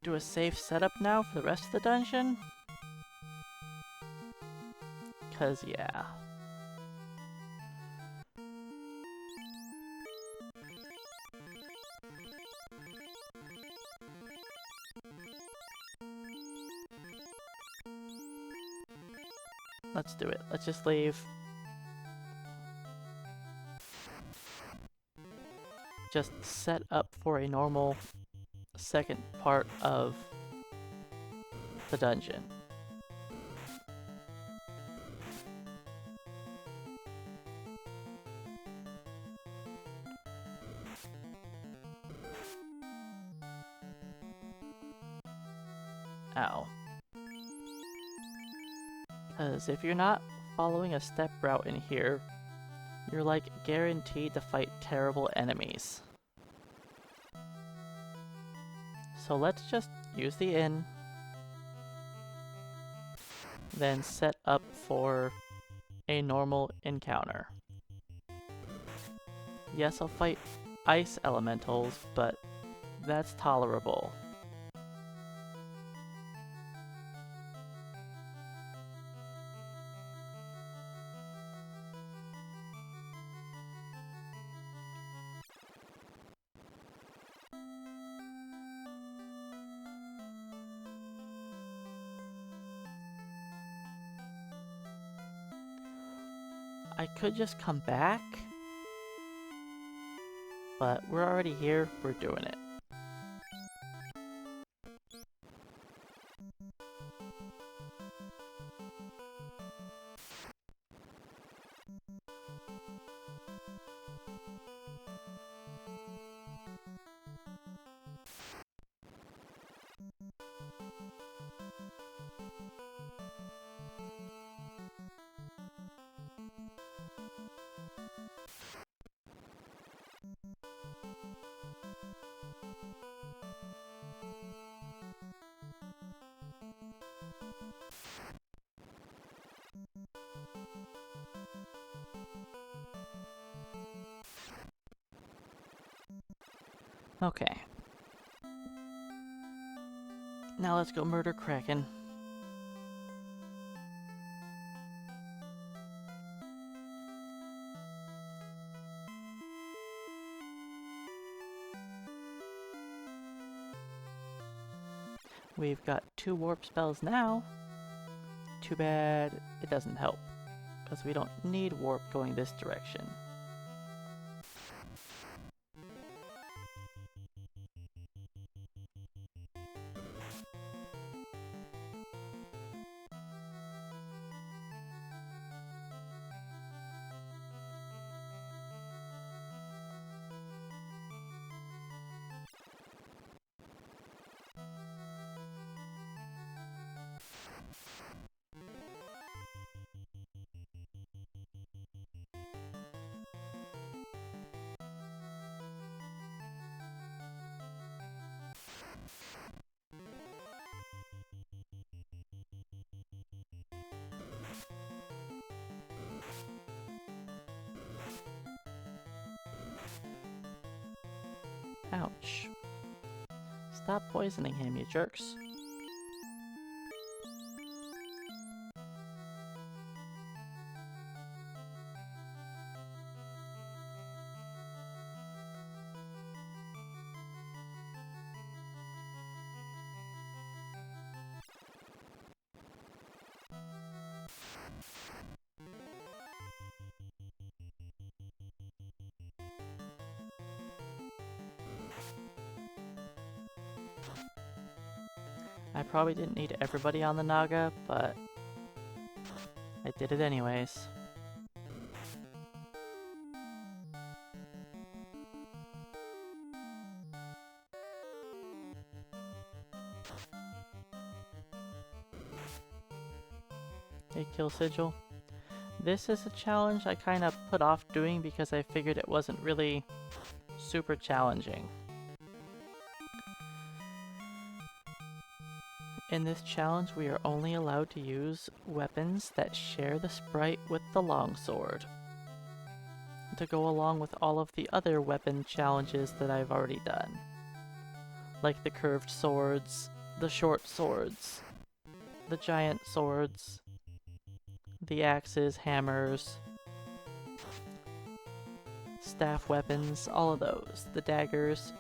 do a safe setup now for the rest of the dungeon. 'Cause, yeah. Let's do it. Let's just leave. Just set up for a normal second part of the dungeon. Ow. Because if you're not following a step route in here, you're like guaranteed to fight terrible enemies. So let's just use the inn, then set up for a normal encounter. Yes, I'll fight ice elementals, but that's tolerable. I could just come back, but we're already here, we're doing it. Okay. Now let's go murder Kraken. We've got 2 warp spells now. Too bad it doesn't help, because we don't need warp going this direction. Ouch. Stop poisoning him, you jerks. I probably didn't need everybody on the Naga, but I did it anyways. A kill sigil. This is a challenge I kind of put off doing because I figured it wasn't really super challenging. In this challenge, we are only allowed to use weapons that share the sprite with the longsword, to go along with all of the other weapon challenges that I've already done, like the curved swords, the short swords, the giant swords, the axes, hammers, staff weapons, all of those, the daggers.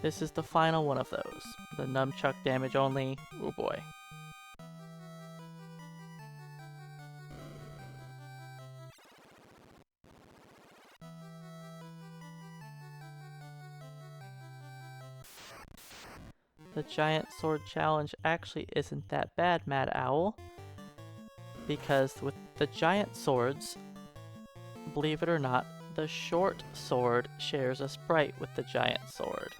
This is the final one of those, the nunchuck damage only. Oh boy. The giant sword challenge actually isn't that bad, Mad Owl, because with the giant swords, believe it or not, the short sword shares a sprite with the giant sword.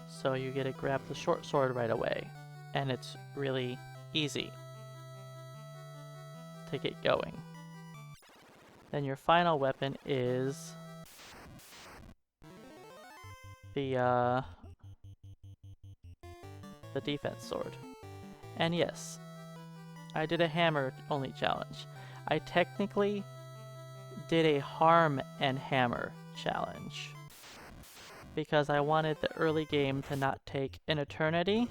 So you get to grab the short sword right away, and it's really easy to get going. Then your final weapon is the defense sword. And yes, I did a hammer only challenge. I technically did a harm and hammer challenge because I wanted the early game to not take an eternity.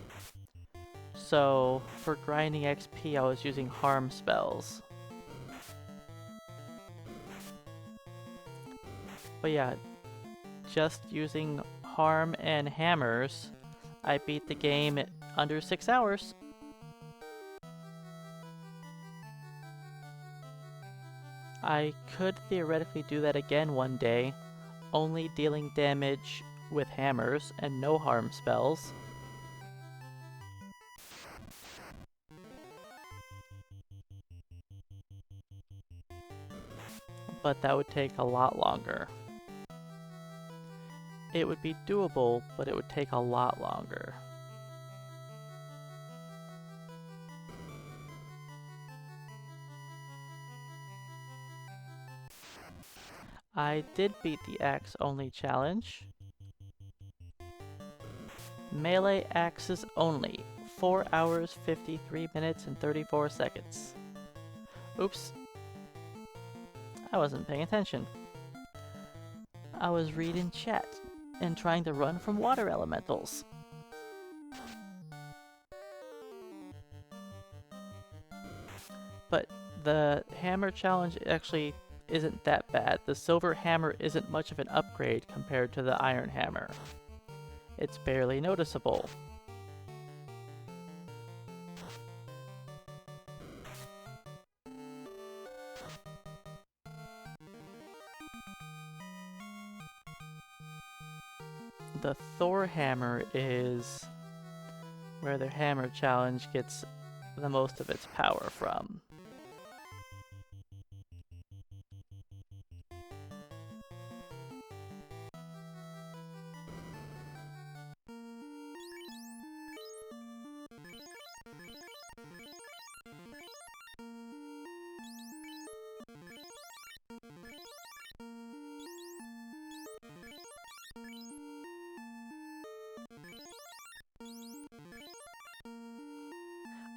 So for grinding XP, I was using harm spells. But yeah, just using harm and hammers, I beat the game at under 6 hours. I could theoretically do that again one day, only dealing damage with hammers and no harm spells. But that would take a lot longer. It would be doable, but it would take a lot longer. I did beat the axe only challenge. Melee axes only, 4 hours, 53 minutes, and 34 seconds. Oops. I wasn't paying attention. I was reading chat and trying to run from water elementals. But the hammer challenge actually isn't that bad. The silver hammer isn't much of an upgrade compared to the iron hammer. It's barely noticeable. The Thor hammer is where the hammer challenge gets the most of its power from.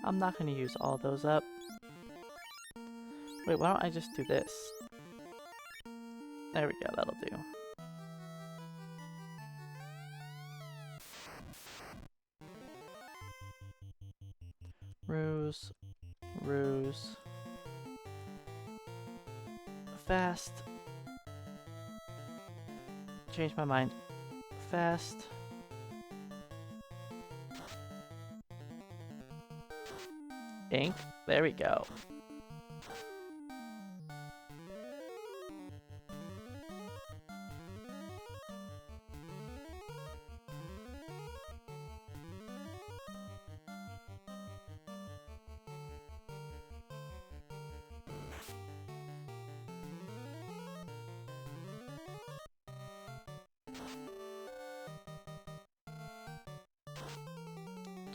I'm not going to use all those up. Wait, why don't I just do this? There we go, that'll do. Ruse. Ruse. Fast. Change my mind. Fast. Ink. There we go.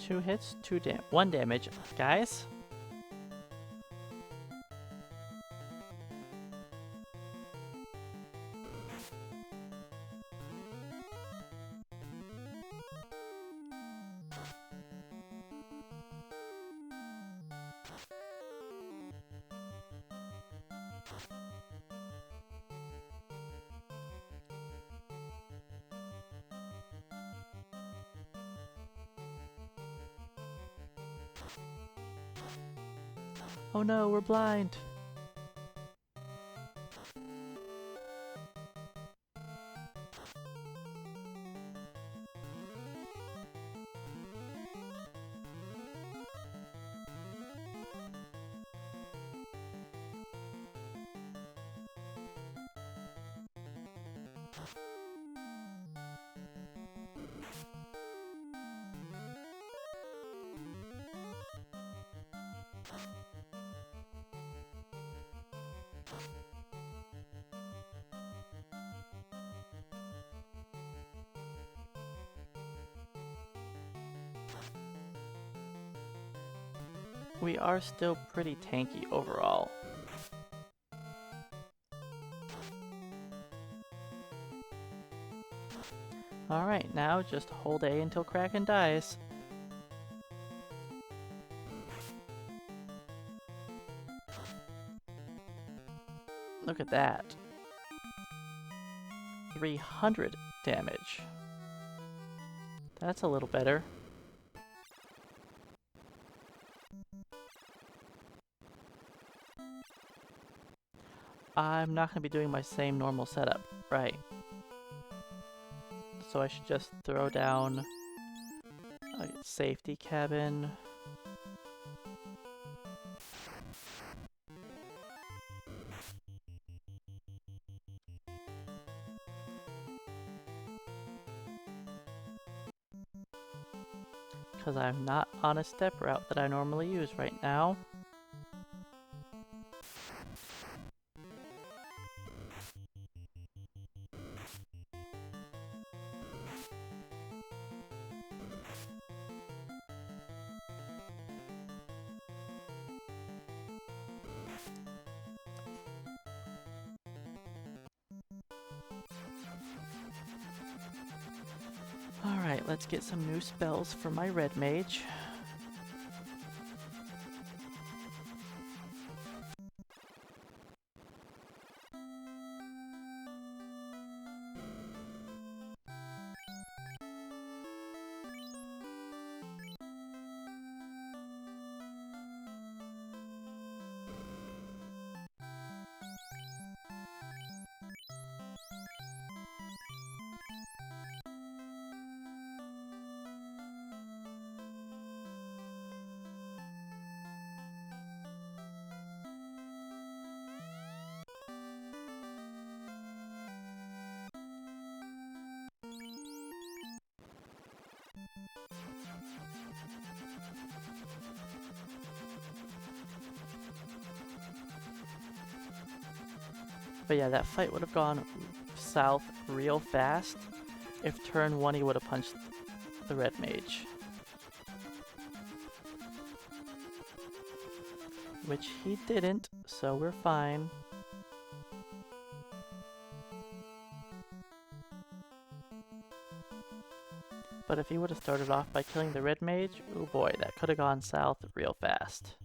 2 hits, 1 damage. Guys? Oh no, we're blind. We are still pretty tanky overall. Alright, now just hold A until Kraken dies. Look at that. 300 damage. That's a little better. I'm not going to be doing my same normal setup, right? So I should just throw down a safety cabin. Because I'm not on a step route that I normally use right now. Alright, let's get some new spells for my red mage. But yeah, that fight would have gone south real fast if turn 1 he would have punched the red mage. Which he didn't, so we're fine. But if he would have started off by killing the red mage, oh boy, that could have gone south real fast.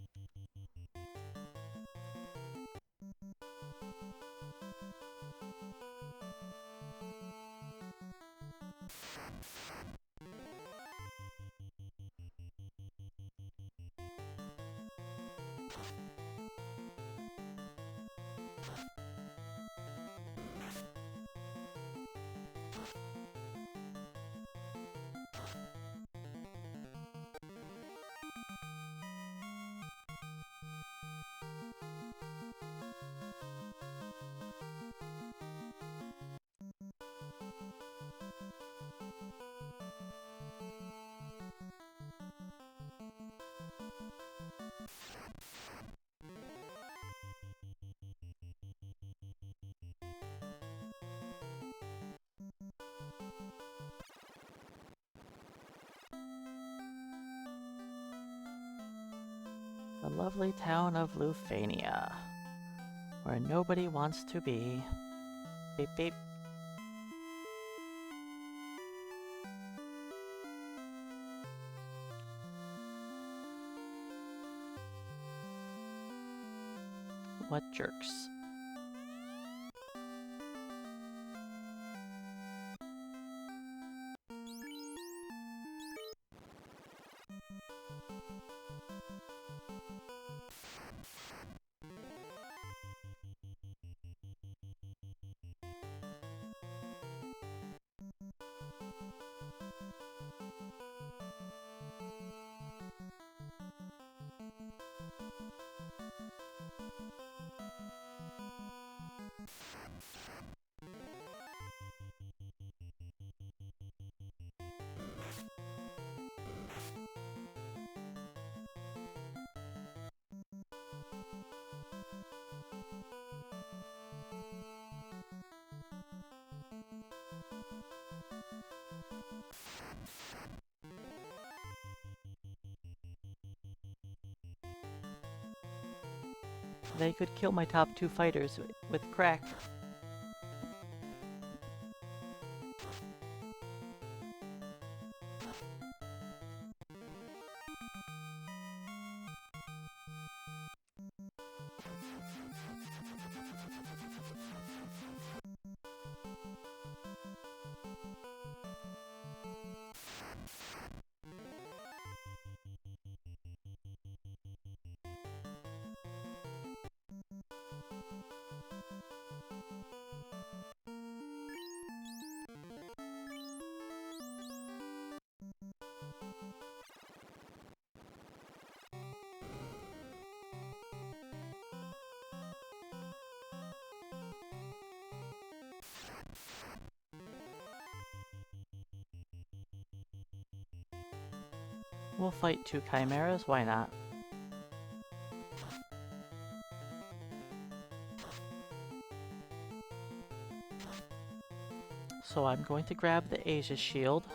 The lovely town of Lufania, where nobody wants to be. Beep beep. What jerks. They could kill my top 2 fighters with crack. We'll fight 2 chimeras, why not? So I'm going to grab the Asia shield.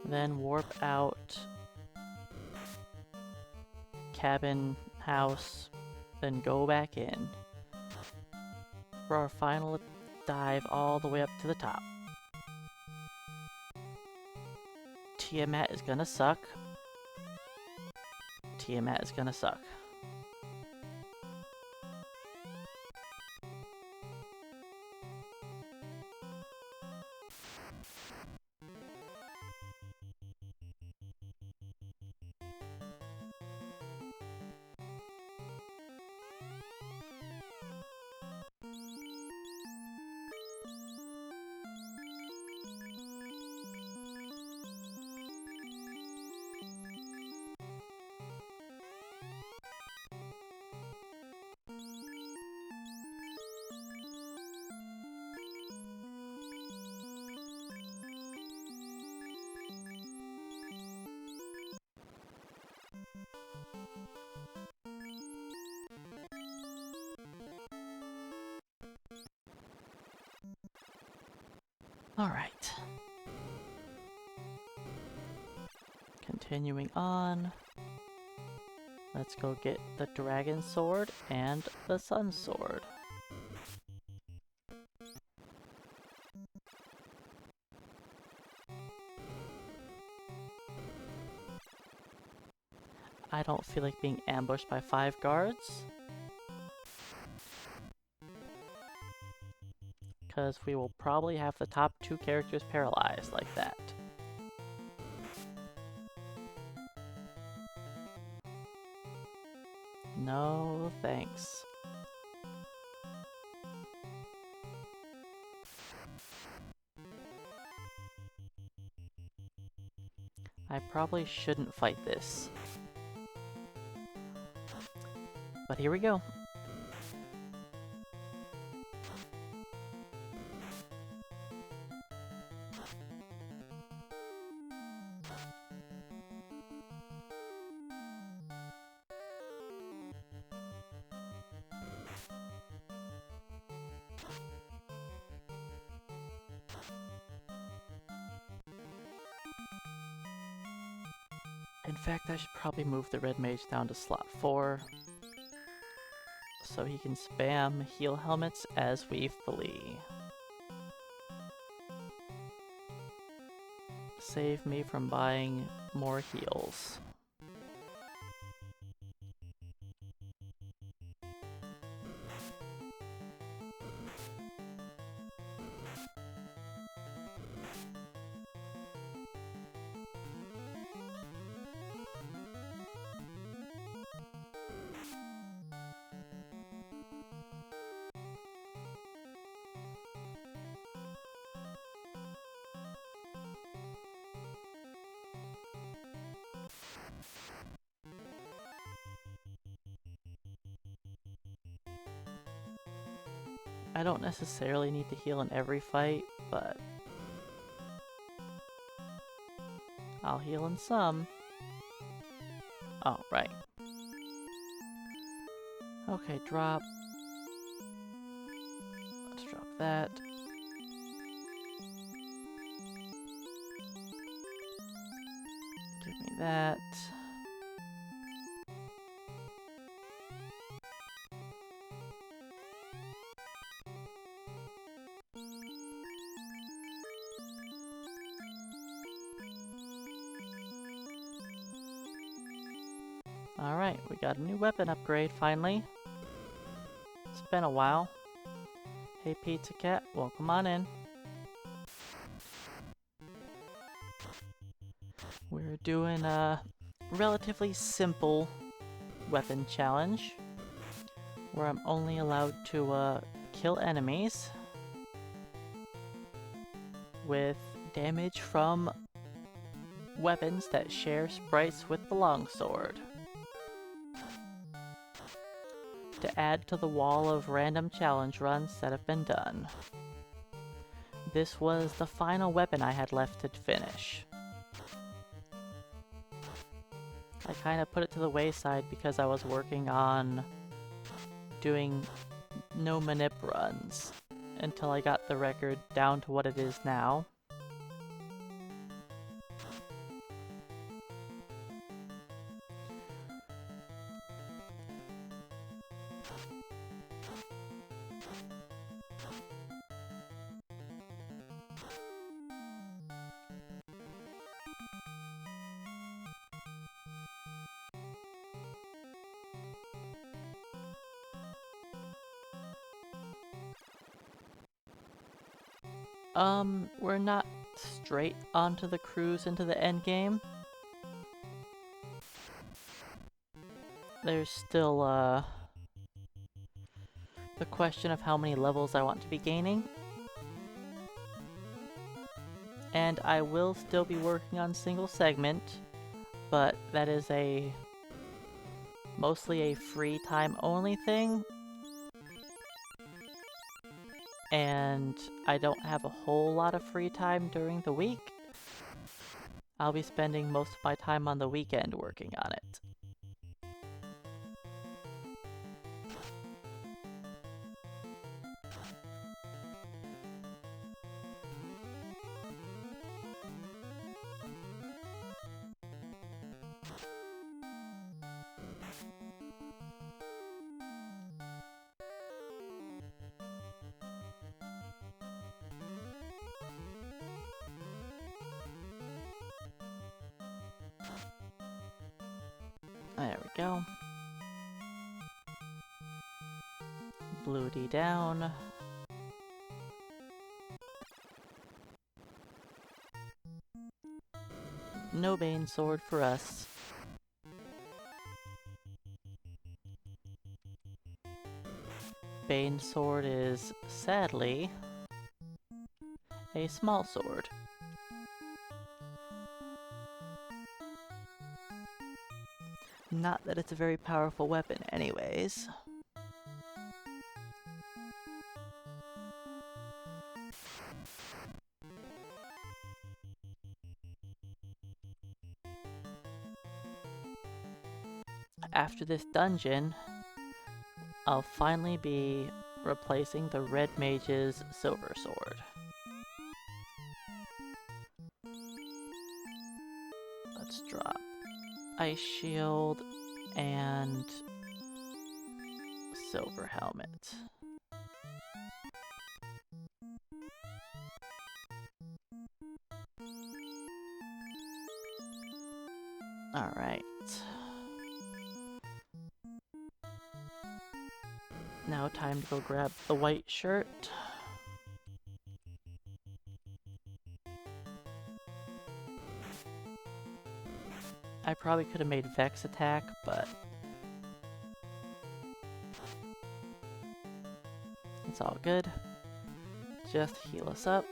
Then warp out cabin, house, then go back in for our final dive all the way up to the top. Tiamat is gonna suck. Tiamat is gonna suck. Alright. Continuing on. Let's go get the dragon sword and the sun sword. I don't feel like being ambushed by 5 guards. Because we will probably have the top 2 characters paralyzed like that. No thanks. I probably shouldn't fight this. But here we go. In fact, I should probably move the red mage down to slot 4 so he can spam heal helmets as we flee. Save me from buying more heals. I don't necessarily need to heal in every fight, but I'll heal in some. Oh, right. Okay, drop. Let's drop that. Give me that. Alright, we got a new weapon upgrade finally. It's been a while. Hey Pizza Cat, welcome on in. We're doing a relatively simple weapon challenge where I'm only allowed to kill enemies with damage from weapons that share sprites with the longsword. To add to the wall of random challenge runs that have been done. This was the final weapon I had left to finish. I kind of put it to the wayside because I was working on doing no manip runs until I got the record down to what it is now. We're not straight onto the cruise into the end game. There's still, the question of how many levels I want to be gaining. And I will still be working on single segment, but that is mostly a free time only thing. And I don't have a whole lot of free time during the week. I'll be spending most of my time on the weekend working on it. There we go. Bluey down. No Bane Sword for us. Bane Sword is, sadly, a small sword. Not that it's a very powerful weapon anyways. After this dungeon, I'll finally be replacing the Red Mage's Silver Sword. Let's drop ice shield and silver helmet. Alright. Now time to go grab the white shirt. I probably could have made Vex attack, but it's all good. Just heal us up.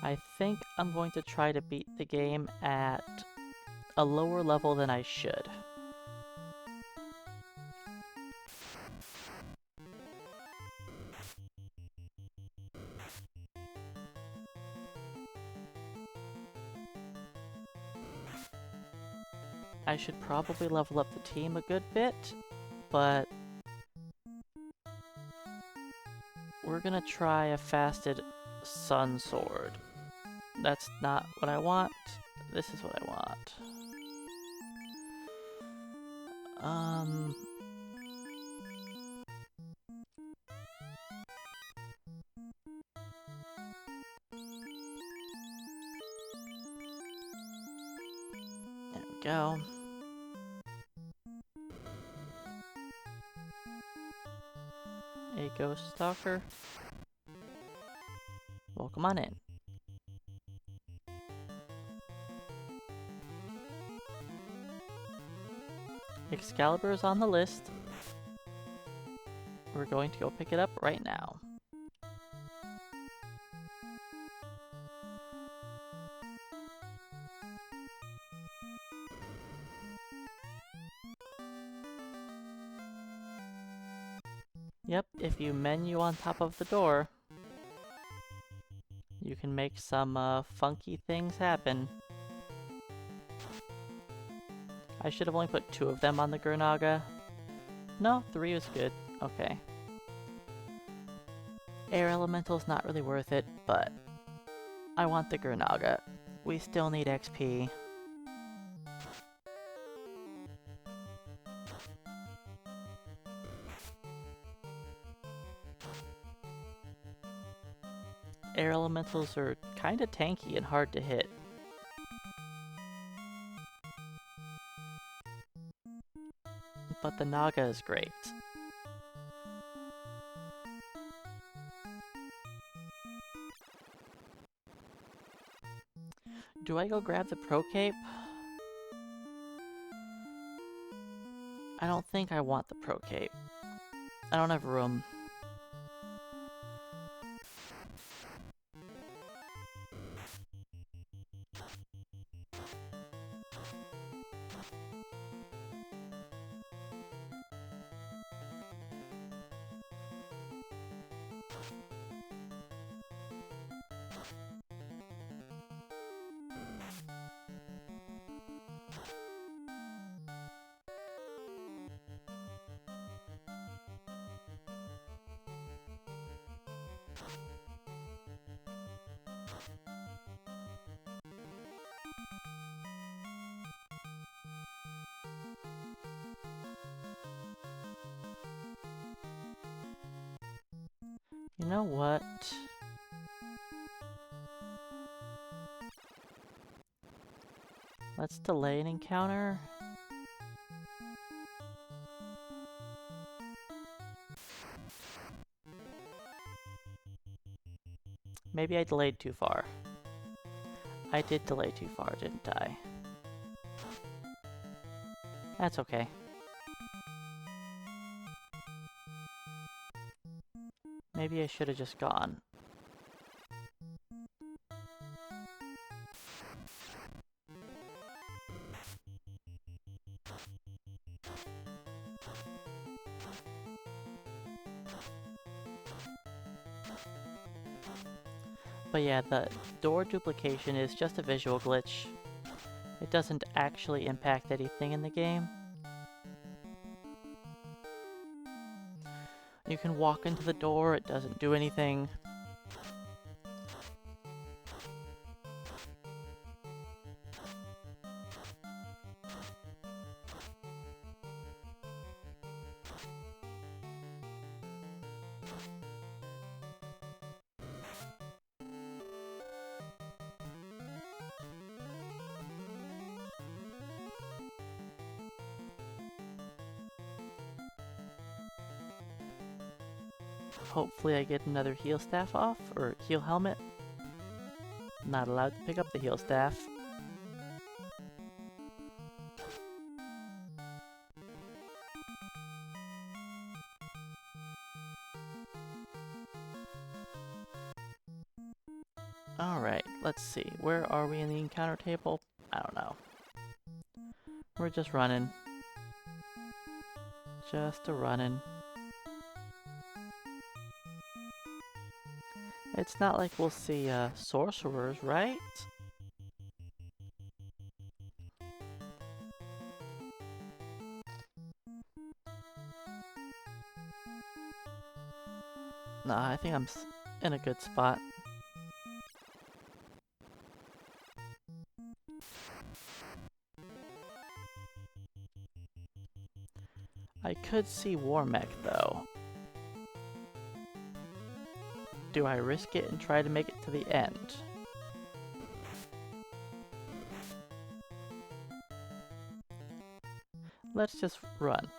I think I'm going to try to beat the game at a lower level than I should. I should probably level up the team a good bit, but we're gonna try a fasted sun sword. That's not what I want. This is what I want. There we go. A ghost stalker. Welcome on in. Excalibur is on the list. We're going to go pick it up right now. Yep, if you menu on top of the door, you can make some funky things happen. I should have only put 2 of them on the Gurnaga. No, 3 was good. Okay. Air Elemental's not really worth it, but I want the Gurnaga. We still need XP. Air Elementals are kinda tanky and hard to hit. But the Naga is great. Do I go grab the Pro Cape? I don't think I want the Pro Cape. I don't have room. You know what? Let's delay an encounter. Maybe I delayed too far. I did delay too far, didn't I? That's okay. Maybe I should have just gone. But yeah, the door duplication is just a visual glitch. It doesn't actually impact anything in the game. You can walk into the door, it doesn't do anything. Hopefully I get another heal staff off, or heal helmet. Not allowed to pick up the heal staff. Alright, let's see. Where are we in the encounter table? I don't know. We're just running. Just a running. It's not like we'll see sorcerers, right? Nah, I think I'm in a good spot. I could see Warmech though. Do I risk it and try to make it to the end? Let's just run.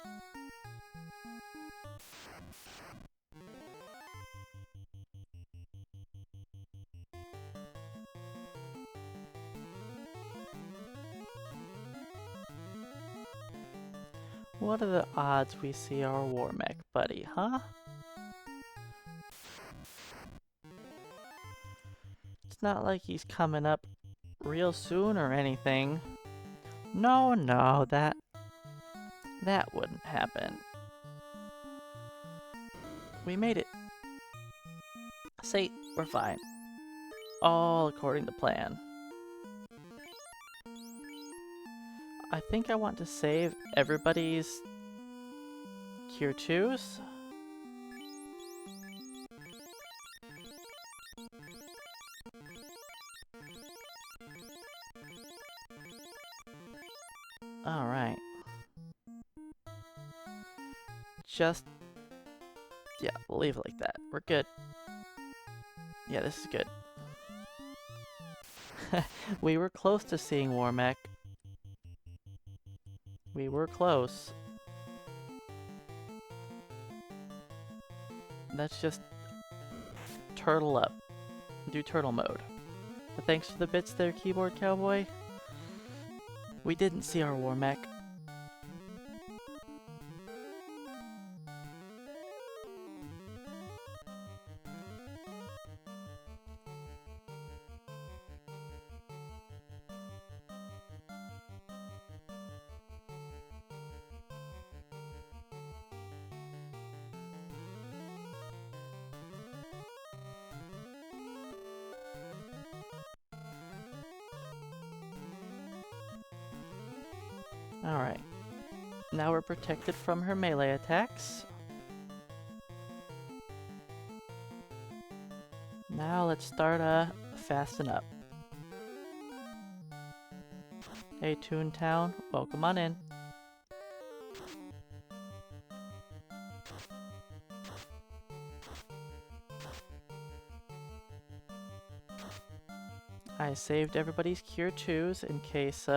What are the odds we see our Warmech buddy, huh? It's not like he's coming up real soon or anything. No, that wouldn't happen. We made it. See, we're fine. All according to plan. I think I want to save everybody's Cure 2s. Alright. Yeah, we'll leave it like that. We're good. Yeah, this is good. We were close to seeing Warmech. We were close. Let's just turtle up. Do turtle mode. But thanks for the bits there, Keyboard Cowboy. We didn't see our Warmech. Alright. Now we're protected from her melee attacks. Now let's start fasting up. Hey Toontown, welcome on in. I saved everybody's Cure 2s in case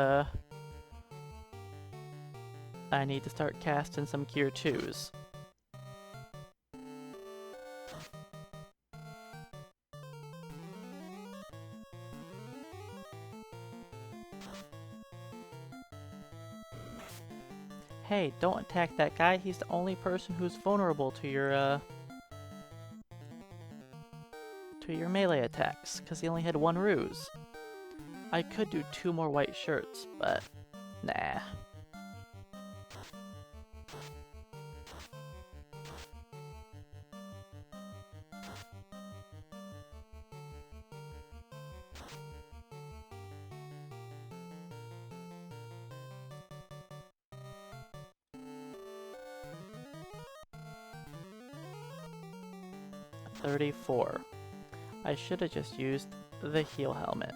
I need to start casting some Cure 2s. Hey, don't attack that guy. He's the only person who's vulnerable to your melee attacks, because he only had one ruse. I could do 2 more white shirts, but nah. 34. I should have just used the heal helmet.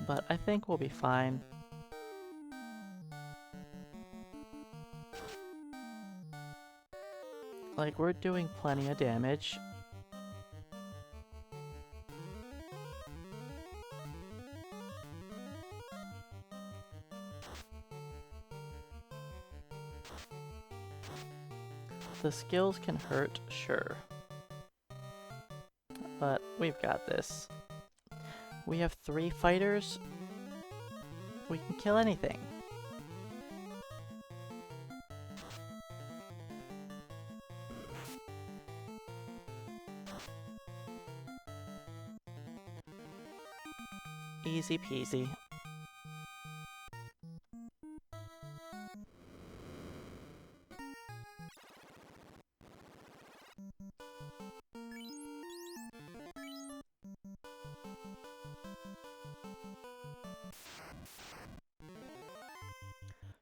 But I think we'll be fine. Like, we're doing plenty of damage. The skills can hurt, sure. But we've got this. We have 3 fighters. We can kill anything. Easy peasy.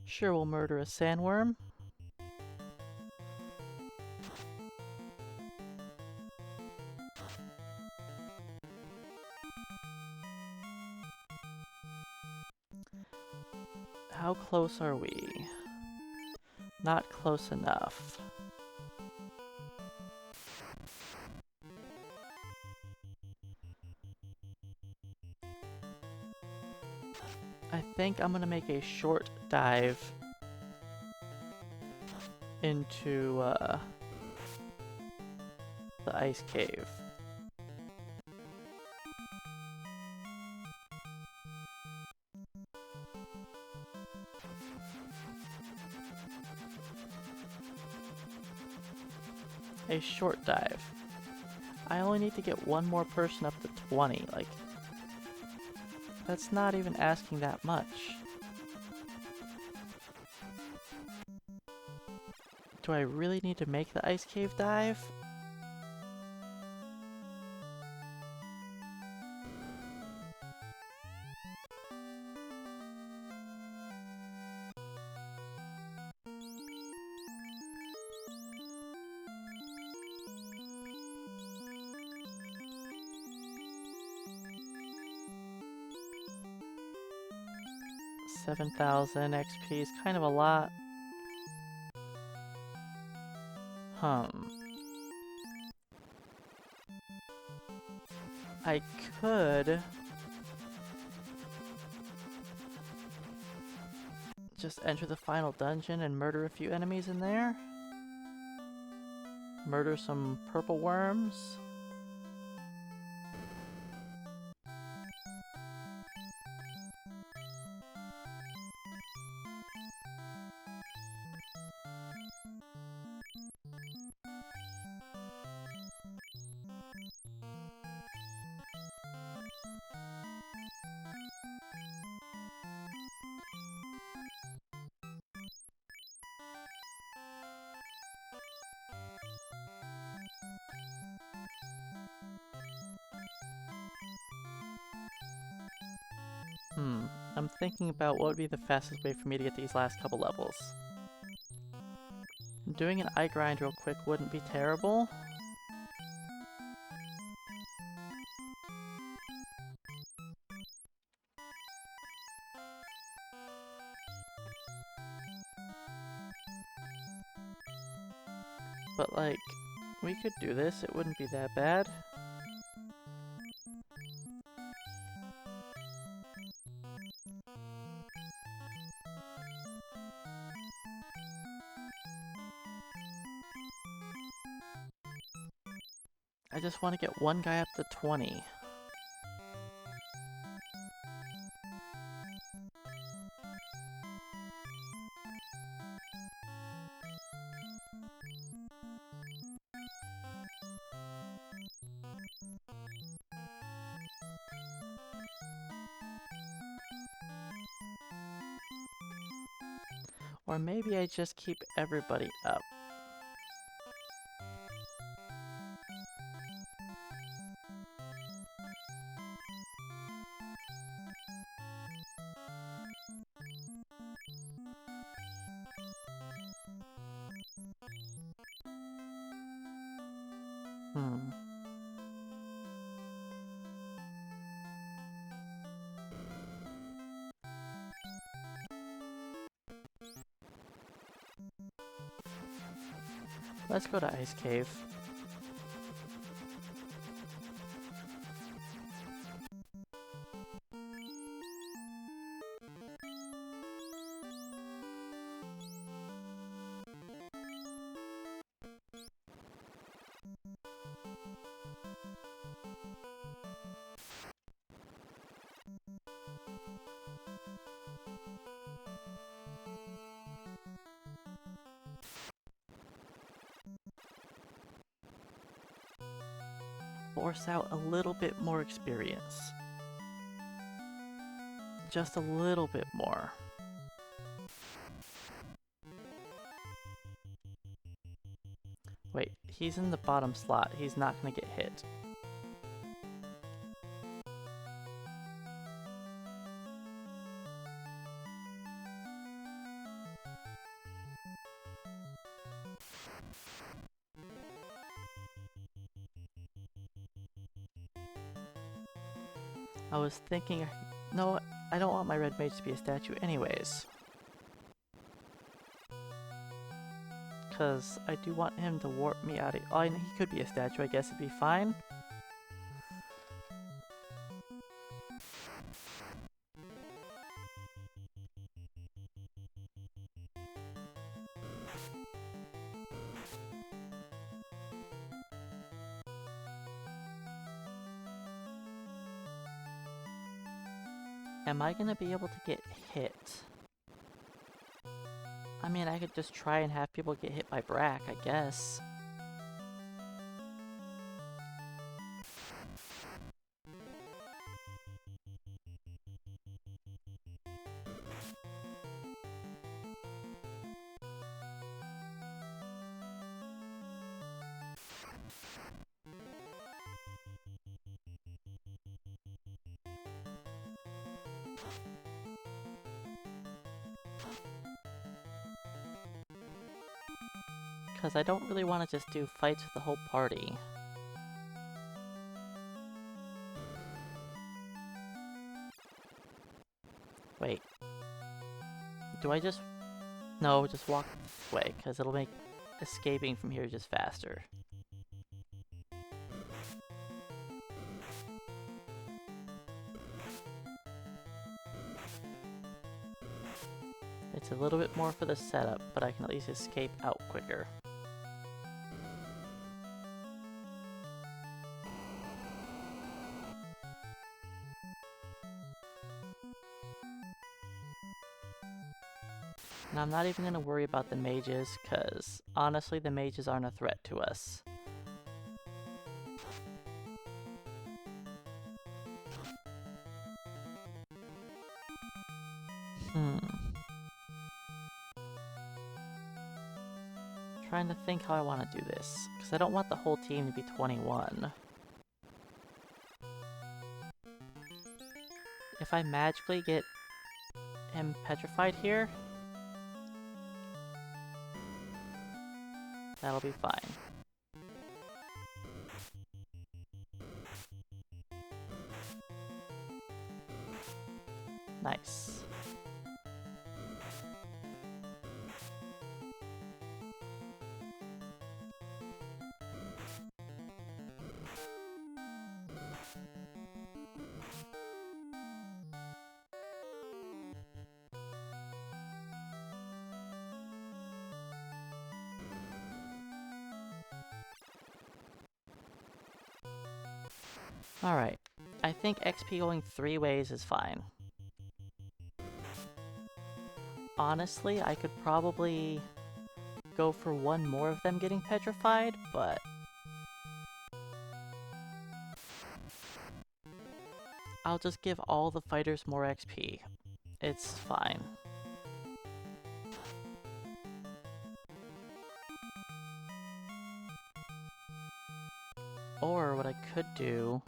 Sure, we'll murder a sandworm. How close are we? Not close enough. I think I'm gonna make a short dive into the ice cave. A short dive. I only need to get one more person up to 20, like, that's not even asking that much. Do I really need to make the ice cave dive? $7,000 XP is kind of a lot. I could just enter the final dungeon and murder a few enemies in there. Murder some purple worms. I'm thinking about what would be the fastest way for me to get these last couple levels. Doing an eye grind real quick wouldn't be terrible. But like, we could do this, it wouldn't be that bad. I just want to get one guy up to 20. Or maybe I just keep everybody up. Hmm. Let's go to Ice Cave. Force out a little bit more experience. Just a little bit more. Wait, he's in the bottom slot. He's not gonna get hit. I was thinking, no, I don't want my red mage to be a statue anyways. Because I do want him to warp me out of... Oh, he could be a statue, I guess it'd be fine. Am I gonna be able to get hit? I mean, I could just try and have people get hit by Brack, I guess. Because I don't really want to just do fights with the whole party. Wait. Do I just... No, just walk this way, because it'll make escaping from here just faster. It's a little bit more for the setup, but I can at least escape out quicker. And I'm not even going to worry about the mages, because honestly the mages aren't a threat to us. Trying to think how I want to do this, because I don't want the whole team to be 21. If I magically get him petrified here, that'll be fine. Nice. Alright, I think XP going 3 ways is fine. Honestly, I could probably go for one more of them getting petrified, but I'll just give all the fighters more XP. It's fine. Or what I could do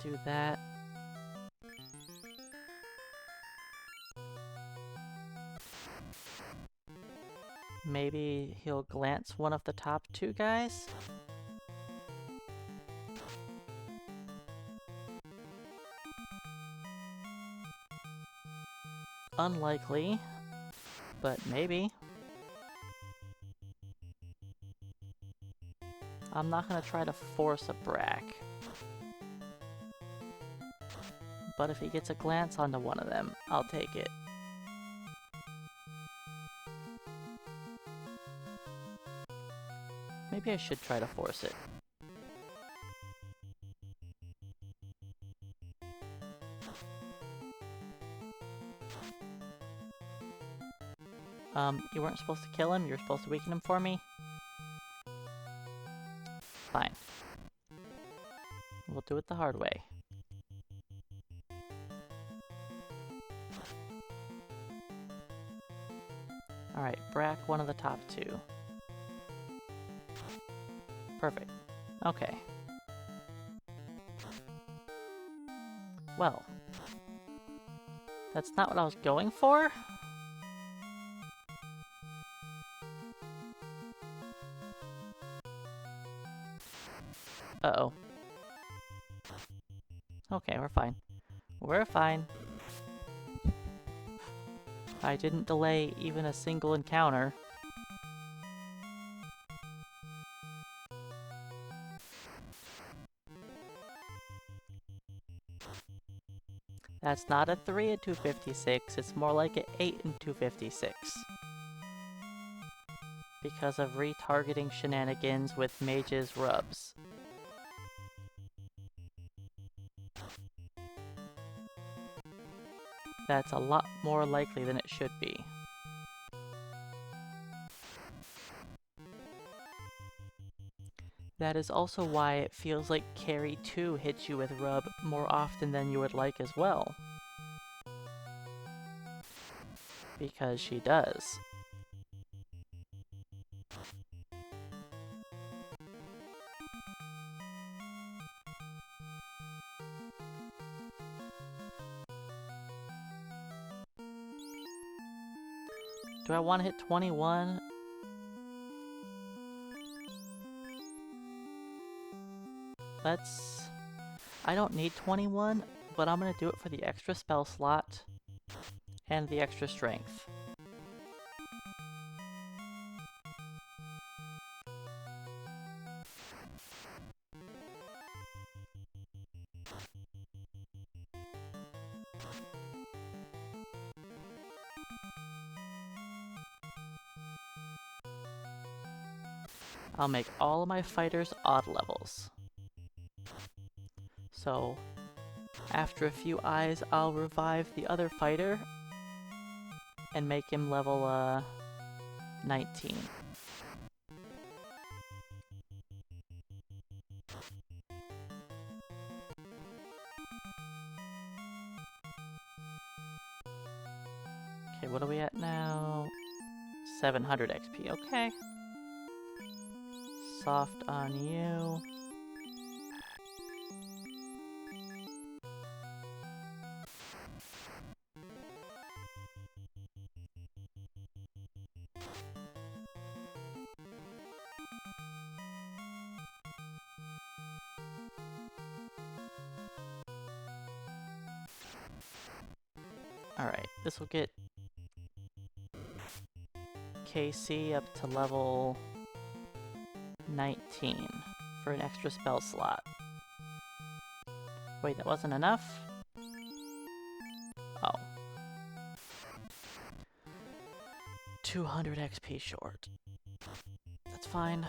do that. Maybe he'll glance one of the top two guys? Unlikely, but maybe. I'm not gonna try to force a Brack. But if he gets a glance onto one of them, I'll take it. Maybe I should try to force it. You weren't supposed to kill him, you were supposed to weaken him for me? Fine. We'll do it the hard way. Alright, Brack one of the top two. Perfect. Okay. Well. That's not what I was going for? Uh-oh. Okay, we're fine. We're fine. I didn't delay even a single encounter. That's not a 3 in 256, it's more like an 8 in 256. Because of retargeting shenanigans with mage's rubs. That's a lot more likely than it should be. That is also why it feels like Carry 2 hits you with rub more often than you would like as well. Because she does. Do I want to hit 21? I don't need 21, but I'm going to do it for the extra spell slot and the extra strength. I'll make all of my fighters odd levels. So, after a few eyes, I'll revive the other fighter and make him level 19. Okay, what are we at now? 700 XP, okay. Soft on you. Alright, this will get KC up to level 19 for an extra spell slot. Wait, that wasn't enough? Oh. 200 XP short. That's fine.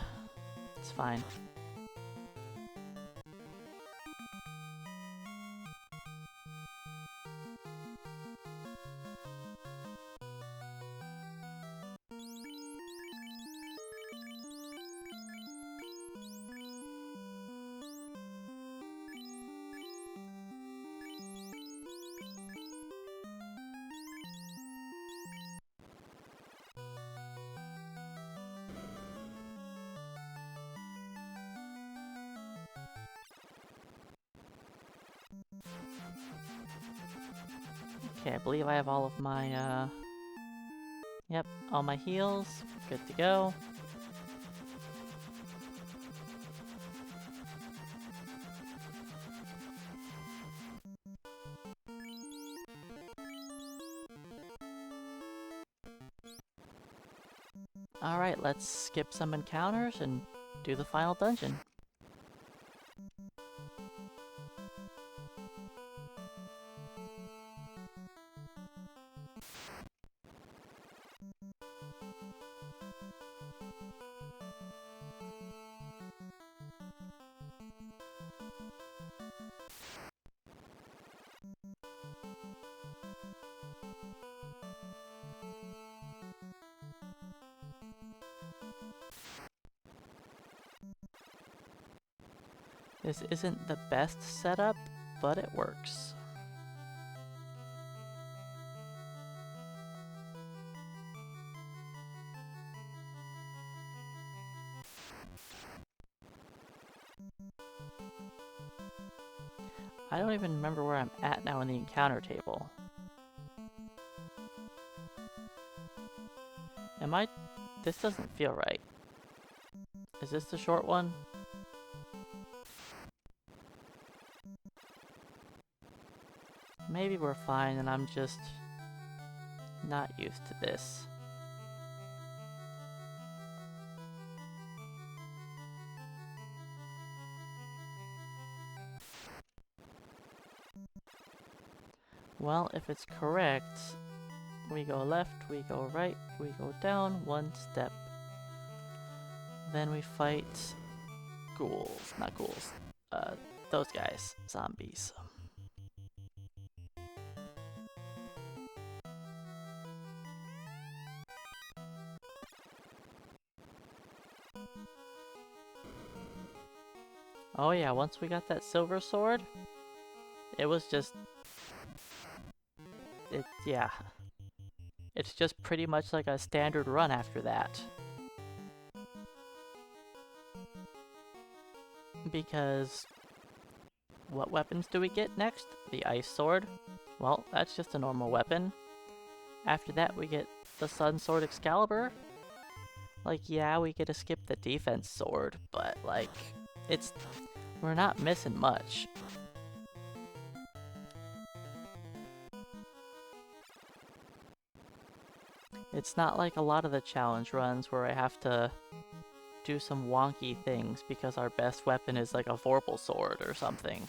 It's fine. Okay, I believe I have all of my Yep, all my heals, good to go. Alright, let's skip some encounters and do the final dungeon. This isn't the best setup, but it works. I don't even remember where I'm at now in the encounter table. Am I... This doesn't feel right. Is this the short one? Maybe we're fine and I'm just not used to this. Well, if it's correct, we go left, we go right, we go down one step. Then we fight ghouls, not ghouls, those guys, zombies. Oh yeah, once we got that silver sword, it was just... yeah. It's just pretty much like a standard run after that. Because... what weapons do we get next? The ice sword? Well, that's just a normal weapon. After that we get the sun sword Excalibur. Like, yeah, we get to skip the defense sword, but like, it's... we're not missing much. It's not like a lot of the challenge runs where I have to do some wonky things because our best weapon is like a Vorpal sword or something.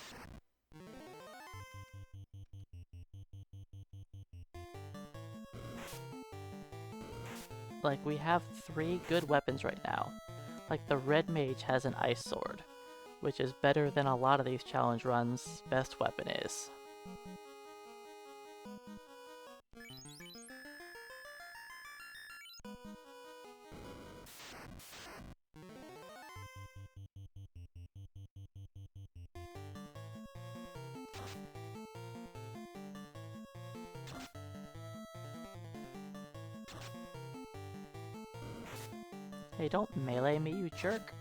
Like, we have 3 good weapons right now. Like, the red mage has an ice sword, which is better than a lot of these challenge runs' best weapon is. Hey, don't melee me, you jerk.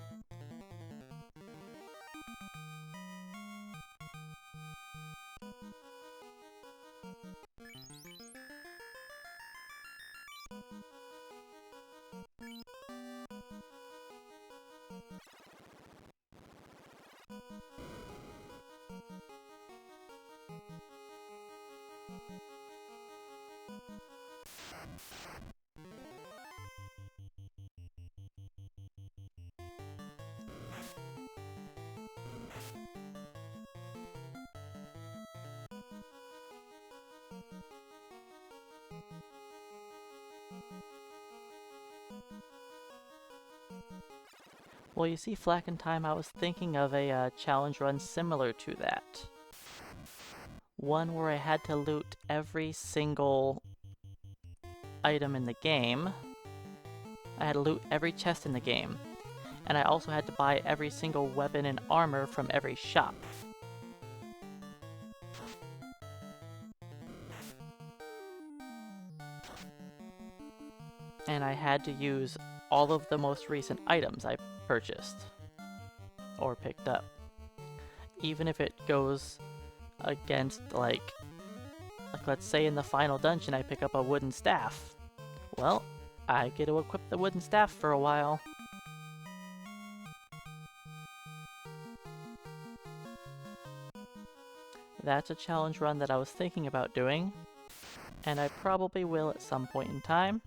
Well, you see, Flack in Time, I was thinking of a challenge run similar to that. One where I had to loot every single item in the game. I had to loot every chest in the game. And I also had to buy every single weapon and armor from every shop. And I had to use all of the most recent items I purchased or picked up. Even if it goes against, like let's say in the final dungeon I pick up a wooden staff. Well, I get to equip the wooden staff for a while. That's a challenge run that I was thinking about doing, and I probably will at some point in time.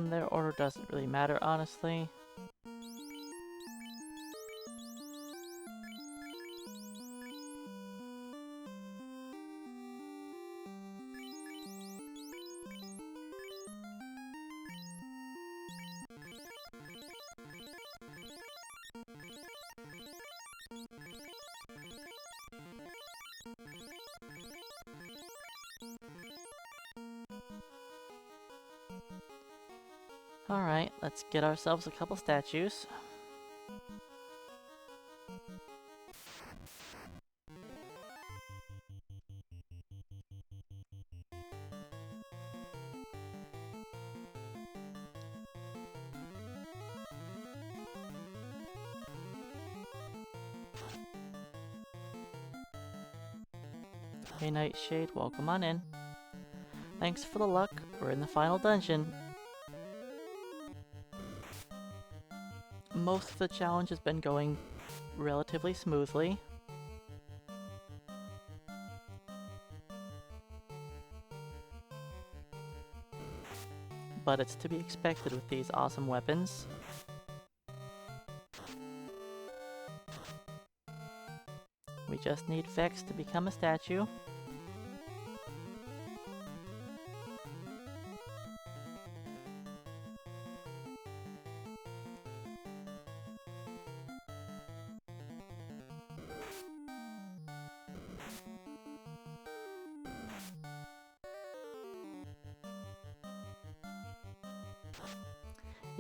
Their order doesn't really matter, honestly. Alright, let's get ourselves a couple statues. Hey Nightshade, welcome on in. Thanks for the luck, we're in the final dungeon. Most of the challenge has been going relatively smoothly. But it's to be expected with these awesome weapons. We just need Vex to become a statue.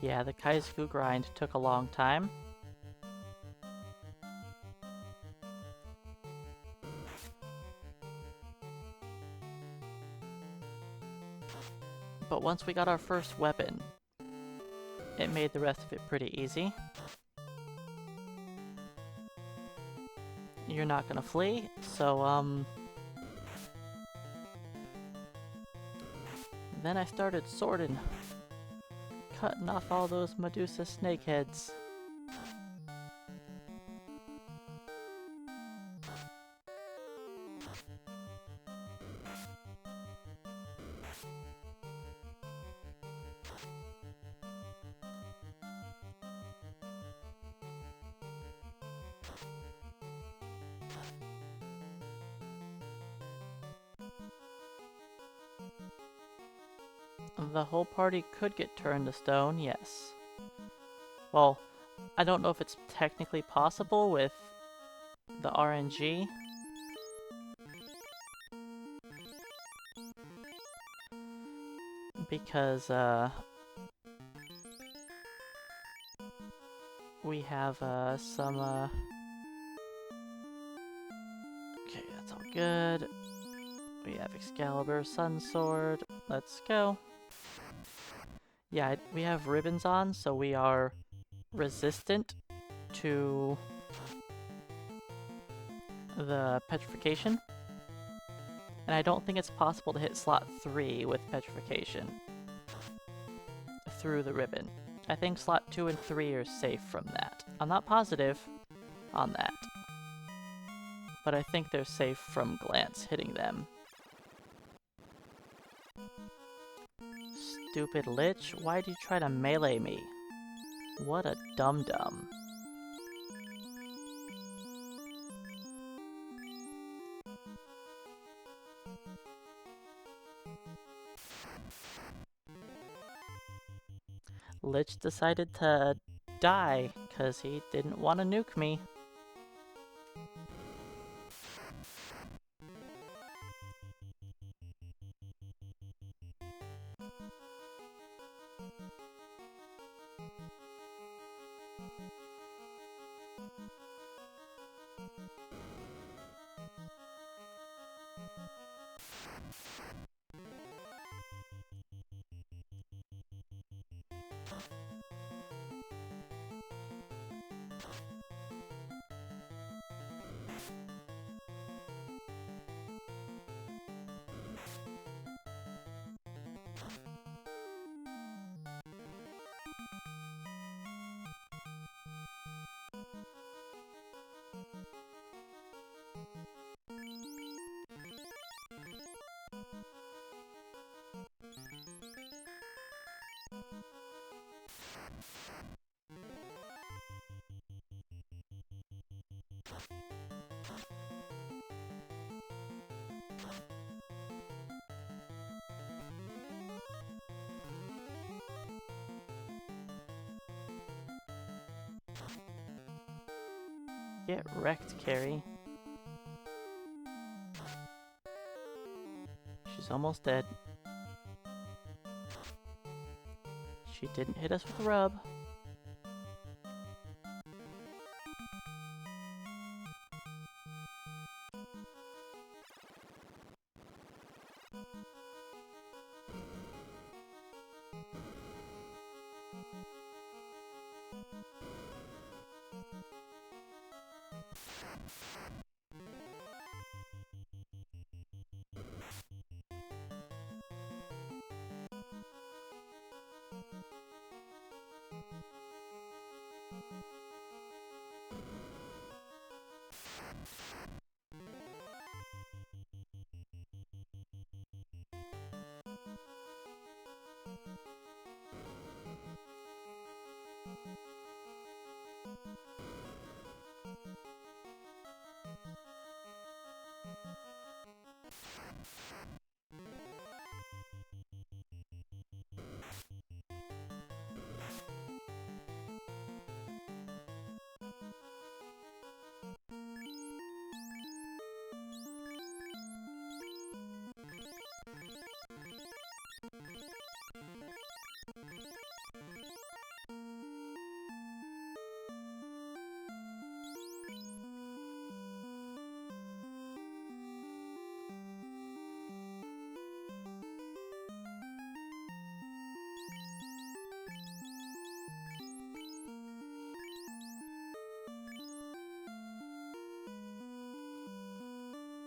Yeah, the Kaisaku grind took a long time. But once we got our first weapon, it made the rest of it pretty easy. You're not gonna flee, so then I started sorting, cutting off all those Medusa snake heads. The whole party could get turned to stone, yes. Well, I don't know if it's technically possible with the RNG. Because, we have, some, okay, that's all good. We have Excalibur, Sun Sword. Let's go. Yeah, we have ribbons on, so we are resistant to the petrification. And I don't think it's possible to hit slot 3 with petrification through the ribbon. I think slot 2 and 3 are safe from that. I'm not positive on that, but I think they're safe from glance hitting them. Stupid Lich, why'd you try to melee me? What a dum-dum. Lich decided to die because he didn't want to nuke me. Get wrecked, Carrie. She's almost dead. She didn't hit us with a rub.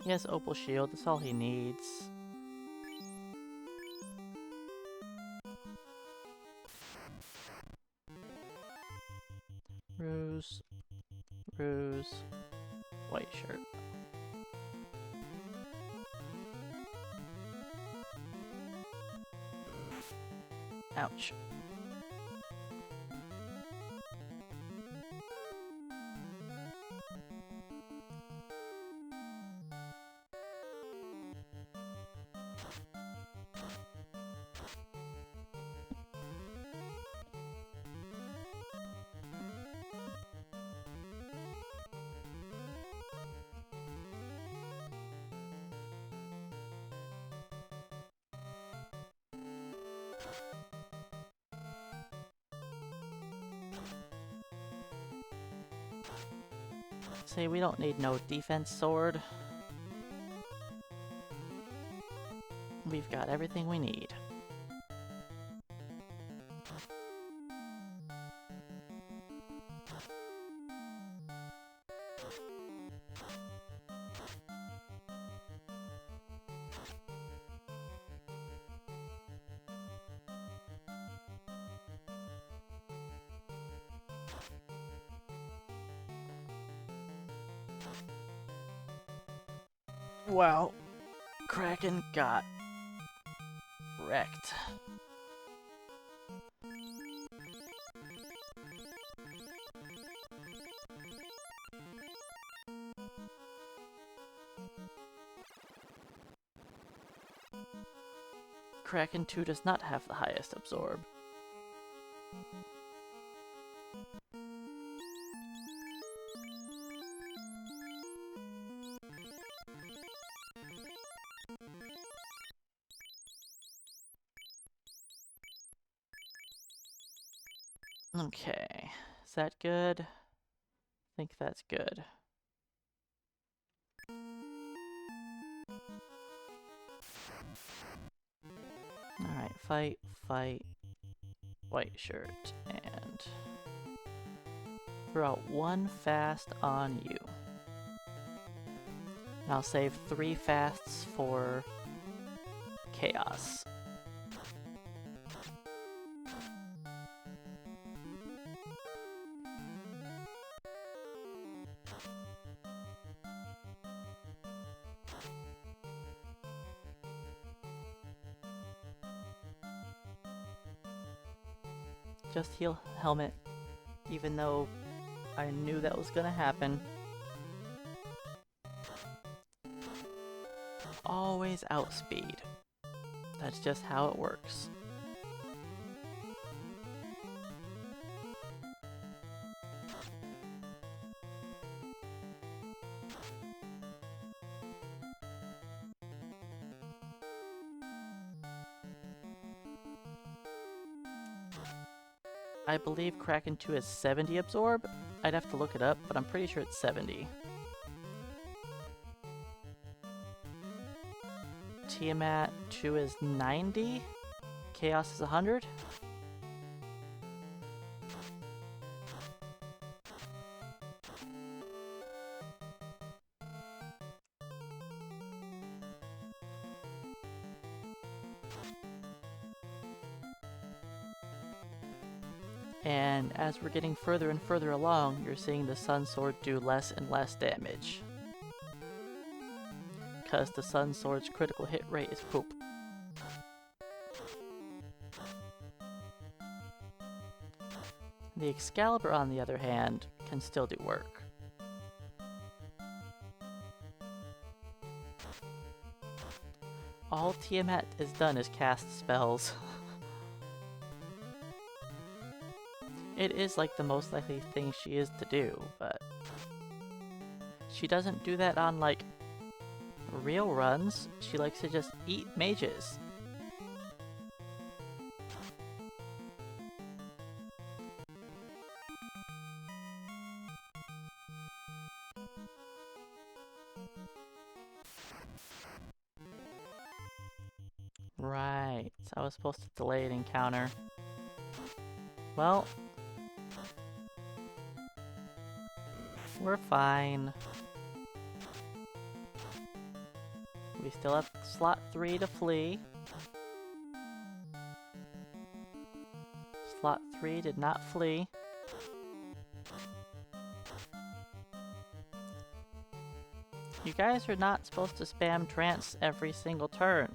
He has Opal Shield, that's all he needs. Ruse, Ruse, white shirt. Ouch. Say we don't need no defense sword. We've got everything we need. Wow, Kraken got wrecked. Kraken 2 does not have the highest absorb. Okay, is that good? I think that's good. Alright, fight, fight, white shirt, and throw out one fast on you. And I'll save 3 fasts for chaos. Just heal helmet, even though I knew that was gonna happen. Always outspeed. That's just how it works. I believe Kraken 2 is 70 absorb. I'd have to look it up, but I'm pretty sure it's 70. Tiamat 2 is 90. Chaos is 100. And as we're getting further and further along, you're seeing the Sun Sword do less and less damage. Because the Sun Sword's critical hit rate is poop. The Excalibur, on the other hand, can still do work. All Tiamat is done is cast spells. It is like the most likely thing she is to do, but she doesn't do that on like real runs. She likes to just eat mages. Right, so I was supposed to delay an encounter. Well, we're fine. We still have slot 3 to flee. Slot 3 did not flee. You guys are not supposed to spam trance every single turn.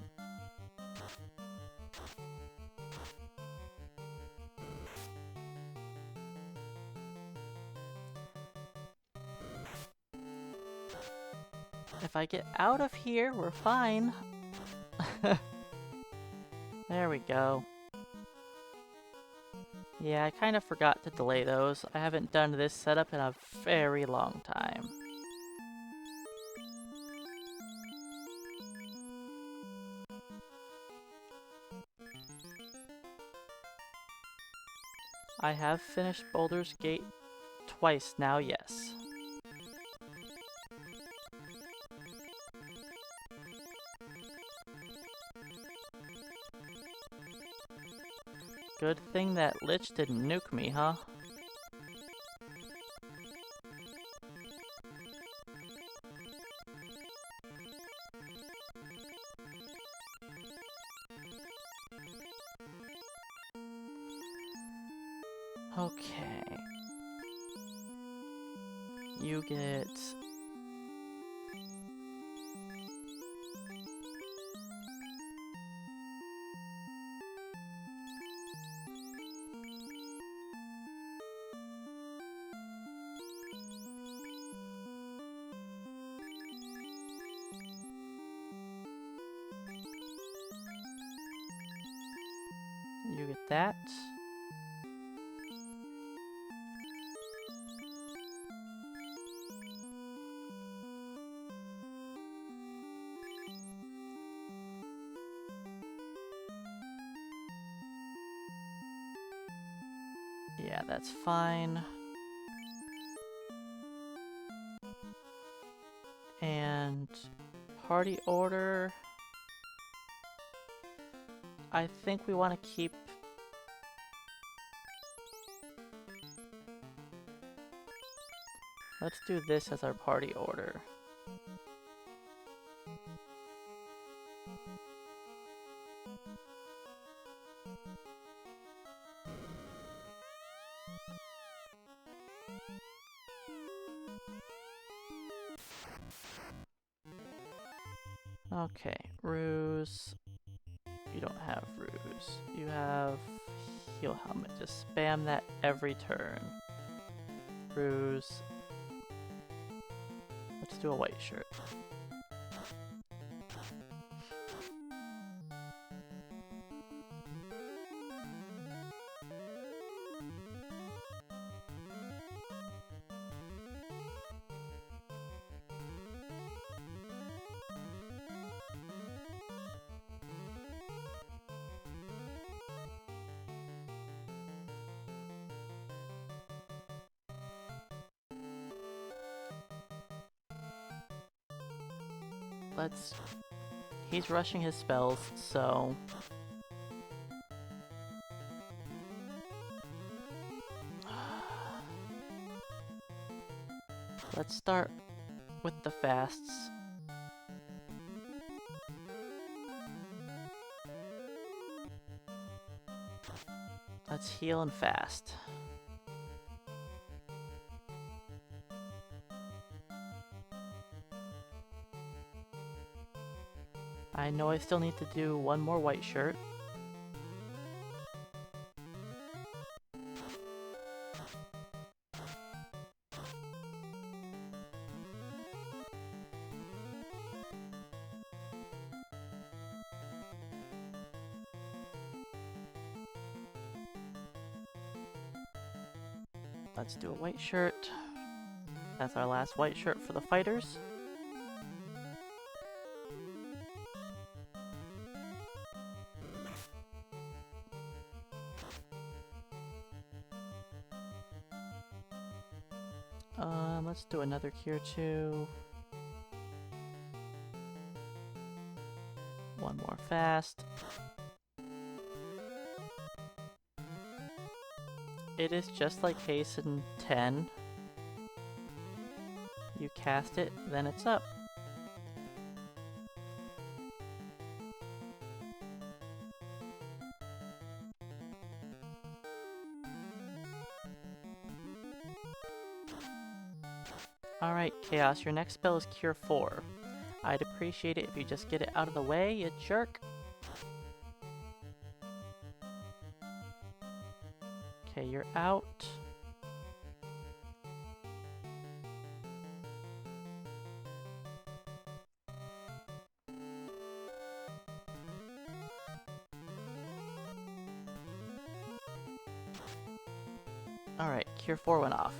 If I get out of here, we're fine. There we go. Yeah, I kind of forgot to delay those. I haven't done this setup in a very long time. I have finished Baldur's Gate twice now, yes. Good thing that Lich didn't nuke me, huh? Okay. You get... get that. Yeah, that's fine. And party order. I think we want to keep... Let's do this as our party order. Okay, ruse. You don't have ruse. You have heal helmet. Just spam that every turn. Ruse. Let's do a white shirt. Let's... He's rushing his spells, so... Let's start with the fasts. Let's heal and fast. I know I still need to do one more white shirt. Let's do a white shirt. That's our last white shirt for the fighters. Let's do another cure 2. One more fast. It is just like Hasten 10. You cast it, then it's up. Alright, Chaos, your next spell is Cure 4. I'd appreciate it if you just get it out of the way, you jerk. Okay, you're out. Alright, Cure 4 went off.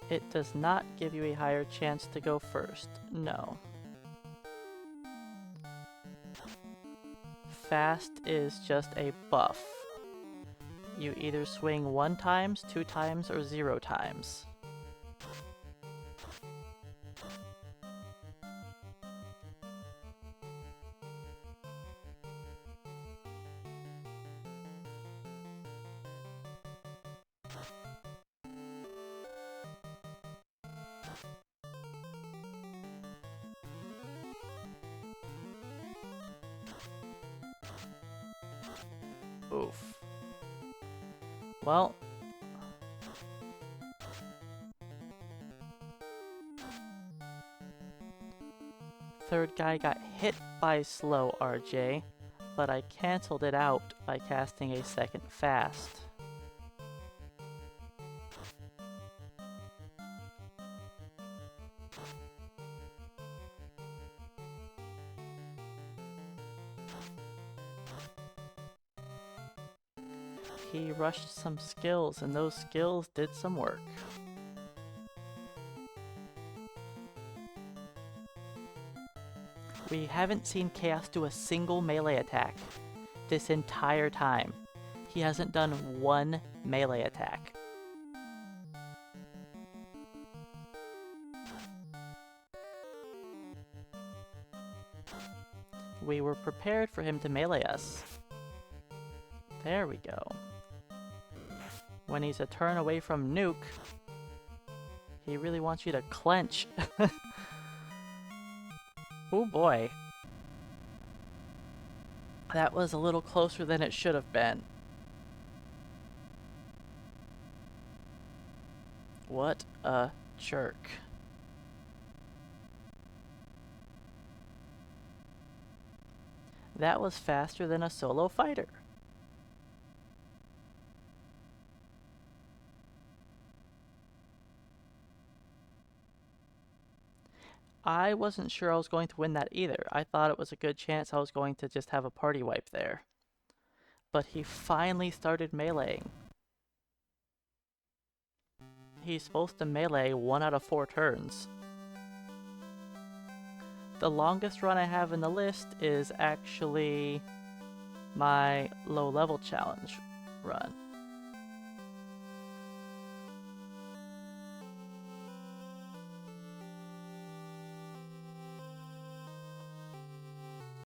It does not give you a higher chance to go first. No. Fast is just a buff. You either swing 1 times, 2 times, or 0 times. Oof. Well, third guy got hit by slow RJ, but I canceled it out by casting a second fast. he rushed some skills, and those skills did some work. We haven't seen Chaos do a single melee attack this entire time. He hasn't done one melee attack. We were prepared for him to melee us. There we go. When he's a turn away from nuke, he really wants you to clench. Oh boy. That was a little closer than it should have been. What a jerk. That was faster than a solo fighter. I wasn't sure I was going to win that either. I thought it was a good chance I was going to just have a party wipe there. But he finally started meleeing. He's supposed to melee 1 out of 4 turns. The longest run I have in the list is actually my low level challenge run.